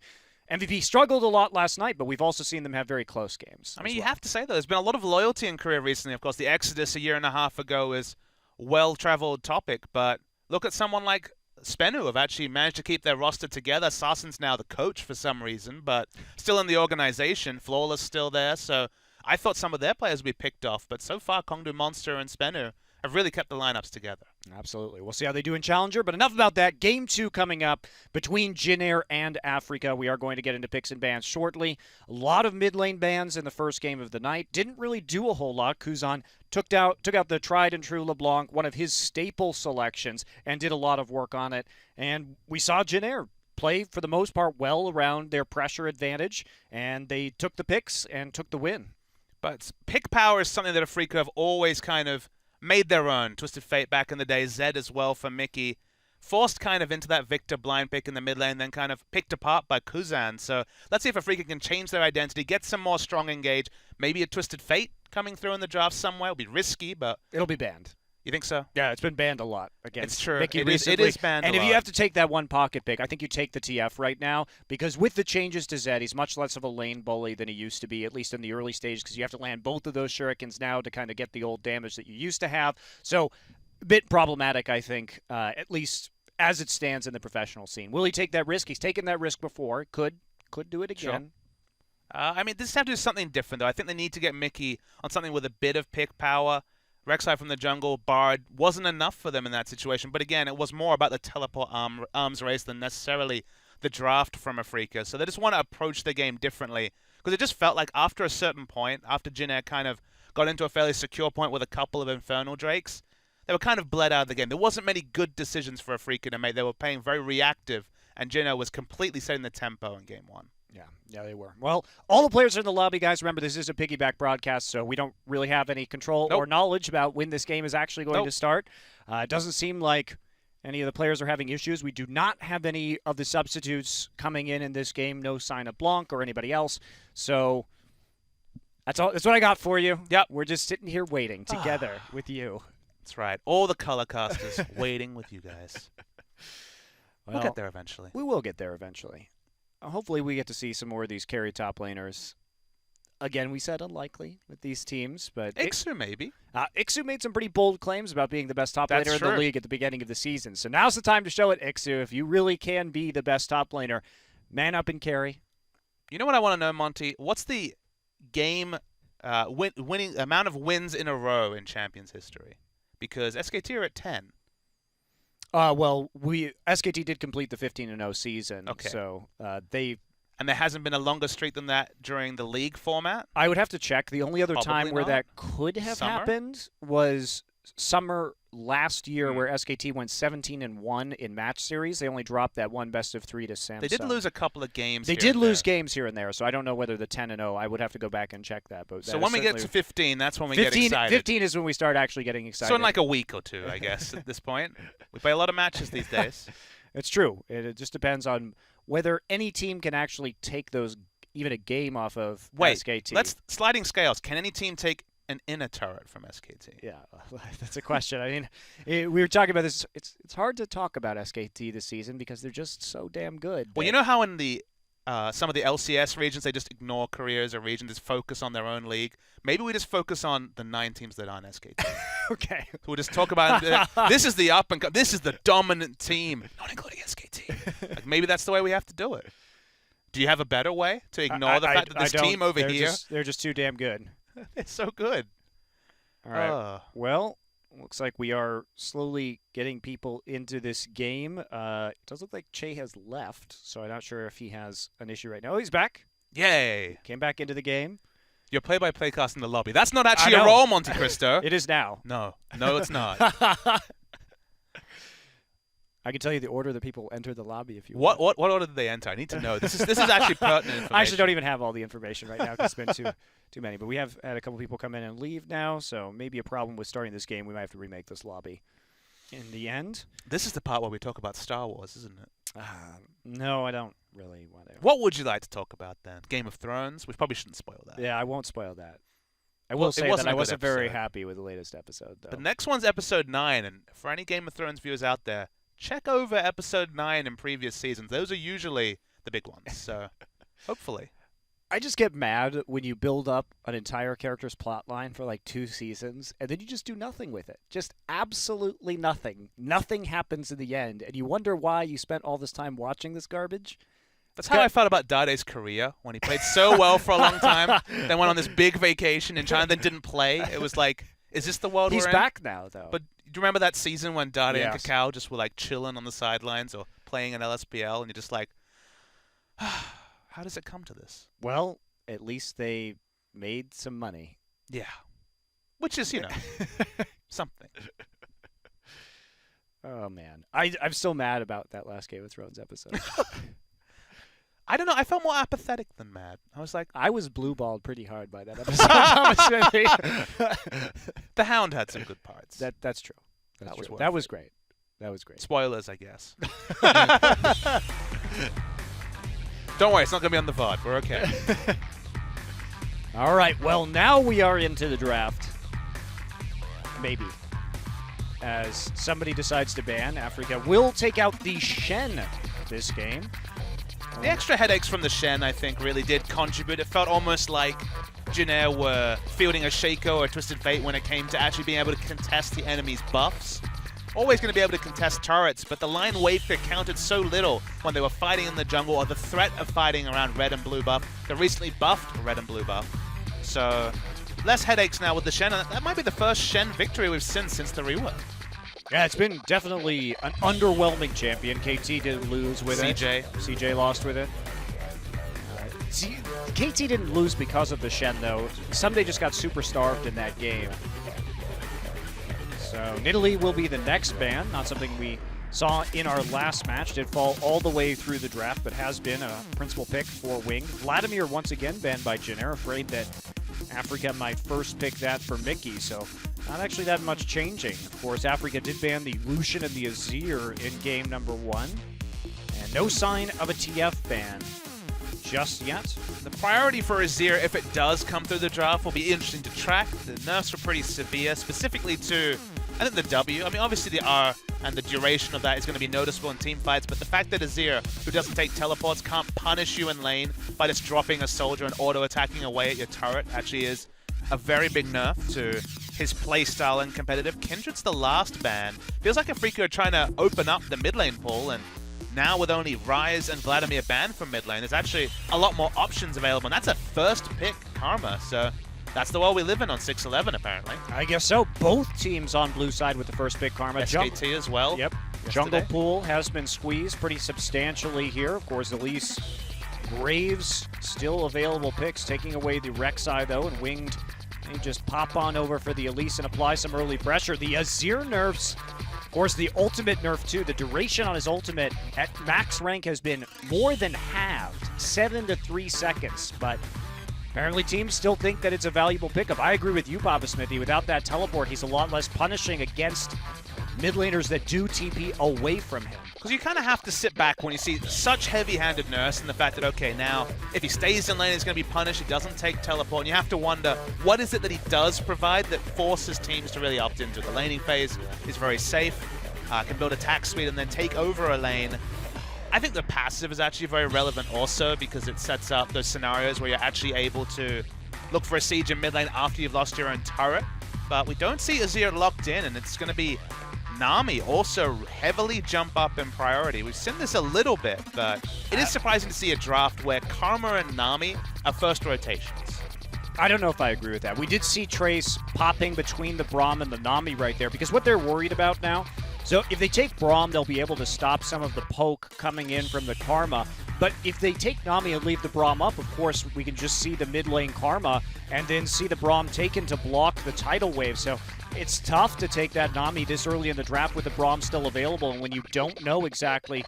MVP struggled a lot last night, but we've also seen them have very close games. I mean, you have to say, though, there's been a lot of loyalty in Korea recently. Of course, the Exodus a year and a half ago is a well-traveled topic, but look at someone like Spenu, who have actually managed to keep their roster together. Sarsen's now the coach for some reason, but still in the organization. Flawless still there, so I thought some of their players would be picked off, but so far, Kongdu Monster and Spenu have really kept the lineups together. Absolutely. We'll see how they do in Challenger, but enough about that. Game 2 coming up between Jin Air and Afreeca. We are going to get into picks and bans shortly. A lot of mid lane bans in the first game of the night. Didn't really do a whole lot. Kuzan took out the tried and true LeBlanc, one of his staple selections, and did a lot of work on it. And we saw Jin Air play, for the most part, well around their pressure advantage, and they took the picks and took the win. But pick power is something that Afreeca have always kind of made their own. Twisted Fate back in the day, Zed as well for Mickey. Forced kind of into that Victor blind pick in the mid lane, then kind of picked apart by Kuzan. So let's see if Afreeca can change their identity, get some more strong engage. Maybe a Twisted Fate coming through in the draft somewhere. It'll be risky, but... It'll be banned. You think so? Yeah, it's been banned a lot against It's true. Mickey It recently. is banned and a if lot. you have to take that one pocket pick, I think you take the TF right now, because with the changes to Zed, he's much less of a lane bully than he used to be, at least in the early stages, because you have to land both of those shurikens now to kind of get the old damage that you used to have. So, a bit problematic, I think, at least as it stands in the professional scene. Will he take that risk? He's taken that risk before. Could do it again. Sure. I mean, this has to do something different, though. I think they need to get Mickey on something with a bit of pick power. Rek'Sai from the jungle, Bard, wasn't enough for them in that situation. But again, it was more about the teleport arms race than necessarily the draft from Afreeca. So they just want to approach the game differently. Because it just felt like after a certain point, after Jin Air kind of got into a fairly secure point with a couple of Infernal Drakes, they were kind of bled out of the game. There wasn't many good decisions for Afreeca to make. They were playing very reactive, and Jin Air was completely setting the tempo in Game 1. Yeah, they were. Well, all the players are in the lobby, guys. Remember, this is a piggyback broadcast, so we don't really have any control or knowledge about when this game is actually going to start. It doesn't seem like any of the players are having issues. We do not have any of the substitutes coming in this game. No sign of Blanc or anybody else. So that's all. That's what I got for you. Yep. We're just sitting here waiting together with you. That's right. All the color casters waiting with you guys. Well, We'll get there eventually. We will get there eventually. Hopefully we get to see some more of these carry top laners. Again, we said unlikely with these teams, but Ixu maybe. Ixu made some pretty bold claims about being the best top That's laner in true. the league at the beginning of the season. So now's the time to show it, Ixu. If you really can be the best top laner, man up and carry. You know what I want to know, Monty? What's the game winning amount of wins in a row in Champions history? Because SKT are at 10. Well, SKT did complete the 15-0 season. Okay. So And there hasn't been a longer streak than that during the league format? I would have to check. The only other Probably time where not. that could have Summer? happened was Summer last year, Hmm. where SKT went 17-1 in match series. They only dropped that one best-of-3 to Samsung. They did lose a couple of games. They here did and lose there. games here and there, so I don't know whether the 10-0. I would have to go back and check that. But So that when is we get to certainly- 15, that's when we get 15, excited. 15 is when we start actually getting excited. So in like a week or two, I guess, at this point. We play a lot of matches these days. It's true. It just depends on whether any team can actually take those, even a game off of SKT. Let's sliding scales. Can any team take an inner turret from SKT? Yeah, that's a question. I mean, we were talking about this. It's hard to talk about SKT this season because they're just so damn good. Well, you know how in the some of the LCS regions they just ignore Korea as a region, just focus on their own league. Maybe we just focus on the 9 teams that aren't SKT. Okay. So we'll just talk about this is the up and this is the dominant team, not including SKT. Like maybe that's the way we have to do it. Do you have a better way to ignore the fact that this team over here? They're just too damn good. It's so good. All right. Well, looks like we are slowly getting people into this game. It does look like Che has left, so I'm not sure if he has an issue right now. Oh, he's back. Yay. Came back into the game. Your play-by-play cast in the lobby. That's not actually I a know. role, Monte Cristo. It is now. No, it's not. I can tell you the order that people enter the lobby if you What want. order did they enter? I need to know. This is actually pertinent information. I actually don't even have all the information right now because it's been too many. But we have had a couple people come in and leave now, so maybe a problem with starting this game. We might have to remake this lobby in the end. This is the part where we talk about Star Wars, isn't it? No, I don't really want to. What would you like to talk about then? Game of Thrones? We probably shouldn't spoil that. Yeah, I won't spoil that. I Well, will it say wasn't that a I good wasn't very episode. happy with the latest episode, though. The next one's episode 9, and for any Game of Thrones viewers out there, check over episode 9 in previous seasons. Those are usually the big ones, so hopefully. I just get mad when you build up an entire character's plot line for like 2 seasons, and then you just do nothing with it. Just absolutely nothing. Nothing happens in the end, and you wonder why you spent all this time watching this garbage. That's how I felt about Dade's career when he played so well for a long time, then went on this big vacation in China, then didn't play. It was like, is this the world He's we're in? back now, though. But do you remember that season when Dade and Yes. Kakao just were like chilling on the sidelines or playing an LSPL, and you're just like, how does it come to this? Well, at least they made some money. Yeah. Which is, something. Oh, man. I'm still mad about that last Game of Thrones episode. I don't know. I felt more apathetic than mad. I was like, I was blue-balled pretty hard by that episode. honestly. the Hound had some good parts. That's true. That was worth That was it. great. That was great. Spoilers, I guess. Don't worry, it's not going to be on the VOD. We're okay. All right, well, now we are into the draft. Maybe. As somebody decides to ban, Afreeca will take out the Shen this game. The extra headaches from the Shen, I think, really did contribute. It felt almost like Jin were fielding a Shaco or a Twisted Fate when it came to actually being able to contest the enemy's buffs. Always going to be able to contest turrets, but the line wave clear counted so little when they were fighting in the jungle or the threat of fighting around red and blue buff. The recently buffed red and blue buff. So, less headaches now with the Shen. And that might be the first Shen victory we've seen since the rework. Yeah, it's been definitely an underwhelming champion. KT did lose with it. CJ lost with it. KT didn't lose because of the Shen, though. Someday just got super starved in that game. So Nidalee will be the next ban. Not something we saw in our last match, did fall all the way through the draft, but has been a principal pick for Wing. Vladimir once again banned by Jenner, afraid that Afreeca might first pick that for Mickey, so not actually that much changing. Of course, Afreeca did ban the Lucian and the Azir in game number 1, and no sign of a TF ban just yet. The priority for Azir, if it does come through the draft, will be interesting to track. The nerfs were pretty severe, specifically to, I think, the W. I mean, obviously the R and the duration of that is going to be noticeable in team fights, but the fact that Azir, who doesn't take teleports, can't punish you in lane by just dropping a soldier and auto-attacking away at your turret actually is a very big nerf to his playstyle and competitive. Kindred's the last ban. Feels like Afreeca are trying to open up the mid lane pool, and now with only Rise and Vladimir banned from mid lane, there's actually a lot more options available, and that's a first pick Karma, so that's the world we live in on 6-11 apparently. I guess so. Both teams on blue side with the first pick Karma. SKT as well. Yep. Yesterday. Jungle pool has been squeezed pretty substantially here. Of course, Elise, Graves, still available picks, taking away the Rek'Sai though, and Winged, they just pop on over for the Elise and apply some early pressure. The Azir nerfs, of course, the ultimate nerf too. The duration on his ultimate at max rank has been more than halved, 7 to 3 seconds, but apparently teams still think that it's a valuable pickup. I agree with you, Papa Smithy. Without that teleport, he's a lot less punishing against mid laners that do TP away from him. Because you kind of have to sit back when you see such heavy-handed nerfs and the fact that, okay, now if he stays in lane, he's going to be punished. He doesn't take teleport. And you have to wonder, what is it that he does provide that forces teams to really opt into it? The laning phase is very safe, can build attack speed and then take over a lane. I think the passive is actually very relevant also because it sets up those scenarios where you're actually able to look for a siege in mid lane after you've lost your own turret. But we don't see Azir locked in, and it's going to be Nami also heavily jump up in priority. We've seen this a little bit, but it is surprising to see a draft where Karma and Nami are first rotations. I don't know if I agree with that. We did see Trace popping between the Braum and the Nami right there, because what they're worried about now, so if they take Braum, they'll be able to stop some of the poke coming in from the Karma. But if they take Nami and leave the Braum up, of course, we can just see the mid lane Karma and then see the Braum taken to block the tidal wave. So it's tough to take that Nami this early in the draft with the Braum still available and when you don't know exactly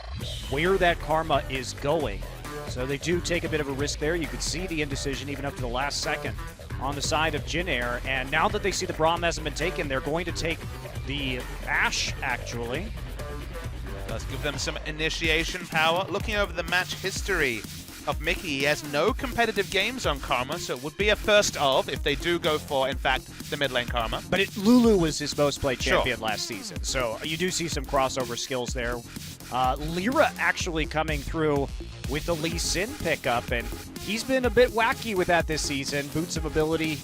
where that Karma is going. So they do take a bit of a risk there. You could see the indecision even up to the last second on the side of Jin Air. And now that they see the Braum hasn't been taken, they're going to take the Ashe, actually. Let's give them some initiation power. Looking over the match history of Mickey, he has no competitive games on Karma, so it would be a first of if they do go for, in fact, the mid lane Karma. But Lulu was his most played champion last season, so you do see some crossover skills there. Lyra actually coming through with the Lee Sin pickup, and he's been a bit wacky with that this season. Boots of mobility.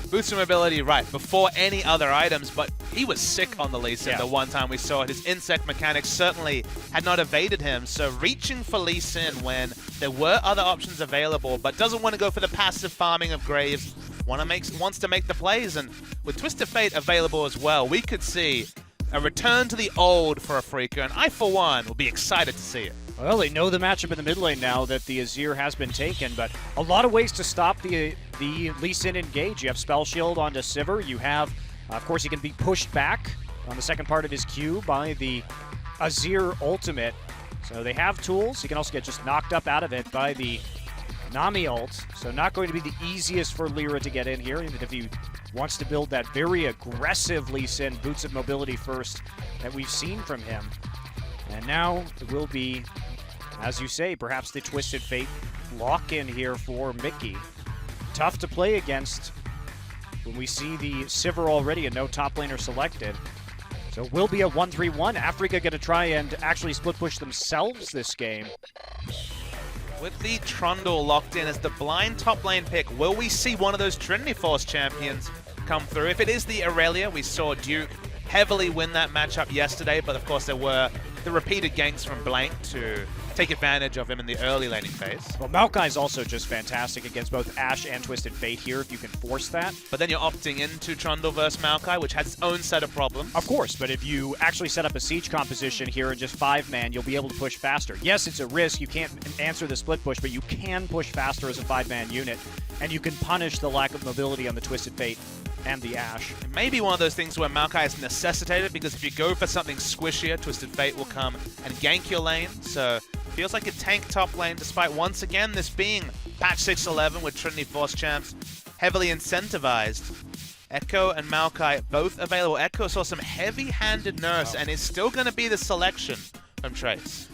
Boots of mobility, right, before any other items, but he was sick on the Lee Sin the one time we saw it. His insect mechanics certainly had not evaded him, so reaching for Lee Sin when there were other options available, but doesn't want to go for the passive farming of Graves, wants to make the plays, and with Twisted Fate available as well, we could see a return to the old for Afreeca, and I, for one, will be excited to see it. Well, they know the matchup in the mid lane now that the Azir has been taken, but a lot of ways to stop the Lee Sin engage. You have Spell Shield onto Sivir. You have, of course, he can be pushed back on the second part of his Q by the Azir ultimate. So they have tools. He can also get just knocked up out of it by the Nami ult. So not going to be the easiest for Lyra to get in here, even if he wants to build that very aggressive Lee Sin Boots of Mobility first that we've seen from him. And now it will be, as you say, perhaps the Twisted Fate lock-in here for Mickey. Tough to play against when we see the Sivir already and no top laner selected. So it will be a 1-3-1. Afreeca going to try and actually split push themselves this game. With the Trundle locked in as the blind top lane pick, will we see one of those Trinity Force champions come through? If it is the Aurelia, we saw Duke heavily win that matchup yesterday, but of course there were the repeated ganks from Blank to take advantage of him in the early laning phase. Well, Maokai's also just fantastic against both Ashe and Twisted Fate here, if you can force that. But then you're opting into Trundle versus Maokai, which has its own set of problems. Of course, but if you actually set up a siege composition here in just 5-man, you'll be able to push faster. Yes, it's a risk. You can't answer the split push, but you can push faster as a 5-man unit, and you can punish the lack of mobility on the Twisted Fate and the Ashe. It may be one of those things where Maokai is necessitated, because if you go for something squishier, Twisted Fate will come and gank your lane. So feels like a tank top lane, despite once again this being patch 6.11 with Trinity Force champs heavily incentivized. Echo and Maokai both available. Echo saw some heavy-handed nerfs and is still going to be the selection from Trace.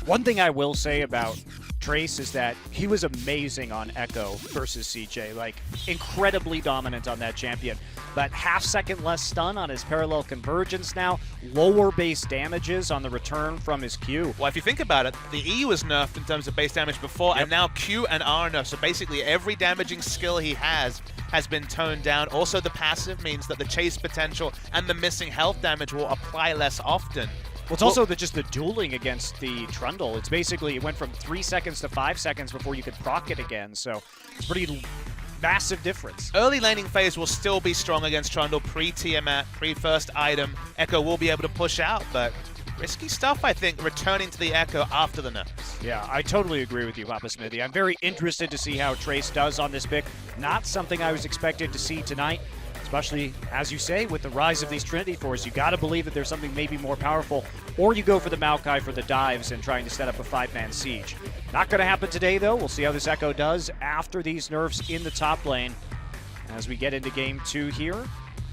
One thing I will say about Trace is that he was amazing on Echo versus CJ, like incredibly dominant on that champion. But half-second less stun on his parallel convergence now, lower base damages on the return from his Q. Well, if you think about it, the E was nerfed in terms of base damage before, and now Q and R are nerfed. So basically every damaging skill he has been toned down. Also, the passive means that the chase potential and the missing health damage will apply less often. Well, it's also just the dueling against the Trundle. It's basically, it went from 3 seconds to 5 seconds before you could proc it again, so it's pretty massive difference. Early laning phase will still be strong against Trundle, pre-Tiamat, pre-first item. Echo will be able to push out, but risky stuff, I think, returning to the Echo after the nerfs. Yeah, I totally agree with you, Papa Smithy. I'm very interested to see how Trace does on this pick. Not something I was expected to see tonight, especially, as you say, with the rise of these Trinity Force. You got to believe that there's something maybe more powerful, or you go for the Maokai for the dives and trying to set up a 5-man siege. Not going to happen today, though. We'll see how this Echo does after these nerfs in the top lane. As we get into game 2 here,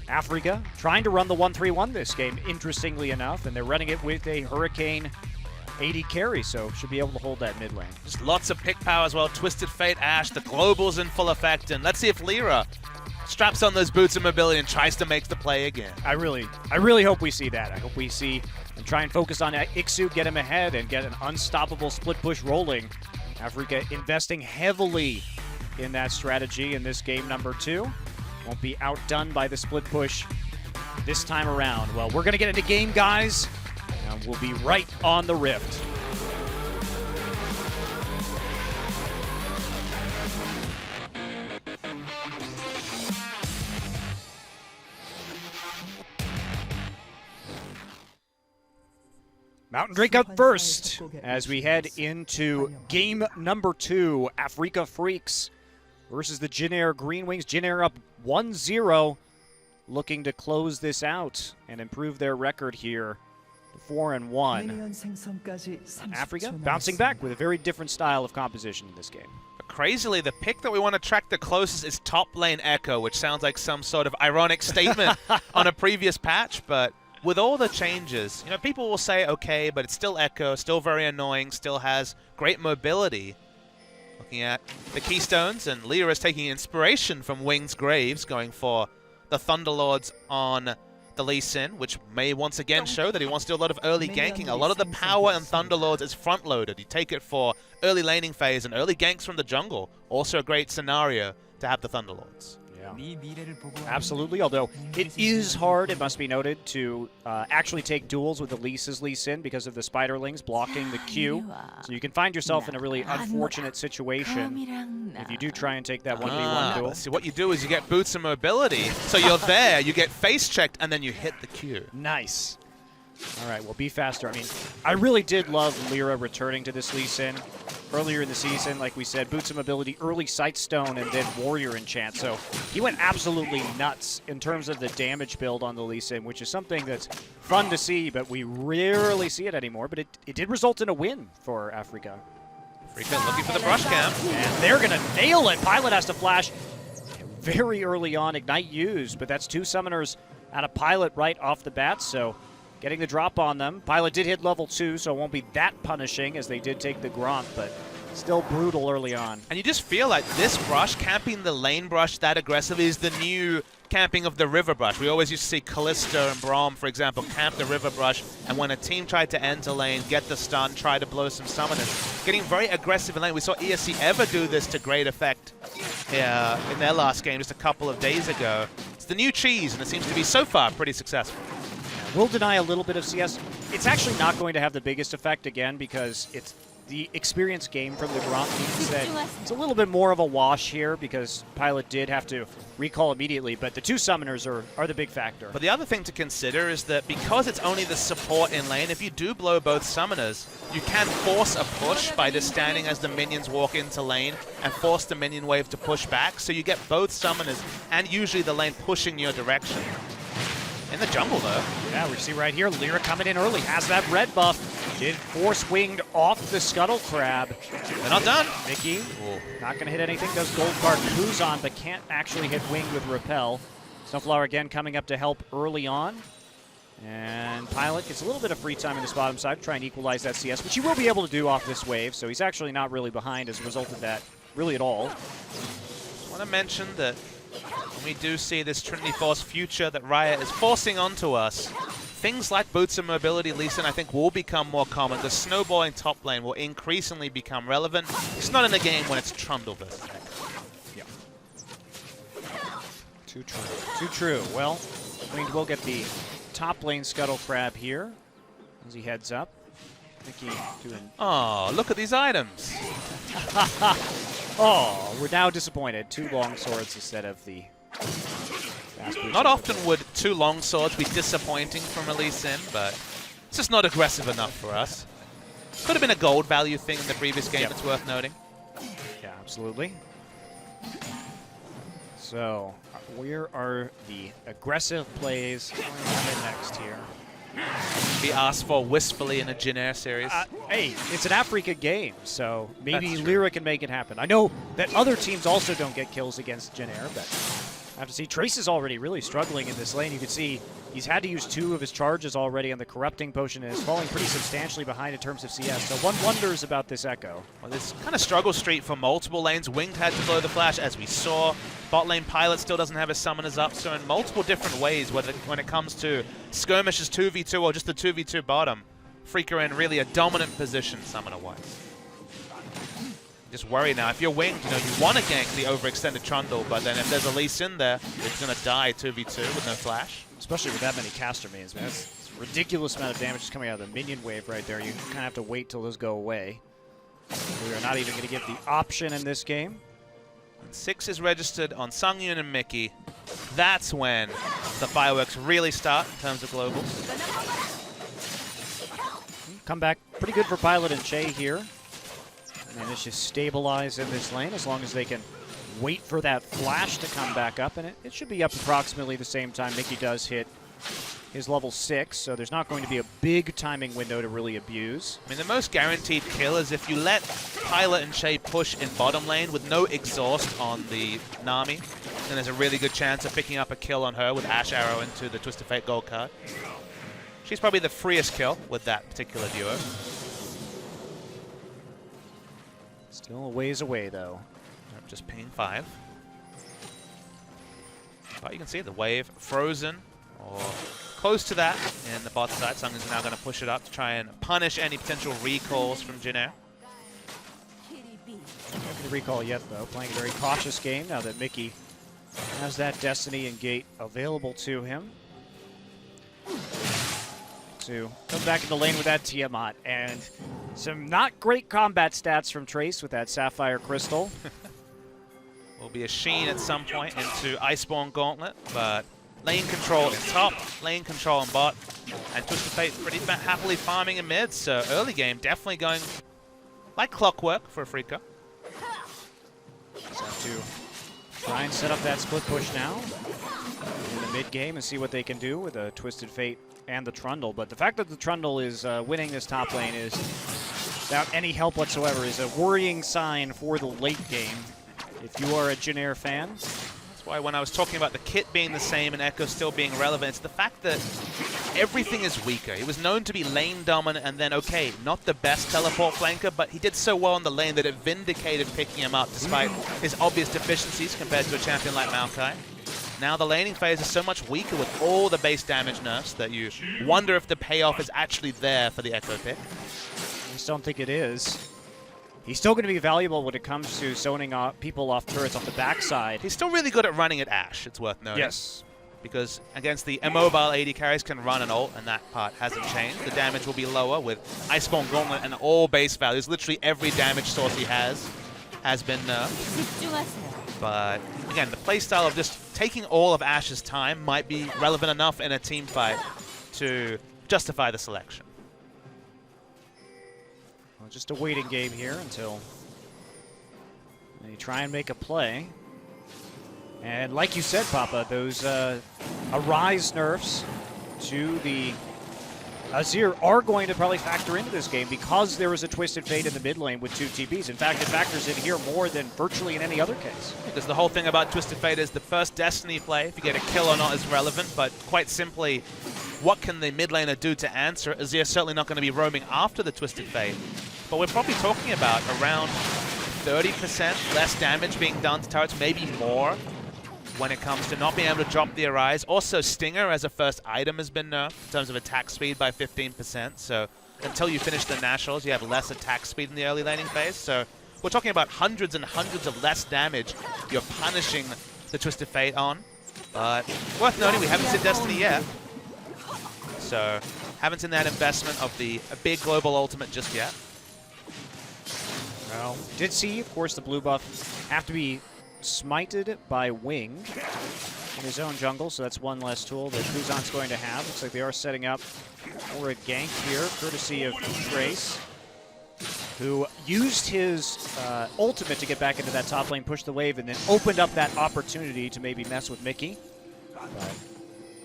Afreeca trying to run the 1-3-1 this game, interestingly enough, and they're running it with a Hurricane AD carry, so should be able to hold that mid lane. Just lots of pick power as well. Twisted Fate, Ashe, the Global's in full effect, and let's see if Lyra straps on those boots of mobility and tries to make the play again. I really hope we see that. I hope we see and try and focus on Ixu, get him ahead, and get an unstoppable split push rolling. Afreeca investing heavily in that strategy in this game number 2. Won't be outdone by the split push this time around. Well, we're going to get into game, guys, and we'll be right on the Rift. Mountain Drink up first as we head into game number 2. Afreeca Freecs versus the Jin Air Green Wings. Jin Air up 1-0, looking to close this out and improve their record here to 4-1. Afreeca bouncing back with a very different style of composition in this game. Crazily, the pick that we want to track the closest is top lane Echo, which sounds like some sort of ironic statement on a previous patch, but with all the changes, you know, people will say, okay, but it's still Echo, still very annoying, still has great mobility. Looking at the Keystones, and Lyra is taking inspiration from Wings Graves, going for the Thunderlords on the Lee Sin, which may once again show that he wants to do a lot of early ganking. A lot of the power in Thunderlords is front-loaded. You take it for early laning phase and early ganks from the jungle. Also a great scenario to have the Thunderlords. Absolutely, although it is hard, it must be noted, to actually take duels with the Lee Sin because of the Spiderlings blocking the Q. So you can find yourself in a really unfortunate situation if you do try and take that 1v1 duel. See, what you do is you get boots and mobility, so you're there, you get face-checked, and then you hit the Q. Nice. All right, well, be faster. I mean, I really did love Lyra returning to this Lee Sin earlier in the season. Like we said, boots of mobility, early Sightstone, and then Warrior Enchant. So he went absolutely nuts in terms of the damage build on the Lee Sin, which is something that's fun to see, but we rarely see it anymore. But it did result in a win for Afreeca. Afreeca looking for the brush camp. And they're going to nail it. Pilot has to flash very early on. Ignite used, but that's 2 summoners out of Pilot right off the bat, so getting the drop on them. Pilot did hit level 2, so it won't be that punishing as they did take the Gromp, but still brutal early on. And you just feel like this brush, camping the lane brush that aggressive, is the new camping of the river brush. We always used to see Kalista and Braum, for example, camp the river brush, and when a team tried to enter lane, get the stun, try to blow some summoners, getting very aggressive in lane. We saw ESC ever do this to great effect in their last game just a couple of days ago. It's the new cheese, and it seems to be, so far, pretty successful. We'll deny a little bit of CS. It's actually not going to have the biggest effect again because it's the experience game from the Gromp means that it's a little bit more of a wash here because Pilot did have to recall immediately, but the two summoners are the big factor. But the other thing to consider is that because it's only the support in lane, if you do blow both summoners, you can force a push by just standing as the minions walk into lane and force the minion wave to push back, so you get both summoners and usually the lane pushing your direction. In the jungle, though. Yeah, we see right here, Lyra coming in early, has that red buff. Did force winged off the Scuttle Crab. They're not done. Mickey, not going to hit anything, does Gold Card Kuzan, but can't actually hit winged with Repel. Sunflower again coming up to help early on. And Pilot gets a little bit of free time in this bottom side to try and equalize that CS, which he will be able to do off this wave, so he's actually not really behind as a result of that, really at all. I want to mention that when we do see this Trinity Force future that Riot is forcing onto us, things like boots and mobility, Lee Sin, I think will become more common. The snowballing top lane will increasingly become relevant. It's not in the game when it's Trundle versus Echo. Yeah. Too true. Too true. Well, Winged will get the top lane Scuttle Crab here as he heads up. Mickey doing... Oh, look at these items. Oh, we're now disappointed. 2 long swords instead of the... Not often would 2 long swords be disappointing from Lee Sin, but it's just not aggressive enough for us. Could have been a gold value thing in the previous game, It's worth noting. Yeah, absolutely. So, where are the aggressive plays going on next here? Be asked for wistfully in a Jin Air series. Hey, it's an Afreeca game, so maybe Lyra can make it happen. I know that other teams also don't get kills against Jin Air, but I have to see. Trace is already really struggling in this lane. You can see he's had to use 2 of his charges already on the Corrupting Potion and is falling pretty substantially behind in terms of CS. So one wonders about this Echo. Well, this kind of struggle streak for multiple lanes. Winged had to blow the flash, as we saw. Bot lane Pilot still doesn't have his summoners up, so in multiple different ways, whether when it comes to skirmishes 2v2 or just the 2v2 bottom, Afreeca in really a dominant position summoner-wise. Just worry now. If you're Winged, you know, you want to gank the overextended Trundle, but then if there's a Lee Sin there, it's going to die 2v2 with no flash. Especially with that many caster minions, man. That's a ridiculous amount of damage just coming out of the minion wave right there. You kind of have to wait till those go away. We are not even going to give the option in this game. When 6 is registered on Sungyun and Mickey, that's when the fireworks really start in terms of globals. Comeback pretty good for Pilot and Che here. Manage to stabilize in this lane as long as they can wait for that flash to come back up. And it should be up approximately the same time Mickey does hit his level 6, so there's not going to be a big timing window to really abuse. I mean, the most guaranteed kill is if you let Pilot and Shay push in bottom lane with no exhaust on the Nami, then there's a really good chance of picking up a kill on her with Ash Arrow into the Twisted Fate gold card. She's probably the freest kill with that particular duo. Still a ways away, though. Just ping 5. But you can see the wave frozen or close to that in the bot side. Sung is now going to push it up to try and punish any potential recalls from Jin Air. Not going to recall yet, though. Playing a very cautious game now that Mickey has that Destiny and Gate available to him. To come back in the lane with that Tiamat, and some not great combat stats from Trace with that Sapphire Crystal. Will be a Sheen at some point into Iceborne Gauntlet, but lane control in top, lane control in bot, and Twisted Fate pretty happily farming in mid, so early game definitely going like clockwork for Afreeca. Just have to try and set up that split push now in the mid game and see what they can do with a Twisted Fate and the Trundle. But the fact that the Trundle is winning this top lane is, without any help whatsoever, is a worrying sign for the late game if you are a Jin Air fan. That's why when I was talking about the kit being the same and Echo still being relevant, it's the fact that everything is weaker. He was known to be lane dominant and then, okay, not the best teleport flanker, but he did so well in the lane that it vindicated picking him up despite his obvious deficiencies compared to a champion like Maokai. Now the laning phase is so much weaker with all the base damage nerfs that you wonder if the payoff is actually there for the Echo pick. I just don't think it is. He's still going to be valuable when it comes to zoning people off turrets off the backside. He's still really good at running at Ashe, it's worth noting. Yes. because against the immobile AD carries can run an ult, and that part hasn't changed. The damage will be lower with Iceborne Gauntlet and all base values. Literally every damage source he has been nerfed. But again, the playstyle of just taking all of Ash's time might be relevant enough in a team fight to justify the selection. Well, just a waiting game here until they try and make a play. And like you said, Papa, those Arise nerfs to the Azir are going to probably factor into this game because there is a Twisted Fate in the mid lane with 2 TPs. In fact, it factors in here more than virtually in any other case. Because the whole thing about Twisted Fate is the first Destiny play, if you get a kill or not, is relevant, but quite simply, what can the mid laner do to answer it? Azir's certainly not going to be roaming after the Twisted Fate, but we're probably talking about around 30% less damage being done to turrets, maybe more, when it comes to not being able to drop the Arise. Also, Stinger as a first item has been nerfed in terms of attack speed by 15%. So until you finish the Nationals, you have less attack speed in the early laning phase. So we're talking about hundreds and hundreds of less damage you're punishing the Twisted Fate on. But worth noting, we haven't seen Destiny yet. So haven't seen that investment of a big global ultimate just yet. Well, did see, of course, the blue buff have to be smited by Wing in his own jungle, so that's one less tool that Kuzan's going to have. Looks like they are setting up for a gank here, courtesy of Trace, who used his ultimate to get back into that top lane, push the wave, and then opened up that opportunity to maybe mess with Mickey. But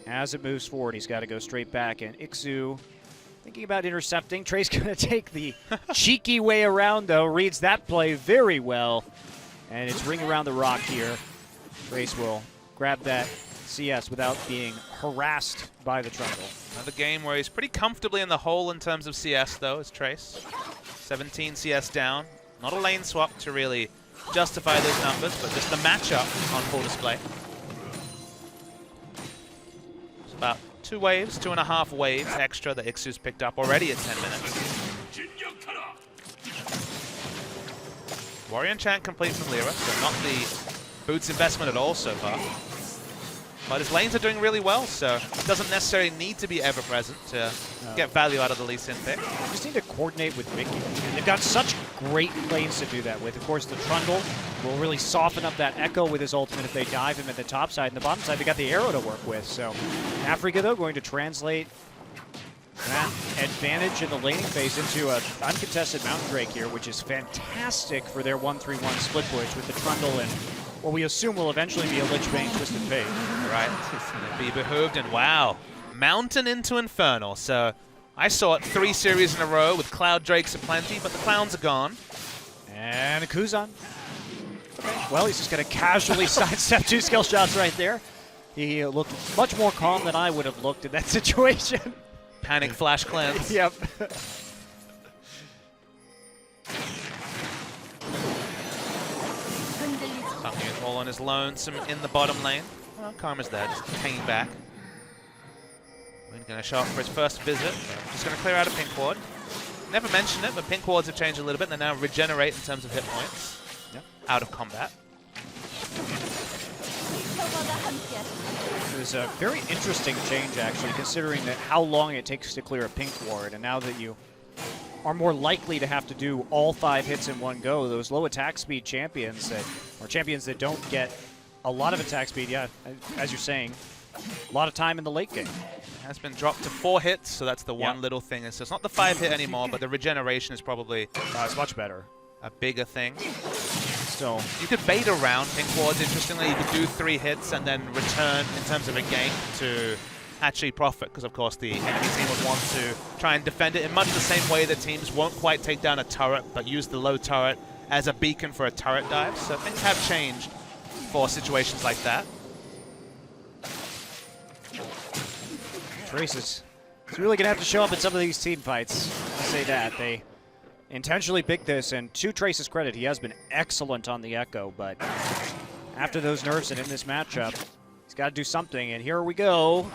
as it moves forward, he's got to go straight back, and Ixu thinking about intercepting. Trace going to take the cheeky way around, though, reads that play very well. And it's Ring Around the Rock here. Trace will grab that CS without being harassed by the Trundle. Another game where he's pretty comfortably in the hole in terms of CS, though, is Trace. 17 CS down. Not a lane swap to really justify those numbers, but just the matchup on full display. It's about 2 waves, 2.5 waves extra that Ixu's picked up already at 10 minutes. Warrior Enchant complete from Lyra, so not the boots investment at all so far. But his lanes are doing really well, so it doesn't necessarily need to be ever-present to get value out of the Lee Sin pick. You just need to coordinate with Mickey. And they've got such great lanes to do that with. Of course, the Trundle will really soften up that Echo with his ultimate if they dive him at the top side. And the bottom side, they got the arrow to work with. So Afreeca, though, going to translate that advantage in the laning phase into an uncontested Mountain Drake here, which is fantastic for their 1-3-1 split push with the Trundle and what we assume will eventually be a Lich Bane Twisted Fate. Right, be behooved, and wow, Mountain into Infernal. So I saw it 3 series in a row with Cloud Drakes aplenty, but the clowns are gone. And Kuzan. Okay. Well, he's just going to casually sidestep 2 skill shots right there. He looked much more calm than I would have looked in that situation. Panic Flash Cleanse. Yep. Something is all on his lonesome in the bottom lane. Well, Karma's there, just hanging back. We're going to show up for his first visit. Just going to clear out a pink ward. Never mentioned it, but pink wards have changed a little bit. They now regenerate in terms of hit points. Yep. Out of combat. It was a very interesting change, actually, considering that how long it takes to clear a pink ward, and now that you are more likely to have to do all 5 hits in one go, those low attack speed champions that don't get a lot of attack speed, yeah, as you're saying, a lot of time in the late game. It has been dropped to 4 hits, so that's the one little thing. So it's not the 5 hit anymore, but the regeneration is probably It's much better. a bigger thing. So You could bait around pink wards, interestingly. You could do 3 hits and then return in terms of a gank to actually profit, because of course the enemy team would want to try and defend it in much the same way that teams won't quite take down a turret, but use the low turret as a beacon for a turret dive. So things have changed for situations like that. Trace is really going to have to show up in some of these team fights. I'll say that. They intentionally picked this, and to Trace's credit, he has been excellent on the Echo, but after those nerfs and in this matchup, he's got to do something, and here we go.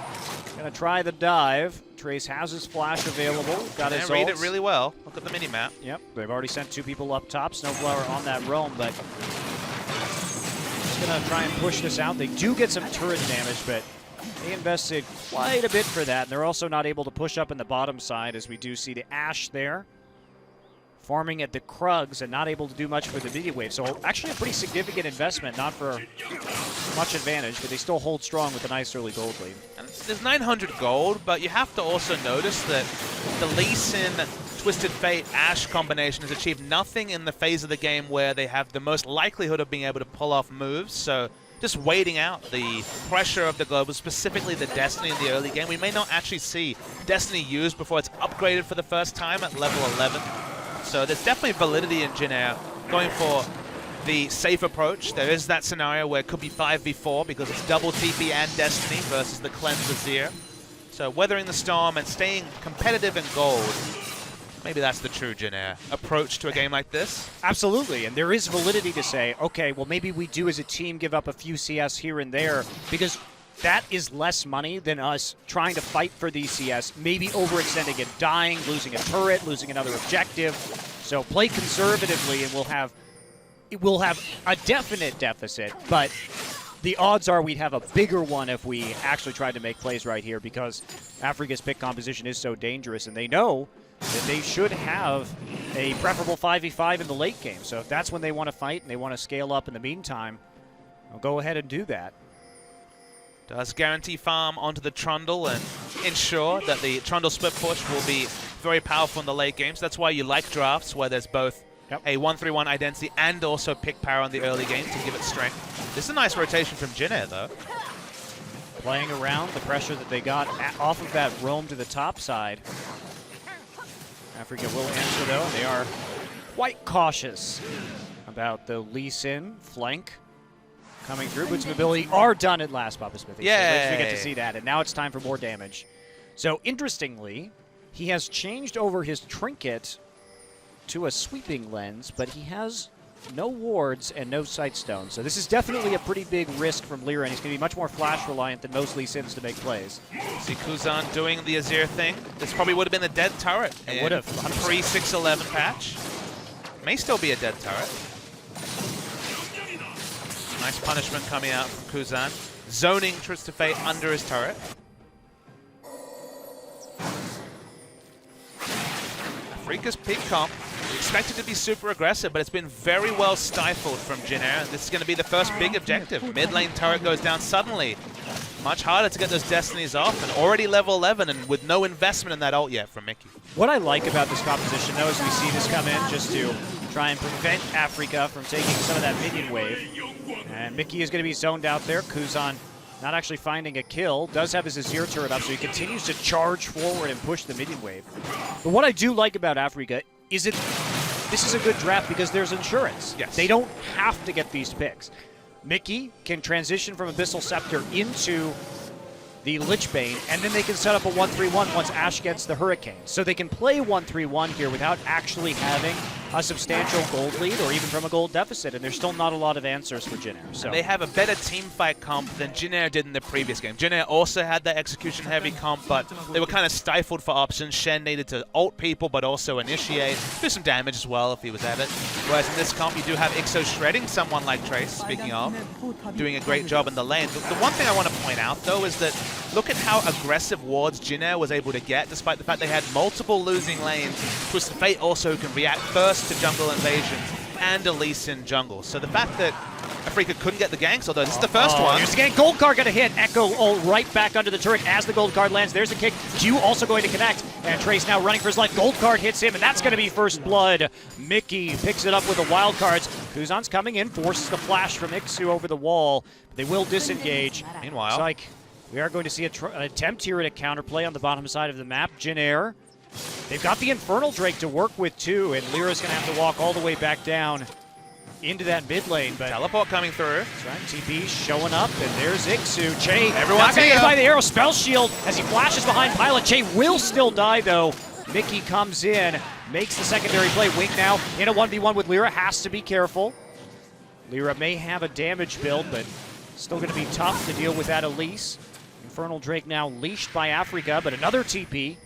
Going to try the dive. Trace has his flash available. Got his read it ults. really well. Look at the mini-map. Yep, they've already sent 2 people up top. Snowflower on that roam, but just going to try and push this out. They do get some turret damage, but They invested quite a bit for that, and they're also not able to push up in the bottom side, as we do see the Ashe there. Farming at the Krugs and not able to do much for the mid wave. So actually a pretty significant investment, not for much advantage, but they still hold strong with a nice early gold lead. And there's 900 gold, but you have to also notice that the Lee Sin Twisted Fate Ashe combination has achieved nothing in the phase of the game where they have the most likelihood of being able to pull off moves. So just waiting out the pressure of the global, specifically the Destiny in the early game. We may not actually see Destiny used before it's upgraded for the first time at level 11. So there's definitely validity in Jin Air going for the safe approach. There is that scenario where it could be 5v4 because it's double TP and Destiny versus the Cleanse Azir. So weathering the storm and staying competitive in gold, maybe that's the true Jin Air approach to a game like this. Absolutely, and there is validity to say, okay, well maybe we do as a team give up a few CS here and there, because that is less money than us trying to fight for these CS, maybe overextending and dying, losing a turret, losing another objective. So play conservatively and we'll have a definite deficit, but the odds are we'd have a bigger one if we actually tried to make plays right here, because Afreeca's pick composition is so dangerous, and they know that they should have a preferable 5v5 in the late game. So if that's when they want to fight and they want to scale up in the meantime, I'll go ahead and do that. Does guarantee farm onto the Trundle and ensure that the Trundle split push will be very powerful in the late games. That's why you like drafts where there's both a 1-3-1 identity and also pick power in the early game to give it strength. This is a nice rotation from Jin Air, though. Playing around the pressure that they got off of that roam to the top side. Afreeca will answer, though, and they are quite cautious about the Lee Sin flank coming through. Boots of Mobility are done at last, Papa Smithy. Yeah, so we get to see that, and now it's time for more damage. So interestingly, he has changed over his trinket to a sweeping lens, but he has no wards and no sightstone. So this is definitely a pretty big risk from Lyra, and he's going to be much more flash reliant than most Lee Sins to make plays. See Kuzan doing the Azir thing. This probably would have been a dead turret. It would have. Pre-611 patch. May still be a dead turret. Nice punishment coming out from Kuzan. Zoning Twisted Fate under his turret. Afreeca's peak comp expected to be super aggressive, but it's been very well stifled from Jin Air. This is going to be the first big objective. Mid lane turret goes down suddenly. Much harder to get those Destinies off, and already level 11 and with no investment in that ult yet from Mickey. What I like about this composition, though, is we see this come in just to try and prevent Afreeca from taking some of that minion wave. And Mickey is going to be zoned out there. Kuzan not actually finding a kill. Does have his Azir turret up, so he continues to charge forward and push the minion wave. But what I do like about Afreeca is this is a good draft because there's insurance. Yes. They don't have to get these picks. Mickey can transition from Abyssal Scepter into the Lichbane, and then they can set up a 1-3-1 once Ashe gets the Hurricane. So they can play 1-3-1 here without actually having a substantial gold lead or even from a gold deficit, and there's still not a lot of answers for Jin Air. So they have a better team fight comp than Jin Air did in the previous game. Jin Air also had that execution-heavy comp, but they were kind of stifled for options. Shen needed to ult people, but also initiate, do some damage as well if he was at it. Whereas in this comp, you do have Ixo shredding someone like Trace, speaking of, doing a great job in the lane. The one thing I want to point out, though, is that look at how aggressive wards Jin Air was able to get, despite the fact they had multiple losing lanes. Twisted Fate also can react first to jungle invasions and a Lee Sin jungle. So the fact that Afreeca couldn't get the ganks, although this is the first one. Here's the gank. Gold card gonna hit. Echo ult right back under the turret as the gold card lands. There's a kick. Q also going to connect. And Trace now running for his life. Gold card hits him, and that's gonna be first blood. Mickey picks it up with the wild cards. Kuzan's coming in, forces the flash from Ixu over the wall. But they will disengage. Meanwhile, it's like we are going to see an attempt here at a counterplay on the bottom side of the map. Jin Air. They've got the Infernal Drake to work with too, and Lyra's going to have to walk all the way back down into that mid lane. But teleport coming through. That's right, TP showing up, and there's Ixu. Che, everyone's not here by the arrow. Spell shield as he flashes behind Pilot. Che will still die though. Mickey comes in, makes the secondary play. Wink now in a 1v1 with Lyra, has to be careful. Lyra may have a damage build, but still going to be tough to deal with that Elise. Infernal Drake now leashed by Afreeca, but another TP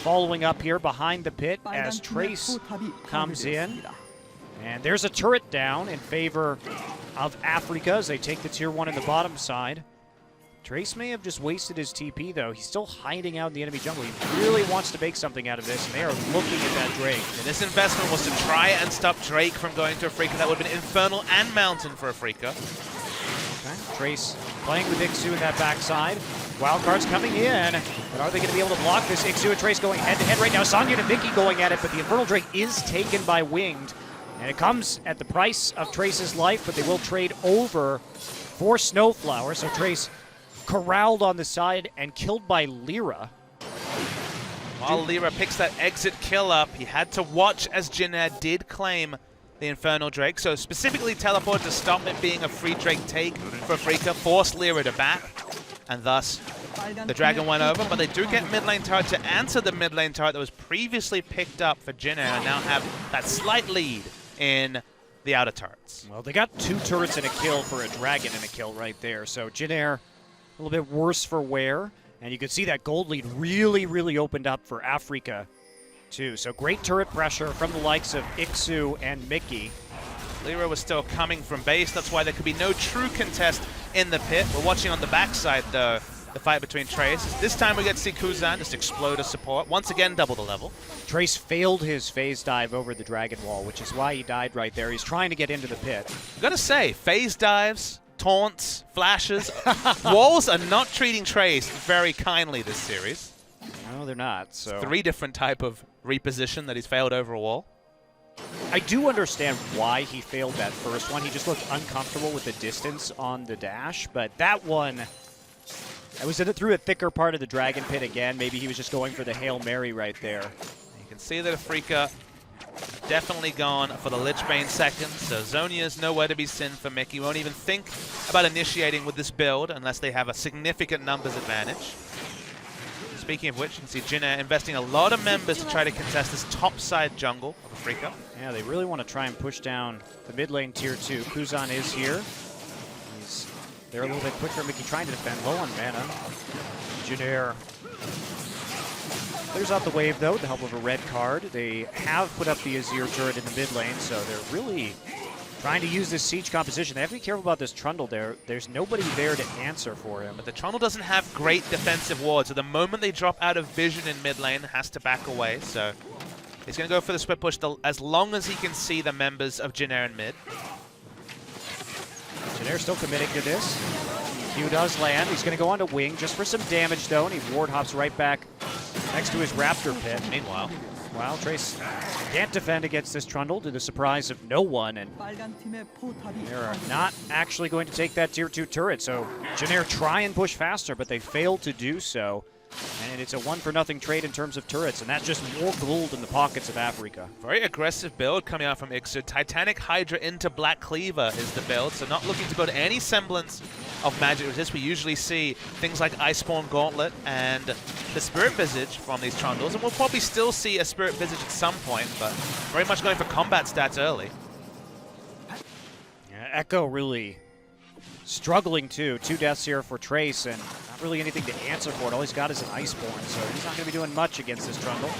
following up here behind the pit as Trace comes in. And there's a turret down in favor of Afreeca as they take the tier 1 in the bottom side. Trace may have just wasted his TP, though. He's still hiding out in the enemy jungle. He really wants to make something out of this, and they are looking at that Drake. And this investment was to try and stop Drake from going to Afreeca. That would have been Infernal and Mountain for Afreeca. Okay. Trace playing with Ixu in that backside. Wildcards coming in, but are they going to be able to block this? Ixu and Trace going head-to-head right now. Songyun and Vicky going at it, but the Infernal Drake is taken by Winged. And it comes at the price of Trace's life, but they will trade over for Snowflower. So Trace corralled on the side and killed by Lyra. While Lyra picks that exit kill up, he had to watch as Jinair did claim the Infernal Drake. So specifically teleported to stop it being a free Drake take for Afreeca, forced Lyra to back, and thus the Dragon went over. But they do get mid lane turret to answer the mid lane turret that was previously picked up for Jinair, and now have that slight lead in the outer turrets. Well, they got 2 turrets and a kill for a Dragon and a kill right there. So Jinair a little bit worse for wear. And you can see that gold lead really opened up for Afreeca too. So great turret pressure from the likes of Ixu and Mickey. Lyra was still coming from base. That's why there could be no true contest in the pit. We're watching on the backside, though, the fight between Trace. This time we get to see Kuzan just explode as support. Once again, double the level. Trace failed his phase dive over the Dragon Wall, which is why he died right there. He's trying to get into the pit. I've got to say, phase dives, taunts, flashes, walls are not treating Trace very kindly this series. No, they're not. So 3 different type of reposition that he's failed over a wall. I do understand why he failed that first one. He just looked uncomfortable with the distance on the dash, but that one, I was through a thicker part of the Dragon Pit again. Maybe he was just going for the Hail Mary right there. You can see that Afreeca definitely gone for the Lichbane second, so Zonia's nowhere to be seen for Mickey. Won't even think about initiating with this build unless they have a significant numbers advantage. Speaking of which, you can see Jinair investing a lot of members to try to contest this topside jungle of Afreeca. Yeah, they really want to try and push down the mid lane tier 2. Kuzan is here. They're a little bit quicker. Mickey trying to defend low on mana. Jinair clears out the wave, though, with the help of a red card. They have put up the Azir turret in the mid lane, so they're really trying to use this siege composition. They have to be careful about this Trundle there. There's nobody there to answer for him. But the Trundle doesn't have great defensive wards, so the moment they drop out of vision in mid lane, has to back away. So he's going to go for the split push as long as he can see the members of Jinair in mid. Jinair still committing to this. Q does land. He's going to go on to Wing just for some damage, though, and he ward hops right back next to his Raptor pit. Meanwhile, Trace can't defend against this Trundle to the surprise of no one, and they're not actually going to take that tier 2 turret. So Jinair try and push faster, but they fail to do so. And it's a 1-for-0 trade in terms of turrets, and that's just more gold in the pockets of Afreeca. very aggressive build coming out from Ixu. Titanic Hydra into Black Cleaver is the build, so not looking to build any semblance of magic resist. We usually see things like Iceborne Gauntlet and the Spirit Visage from these Trundles, and we'll probably still see a Spirit Visage at some point, but very much going for combat stats early. Yeah, Echo really struggling too. 2 deaths here for Trace, and not really anything to answer for it. All he's got is an Iceborne, so he's not going to be doing much against this Trundle.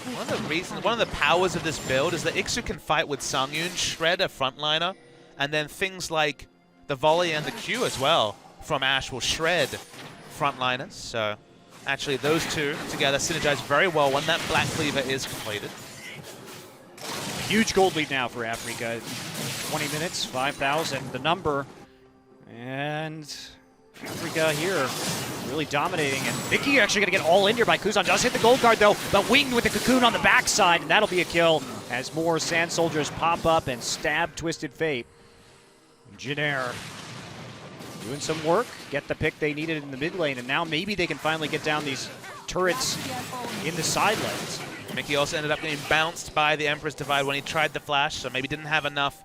One of the powers of this build is that Ixu can fight with Songyun, shred a frontliner, and then things like the volley and the Q as well from Ashe will shred frontliners. So actually those two together synergize very well when that Black Cleaver is completed. Huge gold lead now for Afreeca. 20 minutes, 5,000 the number. And Afreeca here really dominating. And Vicky actually going to get all in here by Kuzan. Does hit the gold card, though, but Winged with the cocoon on the backside, and that'll be a kill as more Sand Soldiers pop up and stab Twisted Fate. Jinair doing some work, get the pick they needed in the mid lane, and now maybe they can finally get down these turrets in the side lanes. Mickey also ended up getting bounced by the Emperor's Divide when he tried the flash, so maybe didn't have enough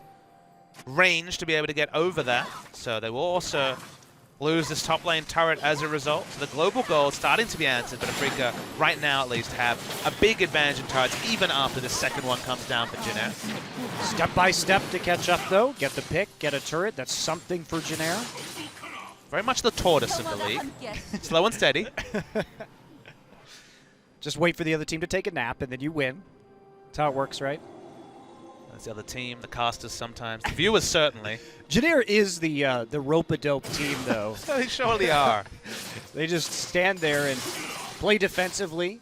range to be able to get over that. So they will also lose this top lane turret as a result. So the global goal is starting to be answered, but Afreeca, right now at least, have a big advantage in turrets, even after the second one comes down for Jinair. Step by step to catch up, though. Get the pick, get a turret. That's something for Jinair. Very much the tortoise of the league. Slow and steady. Just wait for the other team to take a nap, and then you win. That's how it works, right? against the other team, the casters sometimes, the viewers certainly. Janair is the rope-a-dope team, though. They surely are. They just stand there and play defensively,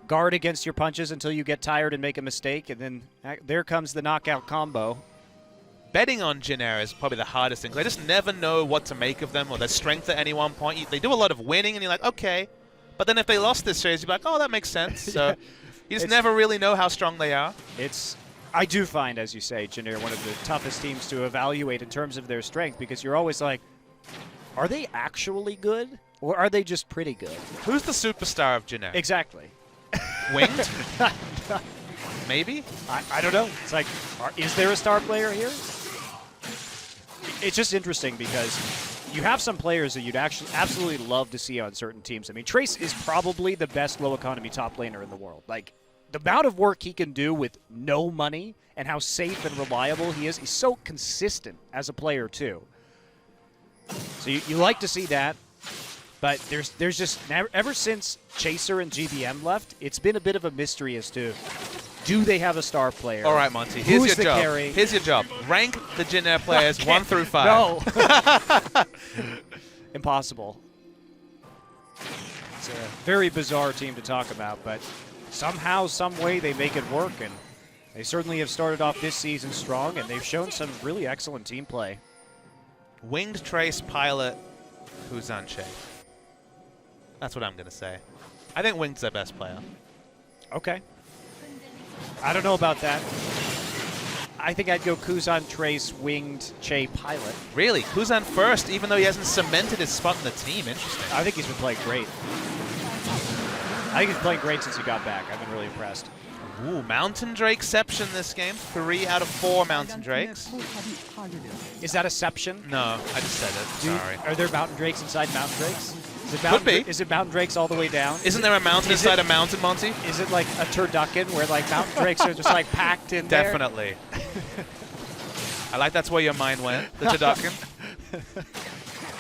guard against your punches until you get tired and make a mistake, and then there comes the knockout combo. Betting on Janair is probably the hardest thing, 'cause I just never know what to make of them or their strength at any one point. They do a lot of winning, and you're like, okay. But then if they lost this series, you'd be like, oh, that makes sense. So you just never really know how strong they are. I do find, as you say, Janair, one of the toughest teams to evaluate in terms of their strength, because you're always like, are they actually good, or are they just pretty good? Who's the superstar of Janair? Exactly. Winged? Maybe? I don't know. It's like, is there a star player here? It's just interesting because you have some players that you'd actually absolutely love to see on certain teams. I mean, Trace is probably the best low-economy top laner in the world. Like, the amount of work he can do with no money and how safe and reliable he is, he's so consistent as a player, too. So you like to see that. But there's just ever since Chaser and GBM left, it's been a bit of a mystery as to, do they have a star player? All right, Monty, here's Who's your job. Carry? Here's your job. Rank the Janair players 1 through 5. No. Impossible. It's a very bizarre team to talk about, but somehow, some way, they make it work, and they certainly have started off this season strong, and they've shown some really excellent team play. Winged Trace, Pilot, Kuzan Che. That's what I'm going to say. I think Winged's their best player. Okay. I don't know about that. I think I'd go Kuzan, Trace, Winged, Che, Pilot. Really? Kuzan first, even though he hasn't cemented his spot in the team? Interesting. I think he's been playing great. I think he's playing great since he got back. I've been really impressed. Ooh, Mountain Drakeception this game. 3 out of 4 Mountain Drakes. Is that Exception? No, I just said it. Sorry. Are there Mountain Drakes inside Mountain Drakes? Could be. Is it Mountain Drakes all the way down? Isn't there a mountain inside a mountain, Monty? Is it like a turducken where like Mountain Drakes are just like packed in there? Definitely. I like that's where your mind went, the turducken.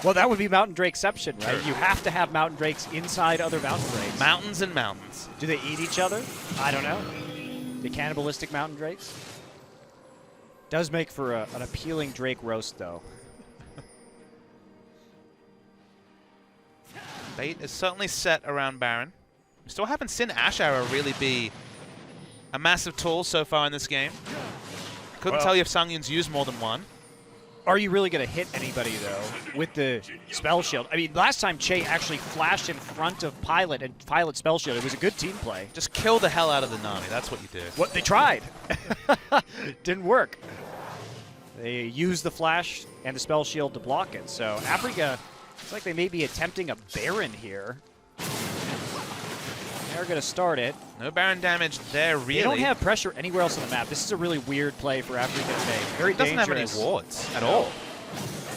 Well, that would be Mountain Drakeception, right? You have to have Mountain Drakes inside other Mountain Drakes. Mountains and mountains. Do they eat each other? I don't know. The cannibalistic Mountain Drakes? Does make for an appealing Drake roast, though. Bait is certainly set around Baron. We still haven't seen Ash Arrow really be a massive tool so far in this game. Couldn't tell you if Sangyun's used more than one. Are you really going to hit anybody, though, with the Spell Shield? I mean, last time Che actually flashed in front of Pilot and Pilot Spell Shield. It was a good team play. Just kill the hell out of the Nami. That's what you do. What they tried. Didn't work. They used the Flash and the Spell Shield to block it. So Afreeca, it's like they may be attempting a Baron here. They're going to start it. No Baron damage there, really. They don't have pressure anywhere else on the map. This is a really weird play for Afreeca to make. Very dangerous. Doesn't have any wards at all.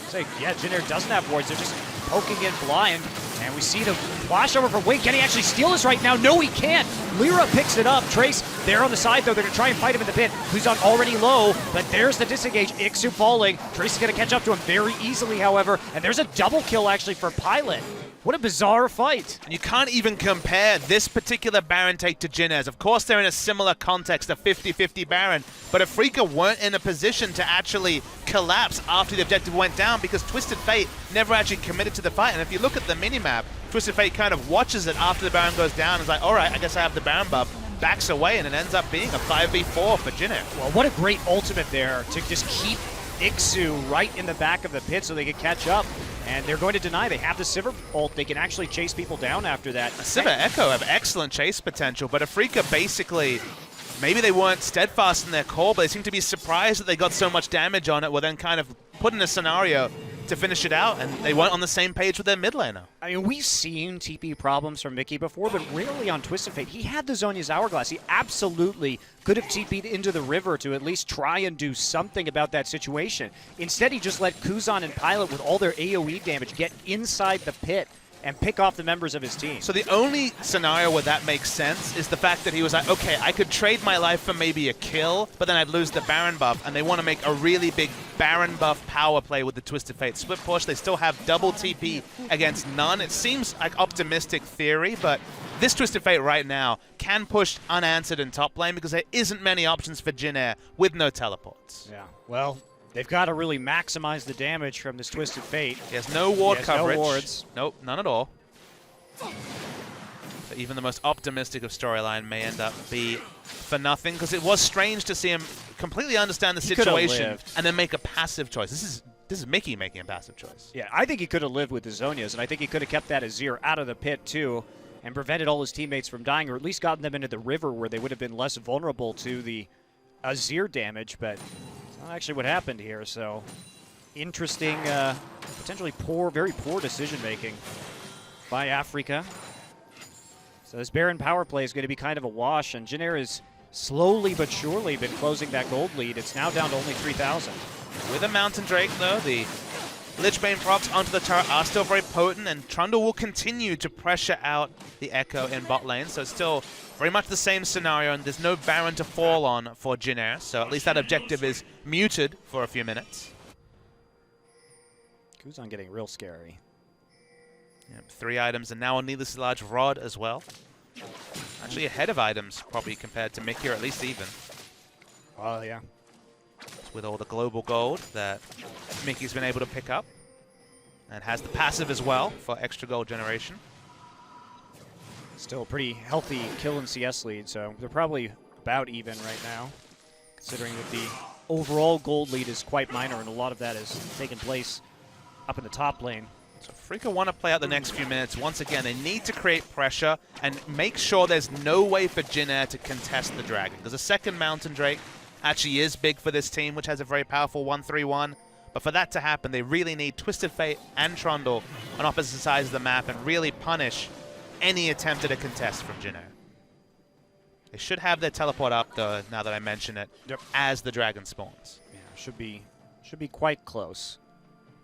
Say, yeah, Janair doesn't have wards. They're just poking in blind. And we see the flash over for Wing. Can he actually steal this right now? No, he can't. Lyra picks it up. Trace there on the side, though. They're going to try and fight him in the pit. Kuzan already low, but there's the disengage. Ixu falling. Trace is going to catch up to him very easily, however. And there's a double kill, actually, for Pilot. What a bizarre fight. And you can't even compare this particular Baron take to Jinair's. Of course, they're in a similar context, a 50-50 Baron, but Afreeca weren't in a position to actually collapse after the objective went down because Twisted Fate never actually committed to the fight. And if you look at the minimap, Twisted Fate kind of watches it after the Baron goes down and is like, all right, I guess I have the Baron buff, backs away, and it ends up being a 5v4 for Jinair. Well, what a great ultimate there to just keep Ixu right in the back of the pit so they could catch up. And they're going to deny. They have the Sivir ult. They can actually chase people down after that. Sivir Echo have excellent chase potential, but Afreeca basically, maybe they weren't steadfast in their call, but they seem to be surprised that they got so much damage on it, were then kind of put in a scenario to finish it out, and they weren't on the same page with their mid laner. I mean, we've seen TP problems from Mickey before, but rarely on Twisted Fate. He had the Zhonya's Hourglass. He absolutely could have TP'd into the river to at least try and do something about that situation. Instead, he just let Kuzan and Pilot with all their AoE damage get inside the pit and pick off the members of his team. So the only scenario where that makes sense is the fact that he was like, okay, I could trade my life for maybe a kill, but then I'd lose the Baron buff, and they want to make a really big Baron buff power play with the Twisted Fate split push. They still have double TP against none. It seems like optimistic theory, but this Twisted Fate right now can push unanswered in top lane because there isn't many options for Jin Air with no teleports. Yeah, well, they've got to really maximize the damage from this Twisted Fate. He has no ward coverage. No wards. Nope, none at all. But even the most optimistic of storyline may end up be for nothing, because it was strange to see him completely understand the situation and then make a passive choice. This is Mickey making a passive choice. Yeah, I think he could have lived with the Zhonya's, and I think he could have kept that Azir out of the pit too and prevented all his teammates from dying, or at least gotten them into the river where they would have been less vulnerable to the Azir damage, but it's not actually what happened here. So interesting, potentially very poor decision-making by Afreeca. So this Baron power play is going to be kind of a wash, and Jin Air has slowly but surely been closing that gold lead. It's now down to only 3,000. With a Mountain Drake, though, the Lichbane procs onto the turret are still very potent, and Trundle will continue to pressure out the Echo in bot lane. So it's still very much the same scenario, and there's no Baron to fall on for Jin Air. So at least that objective is muted for a few minutes. Kuzan getting real scary. Yep, 3 items, and now a needlessly large rod as well. Actually ahead of items, probably, compared to Mickey, or at least even. Oh, yeah. With all the global gold that Mickey's been able to pick up. And has the passive as well for extra gold generation. Still a pretty healthy kill and CS lead, so they're probably about even right now, considering that the overall gold lead is quite minor, and a lot of that has taken place up in the top lane. So Freeca want to play out the next few minutes. Once again, they need to create pressure and make sure there's no way for Jin Air to contest the Dragon. Because a second Mountain Drake actually is big for this team, which has a very powerful 1-3-1. But for that to happen, they really need Twisted Fate and Trundle on opposite sides of the map and really punish any attempt at a contest from Jin Air. They should have their teleport up, though, now that I mention it, as the Dragon spawns. Yeah, should be quite close.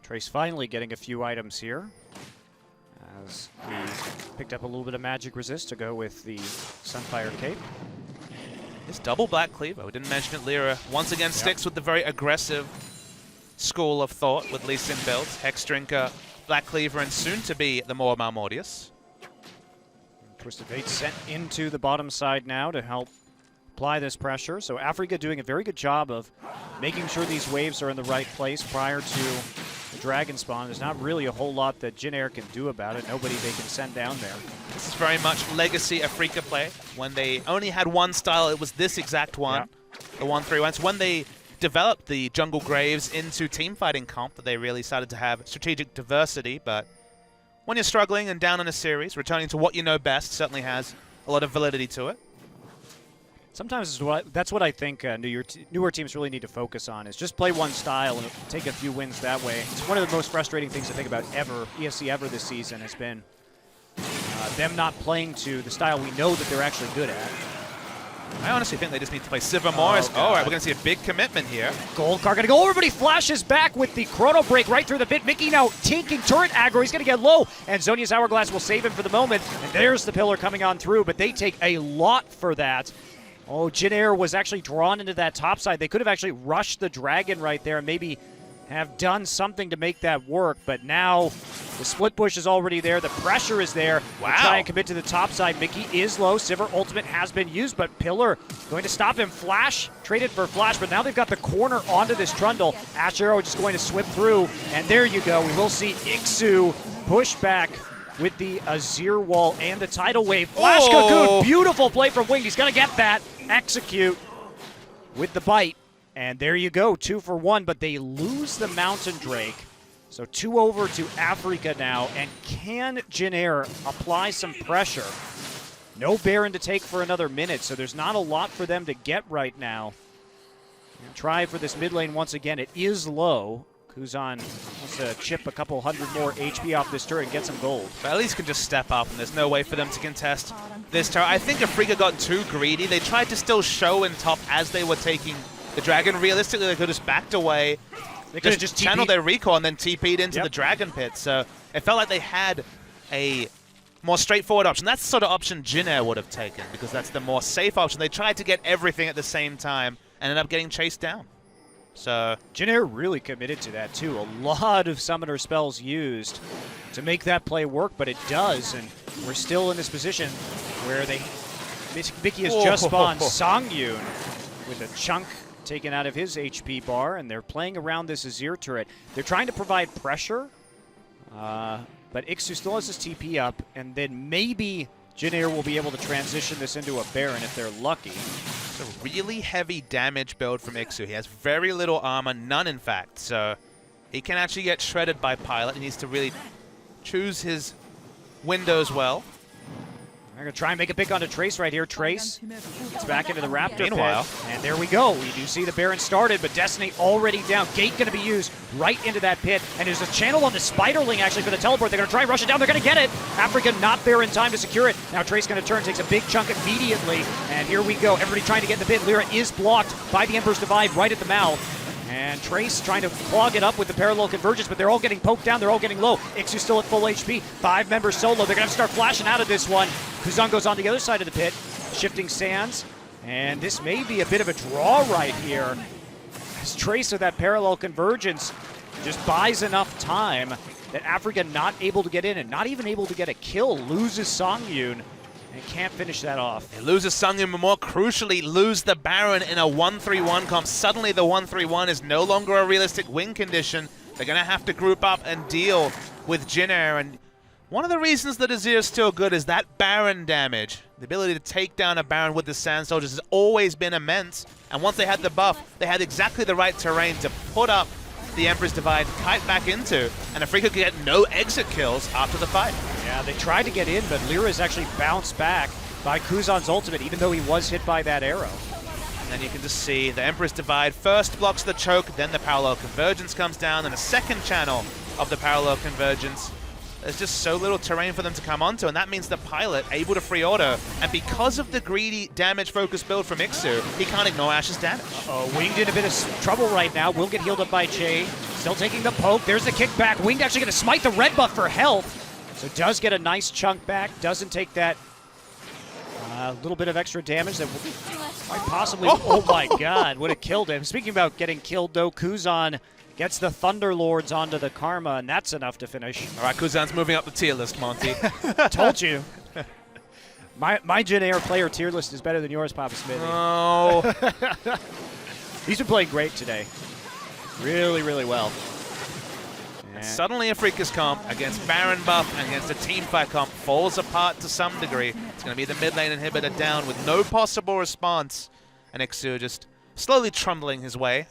Trace finally getting a few items here, as he picked up a little bit of magic resist to go with the Sunfire Cape. This double Black Cleaver, we didn't mention it, Lyra once again sticks with the very aggressive school of thought with Lee Sin builds. Hex Drinker, Black Cleaver, and soon to be the more Malmortius. Twisted Fate sent into the bottom side now to help apply this pressure. So Afreeca doing a very good job of making sure these waves are in the right place prior to the Dragon spawn. There's not really a whole lot that Jin Air can do about it. Nobody they can send down there. This is very much legacy Afreeca play. When they only had one style, it was this exact one, the 1-3-1. So when they developed the Jungle Graves into teamfighting comp, that they really started to have strategic diversity. But when you're struggling and down in a series, returning to what you know best certainly has a lot of validity to it. Sometimes that's what I think newer teams really need to focus on, is just play one style and take a few wins that way. It's one of the most frustrating things I think about ESC ever this season has been them not playing to the style we know that they're actually good at. I honestly think they just need to play Sivir more. All right, we're going to see a big commitment here. Gold card going to go over, but he flashes back with the chrono break right through the pit. Mickey now taking turret aggro. He's going to get low, and Zhonya's Hourglass will save him for the moment. And there's the pillar coming on through, but they take a lot for that. Oh, Jin Air was actually drawn into that top side. They could have actually rushed the Dragon right there and maybe have done something to make that work, but now the split push is already there. The pressure is there. Wow. They try and commit to the top side. Mickey is low. Sivir ultimate has been used, but Pillar going to stop him. Flash traded for Flash, but now they've got the corner onto this Trundle. Ash Arrow just going to swim through, and there you go. We will see Ixu push back with the Azir wall and the tidal wave. Flash Cocoon, beautiful play from Winged. He's going to get that. Execute with the bite. And there you go, 2 for 1, but they lose the Mountain Drake. So 2 over to Afreeca now, and can Jin Air apply some pressure? No Baron to take for another minute, so there's not a lot for them to get right now. And try for this mid lane once again. It is low. Kuzan wants to chip a couple hundred more HP off this turret and get some gold. But at least can just step up, and there's no way for them to contest this turret. I think Afreeca got too greedy. They tried to still show in top as they were taking the Dragon. Realistically, they could have just backed away. They could have just channeled their recall and then TP'd into the Dragon pit. So it felt like they had a more straightforward option. That's the sort of option Jin Air would have taken, because that's the more safe option. They tried to get everything at the same time and ended up getting chased down. So Janair really committed to that too. A lot of summoner spells used to make that play work, but it does, and we're still in this position where Mickey has just spawned Songyun with a chunk taken out of his HP bar, and they're playing around this Azir turret. They're trying to provide pressure, but Ixu still has his TP up, and then maybe Janair will be able to transition this into a Baron if they're lucky. it's a really heavy damage build from Ixu. He has very little armor, none in fact, so he can actually get shredded by Pilot. He needs to really choose his windows well. They're going to try and make a pick onto Trace right here. Trace gets back into the Raptor Meanwhile. pit. And there we go. We do see the Baron started, but Destiny already down. Gate going to be used right into that pit. And there's a channel on the Spiderling actually for the teleport. They're going to try and rush it down. They're going to get it. Afreeca not there in time to secure it. Now Trace going to turn, takes a big chunk immediately. And here we go. Everybody trying to get in the pit. Lyra is blocked by the Emperor's Divide right at the mouth. And Trace trying to clog it up with the parallel convergence, but they're all getting poked down. They're all getting low. Ixu still at full HP. 5 members solo. They're going to have to start flashing out of this one. Kuzan goes on the other side of the pit. Shifting sands. And this may be a bit of a draw right here. As Trace with that parallel convergence just buys enough time that Afreeca not able to get in and not even able to get a kill. Loses Songyun and can't finish that off. He loses Songyun, but more crucially, lose the Baron in a 1-3-1 comp. Suddenly the 1-3-1 is no longer a realistic win condition. They're going to have to group up and deal with Jinair. And one of the reasons that Azir is still good is that Baron damage. The ability to take down a Baron with the Sand Soldiers has always been immense. And once they had the buff, they had exactly the right terrain to put up the Emperor's Divide, kite back into, and Afreeca could get no exit kills after the fight. Yeah, they tried to get in, but Lyra's actually bounced back by Kuzan's ultimate, even though he was hit by that arrow. And then you can just see the Emperor's Divide first blocks the choke, then the parallel convergence comes down, and a second channel of the parallel convergence. There's just so little terrain for them to come onto, and that means the Pilot able to free auto. And because of the greedy damage-focused build from Ixu, he can't ignore Ash's damage. Winged in a bit of trouble right now. Will get healed up by Jay. Still taking the poke. There's the kickback. Winged actually going to smite the red buff for health. So does get a nice chunk back. Doesn't take that little bit of extra damage that might possibly... Oh my god, would have killed him. Speaking about getting killed though, Kuzan gets the Thunderlords onto the Karma, and that's enough to finish. All right, Kuzan's moving up the tier list, Monty. Told you. My Janair player tier list is better than yours, Papa Smithy. Oh. He's been playing great today. Really, really well. And suddenly Afreeca's comp against Baron buff and against a teamfight comp falls apart to some degree. It's going to be the mid lane inhibitor down with no possible response. And Ixu just slowly trundling his way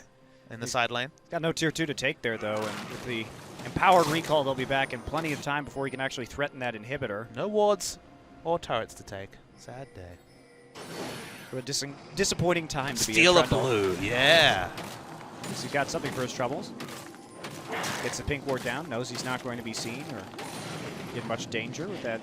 in the side lane. Got no tier 2 to take there, though, and with the empowered recall, they'll be back in plenty of time before he can actually threaten that inhibitor. No wards or turrets to take. Sad day. For a disappointing time to Steal be a blue, yeah. He's got something for his troubles. Gets the pink ward down, knows he's not going to be seen or in much danger with that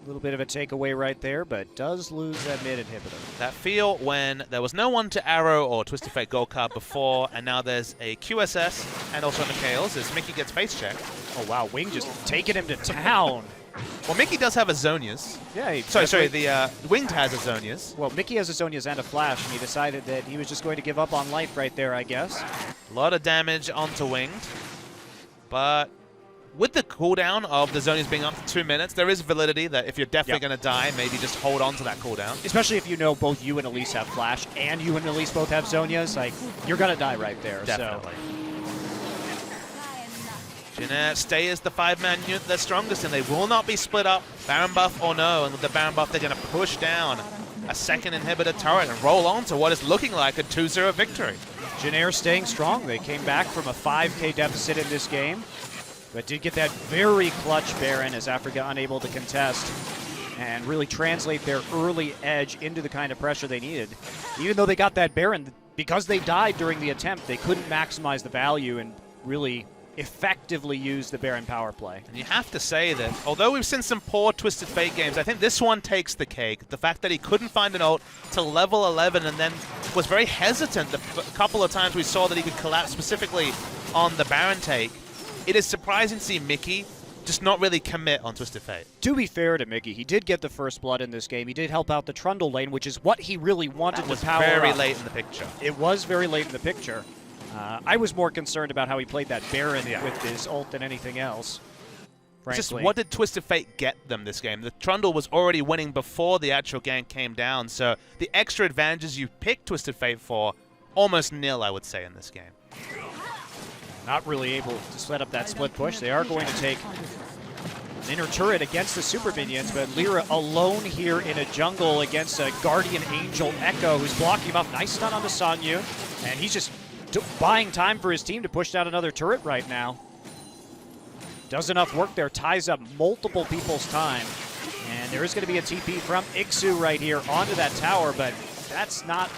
little bit of a takeaway right there, but does lose that mid inhibitor. That feel when there was no one to arrow or Twisted Fate gold card before, and now there's a QSS and also Mikhail's as Mickey gets face checked. Oh wow, Wing just taking him to town. Well, Mickey does have a Zonias. Yeah, sorry, the Winged has a Zonias. Well, Mickey has a Zonias and a Flash, and he decided that he was just going to give up on life right there, I guess. A lot of damage onto Winged, but with the cooldown of the Zonias being up to 2 minutes, there is validity that if you're definitely going to die, maybe just hold on to that cooldown. Especially if you know both you and Elise have Flash, and you and Elise both have Zonias, like, you're going to die right there. Definitely. Jinair stay as the 5-man unit they're strongest, and they will not be split up, Baron buff or no, and with the Baron buff they're going to push down a second inhibitor turret and roll on to what is looking like a 2-0 victory. Jinair staying strong. They came back from a 5k deficit in this game, but did get that very clutch Baron as Afreeca unable to contest and really translate their early edge into the kind of pressure they needed. Even though they got that Baron, because they died during the attempt, they couldn't maximize the value and really effectively use the Baron power play. And you have to say that, although we've seen some poor Twisted Fate games, I think this one takes the cake. The fact that he couldn't find an ult till level 11 and then was very hesitant the couple of times we saw that he could collapse specifically on the Baron take. It is surprising to see Mickey just not really commit on Twisted Fate. To be fair to Mickey, he did get the first blood in this game. He did help out the Trundle lane, which is what he really wanted to power up. Very late in the picture. It was very late in the picture. I was more concerned about how he played that Baron with his ult than anything else. Just Frankly. what did Twisted Fate get them this game? The Trundle was already winning before the actual gank came down, so the extra advantages you picked Twisted Fate for, almost nil, I would say, in this game. Not really able to set up that split push. They are going to take an inner turret against the super minions, but Lyra alone here in a jungle against a Guardian Angel Echo who's blocking him up. Nice stun on the Sanyu, and he's just buying time for his team to push down another turret right now. Does enough work there, ties up multiple people's time. And there is going to be a TP from Ixu right here onto that tower, but that's not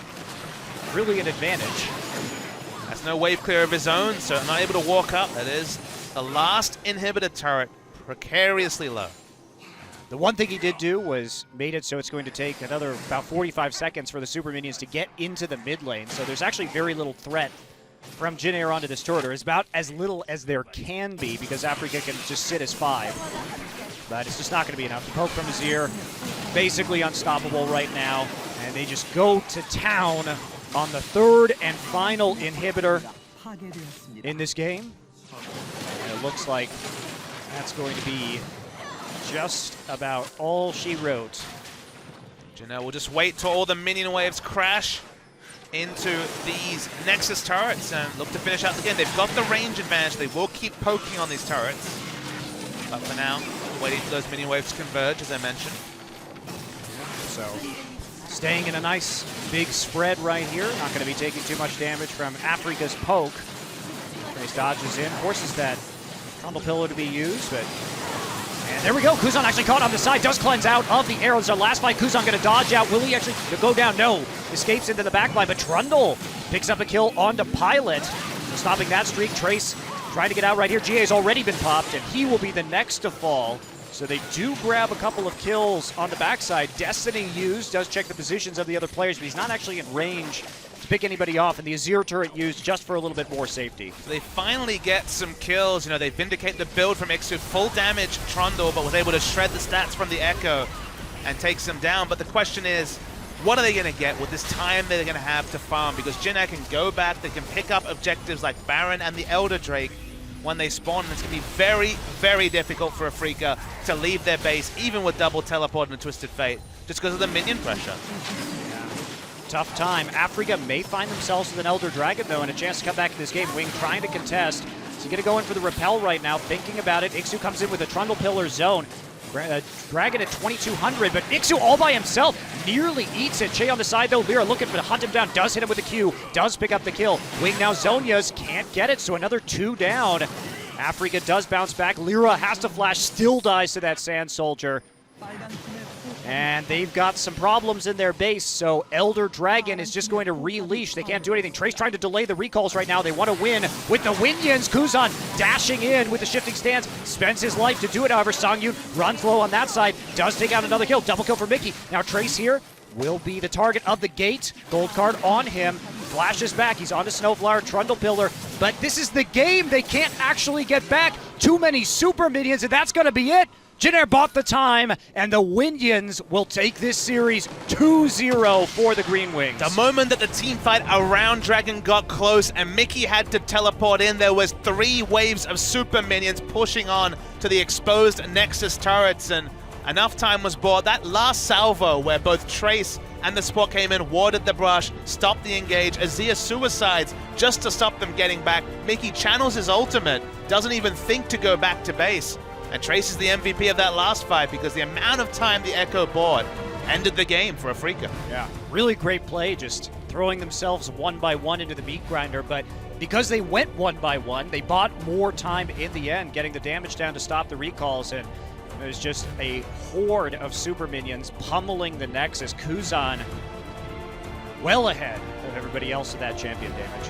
really an advantage. That's no wave clear of his own, so not able to walk up. That is the last inhibitor turret, precariously low. The one thing he did do was made it so it's going to take another about 45 seconds for the super minions to get into the mid lane, so there's actually very little threat from Jin Air onto this turret, or is about as little as there can be because Afreeca can just sit as 5. But it's just not going to be enough. The poke from his ear, basically unstoppable right now, and they just go to town on the third and final inhibitor in this game. And it looks like that's going to be just about all she wrote. Janelle will just wait till all the minion waves crash into these Nexus turrets and look to finish out the game. They've got the range advantage. They will keep poking on these turrets. But for now, waiting for those minion waves to converge, as I mentioned. So, staying in a nice big spread right here. Not going to be taking too much damage from Afreeca's poke. Trace dodges in, forces that Trundle Pillar to be used, but... And there we go. Kuzan actually caught on the side. Does cleanse out of the arrows. Our last fight, Kuzan going to dodge out. Will he actually go down? No. Escapes into the backline, but Trundle picks up a kill onto Pilot. So stopping that streak. Trace trying to get out right here. GA's already been popped, and he will be the next to fall. So they do grab a couple of kills on the backside. Destiny used, does check the positions of the other players, but he's not actually in range to pick anybody off, and the Azir turret used just for a little bit more safety. So they finally get some kills. You know, they vindicate the build from Ixu. Full damage Trundle, but was able to shred the stats from the Echo and takes them down. But the question is, what are they going to get with this time they're going to have to farm? Because Jin Air can go back, they can pick up objectives like Baron and the Elder Drake when they spawn, and it's going to be very, very difficult for Afreeca to leave their base, even with double teleport and Twisted Fate, just because of the minion pressure. Tough time. Afreeca may find themselves with an Elder Dragon, though, and a chance to come back in this game. Wing trying to contest. So going to go in for the repel right now, thinking about it. Ixu comes in with a Trundle Pillar zone. Dragon at 2200, but Ixu all by himself nearly eats it. Che on the side, though. Lyra looking to hunt him down. Does hit him with a Q. Does pick up the kill. Wing now Zhonya's can't get it, so another 2 down. Afreeca does bounce back. Lyra has to flash. Still dies to that Sand Soldier. And they've got some problems in their base, so Elder Dragon is just going to releash. They can't do anything. Trace trying to delay the recalls right now. They want to win with the Winions. Kuzan dashing in with the shifting stance. Spends his life to do it, however. Songyun runs low on that side. Does take out another kill. Double kill for Mickey. Now Trace here will be the target of the gate. Gold card on him. Flashes back. He's on to Snowflower, Trundle Pillar. But this is the game. They can't actually get back. Too many super minions, and that's going to be it. Jin Air bought the time, and the Winions will take this series 2-0 for the Green Wings. The moment that the team fight around Dragon got close and Mickey had to teleport in, there was 3 waves of super minions pushing on to the exposed Nexus turrets, and enough time was bought. That last salvo where both Trace and the support came in, warded the brush, stopped the engage. Azir suicides just to stop them getting back. Mickey channels his ultimate, doesn't even think to go back to base. And Trace is the MVP of that last fight because the amount of time the Echo bought ended the game for Afreeca. Yeah, really great play, just throwing themselves one by one into the meat grinder, but because they went one by one, they bought more time in the end, getting the damage down to stop the recalls, and it was just a horde of super minions pummeling the Nexus. Kuzan well ahead of everybody else of that champion damage.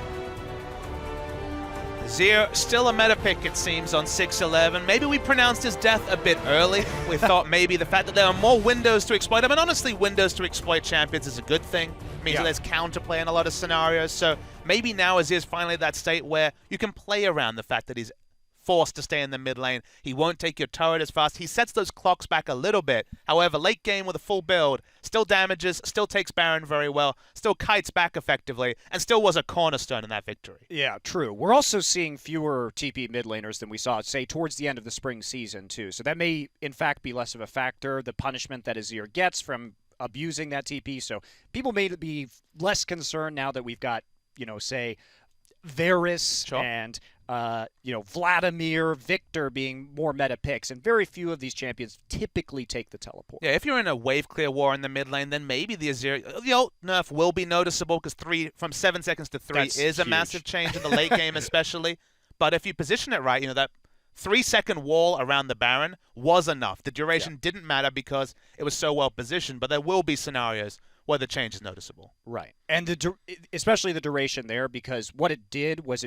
Azir, still a meta pick, it seems, on 6-11. Maybe we pronounced his death a bit early. We thought maybe the fact that there are more windows to exploit him, and honestly, windows to exploit champions is a good thing. It means that there's counterplay in a lot of scenarios, so maybe now Azir's finally at that state where you can play around the fact that he's forced to stay in the mid lane. He won't take your turret as fast. He sets those clocks back a little bit. However, late game with a full build, still damages, still takes Baron very well, still kites back effectively, and still was a cornerstone in that victory. Yeah, true. We're also seeing fewer TP mid laners than we saw, say, towards the end of the spring season, too. So that may, in fact, be less of a factor, the punishment that Azir gets from abusing that TP. So people may be less concerned now that we've got, say, Varus and Vladimir, Victor being more meta picks, and very few of these champions typically take the teleport. Yeah, if you're in a wave clear war in the mid lane, then maybe the Azir nerf will be noticeable because from 7 seconds to 3 That's is a huge. massive change in the late game especially. But if you position it right, that 3-second wall around the Baron was enough. The duration didn't matter because it was so well positioned, but there will be scenarios where the change is noticeable. Right. And especially the duration there, because what it did was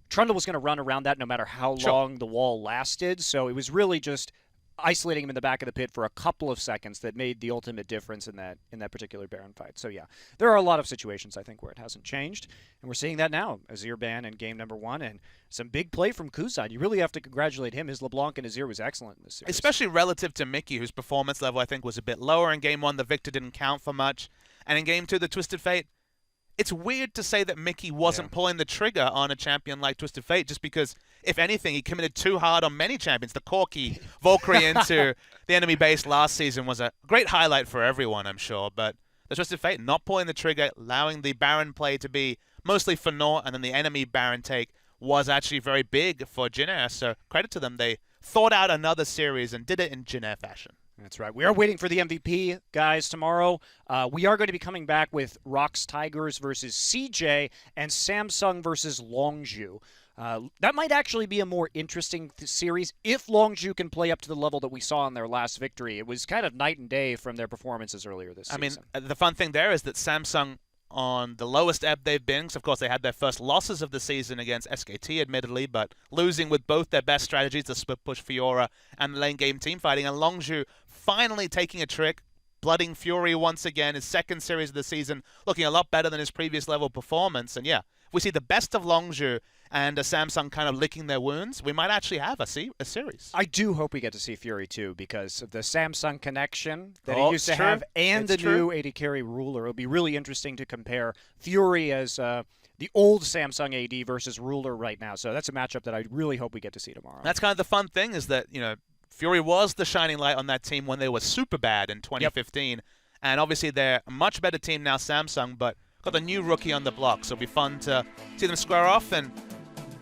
Trundle was going to run around that no matter how long the wall lasted, so it was really just isolating him in the back of the pit for a couple of seconds that made the ultimate difference in that particular Baron fight. So yeah, there are a lot of situations, I think, where it hasn't changed, and we're seeing that now. Azir ban in game number 1, and some big play from Kuzan. You really have to congratulate him. His LeBlanc and Azir was excellent in this series. Especially relative to Mickey, whose performance level I think was a bit lower in game 1. The Victor didn't count for much, and in game 2, the Twisted Fate. It's weird to say that Mickey wasn't pulling the trigger on a champion like Twisted Fate just because, if anything, he committed too hard on many champions. The Corki Valkyrie into the enemy base last season was a great highlight for everyone, I'm sure. But the Twisted Fate not pulling the trigger, allowing the Baron play to be mostly for naught, and then the enemy Baron take was actually very big for Jin Air. So credit to them. They thought out another series and did it in Jin Air fashion. That's right. We are waiting for the MVP, guys, tomorrow. We are going to be coming back with Rocks Tigers versus CJ and Samsung versus Longzhu. That might actually be a more interesting series if Longzhu can play up to the level that we saw in their last victory. It was kind of night and day from their performances earlier this season. I mean, the fun thing there is that Samsung, on the lowest ebb they've been, because of course they had their first losses of the season against SKT, admittedly, but losing with both their best strategies, the split push Fiora and lane game team fighting, and Longzhu finally taking a trick, blooding Fury once again, his second series of the season, looking a lot better than his previous level performance. And yeah, we see the best of Longzhu and a Samsung kind of licking their wounds. We might actually have a series. I do hope we get to see Fury too, because of the Samsung connection that he used to have and it's the new AD carry ruler. It'll be really interesting to compare Fury as the old Samsung AD versus ruler right now. So that's a matchup that I really hope we get to see tomorrow. That's kind of the fun thing is that, Fury was the shining light on that team when they were super bad in 2015. And obviously they're a much better team now, Samsung, but got the new rookie on the block. So it'll be fun to see them square off. And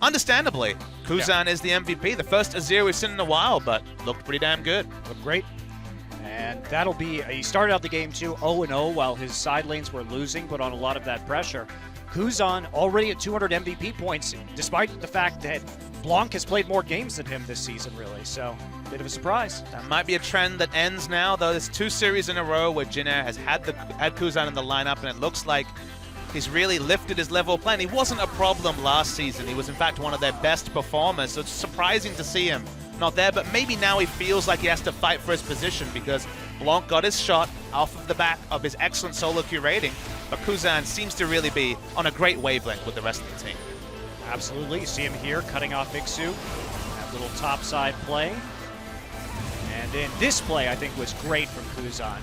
understandably, Kuzan is the MVP. The first Azir we've seen in a while, but looked pretty damn good. Looked great. And that'll be, he started out the game too 0-0 while his side lanes were losing, put on a lot of that pressure. Kuzan already at 200 MVP points, despite the fact that Blanc has played more games than him this season, really. So, bit of a surprise. That might be a trend that ends now, though. There's 2 series in a row where Jin Air has had Kuzan in the lineup, and it looks like he's really lifted his level of play. And he wasn't a problem last season. He was, in fact, one of their best performers. So it's surprising to see him not there, but maybe now he feels like he has to fight for his position because Blanc got his shot off of the back of his excellent solo queue rating, but Kuzan seems to really be on a great wavelength with the rest of the team. Absolutely. You see him here cutting off Mixu. That little topside play. And then this play, I think, was great from Kuzan.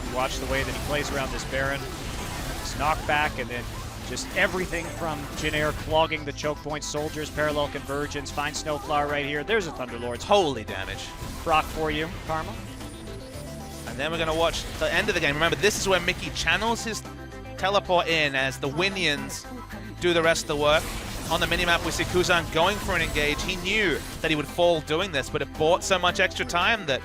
You watch the way that he plays around this Baron. His knockback, and then just everything from Jin Air clogging the choke point, soldiers, parallel convergence, fine Snowflower right here. There's a Thunderlord's. Holy damage. Proc for you, Karma. And then we're going to watch the end of the game. Remember, this is where Mickey channels his teleport in as the Winions do the rest of the work. On the minimap, we see Kuzan going for an engage. He knew that he would fall doing this, but it bought so much extra time that,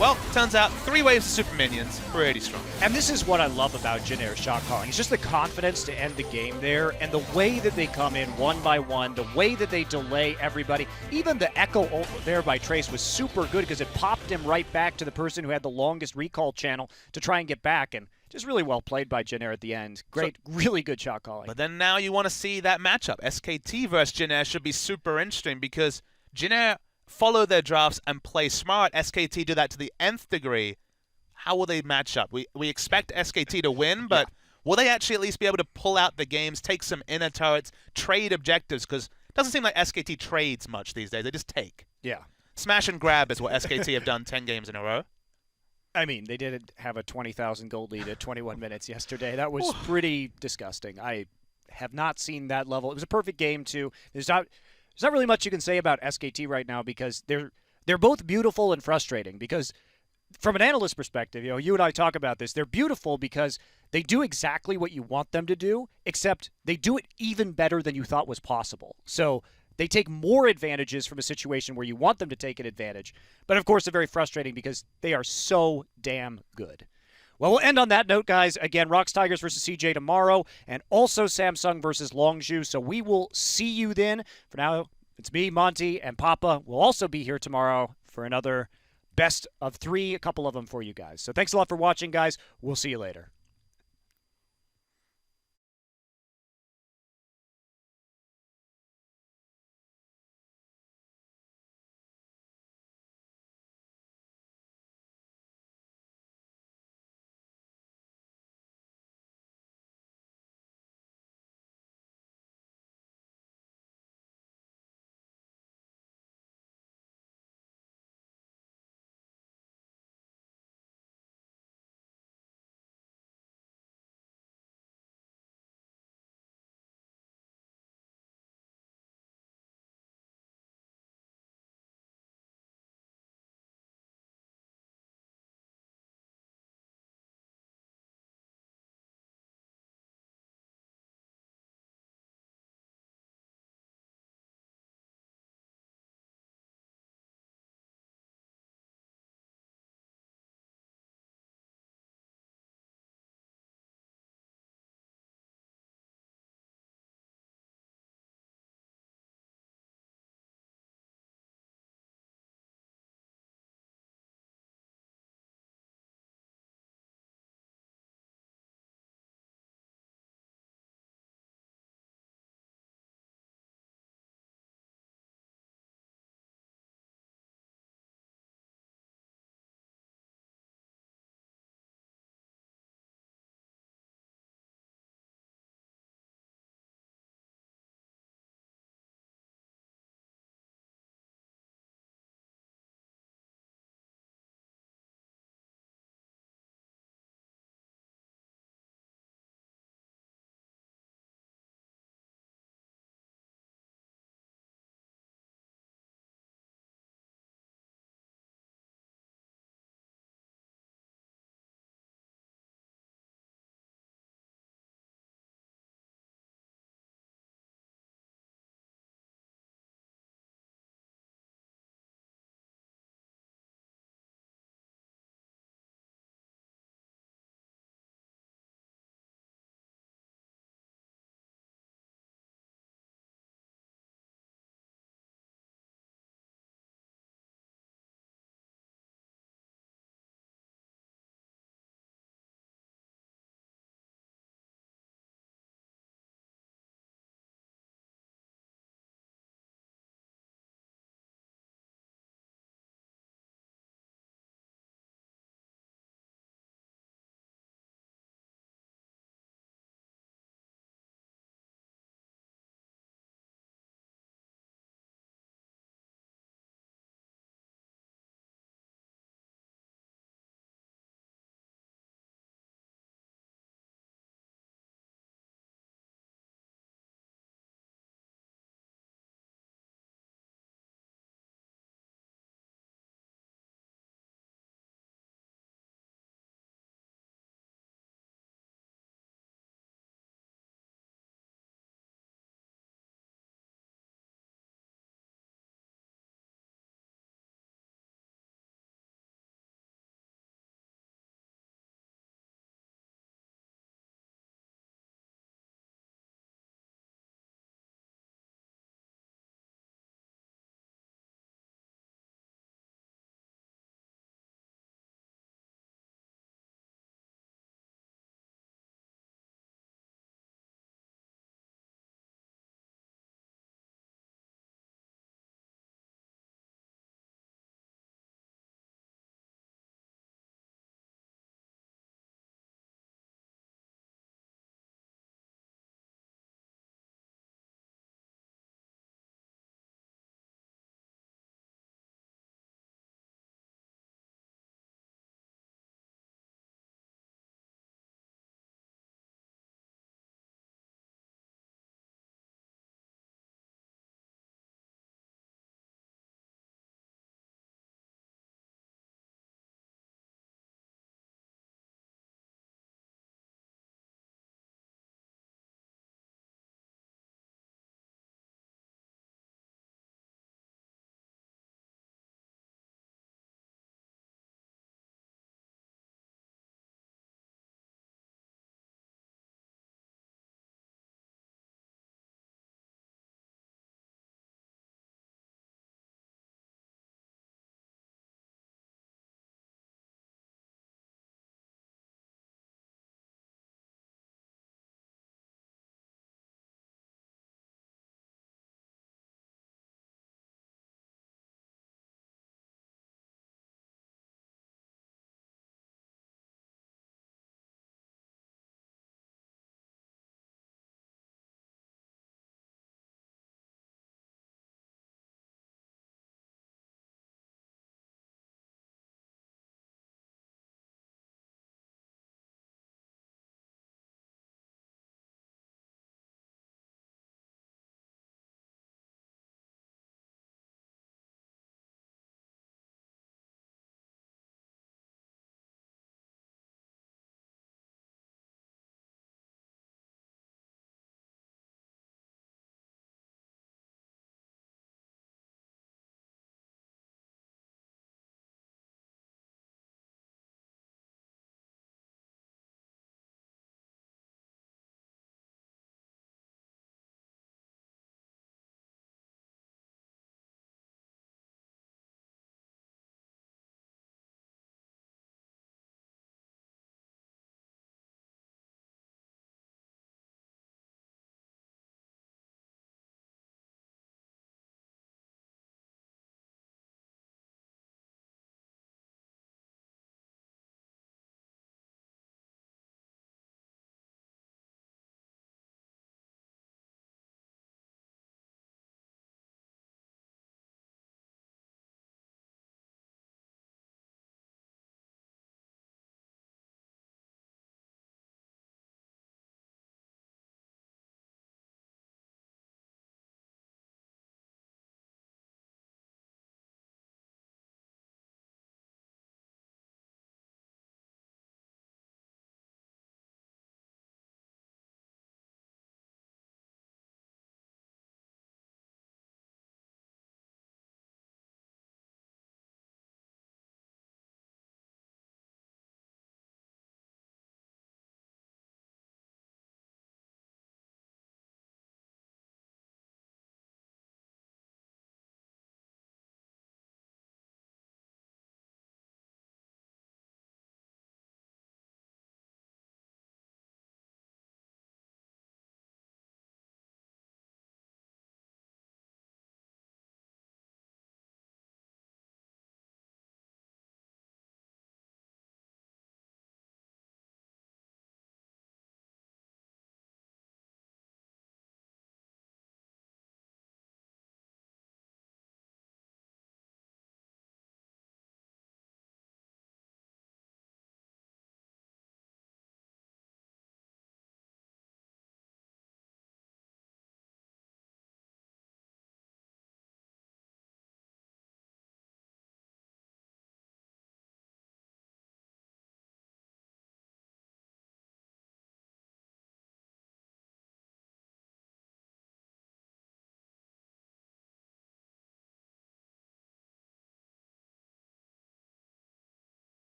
well, turns out 3 waves of super minions, pretty strong. And this is what I love about Jin Air's shot calling. It's just the confidence to end the game there, and the way that they come in one by one, the way that they delay everybody. Even the echo there by Trace was super good because it popped him right back to the person who had the longest recall channel to try and get back, and just really well played by Jin Air at the end. Great, really good shot calling. But then now you want to see that matchup. SKT versus Jin Air should be super interesting because Jin Air follow their drafts and play smart. SKT do that to the nth degree. How will they match up? We expect SKT to win, but will they actually at least be able to pull out the games, take some inner turrets, trade objectives? Because Doesn't seem like SKT trades much these days. They just take. Yeah. Smash and grab is what SKT have done 10 games in a row. I mean, they did have a 20,000 gold lead at 21 minutes yesterday. That was pretty disgusting. I have not seen that level. It was a perfect game, too. There's not really much you can say about SKT right now because they're both beautiful and frustrating because from an analyst perspective, you and I talk about this. They're beautiful because they do exactly what you want them to do, except they do it even better than you thought was possible. So they take more advantages from a situation where you want them to take an advantage. But, of course, they're very frustrating because they are so damn good. Well, we'll end on that note, guys. Again, Rocks Tigers versus CJ tomorrow, and also Samsung versus Longzhu. So we will see you then. For now, it's me, Monty, and Papa. We'll also be here tomorrow for another best of 3, a couple of them for you guys. So thanks a lot for watching, guys. We'll see you later.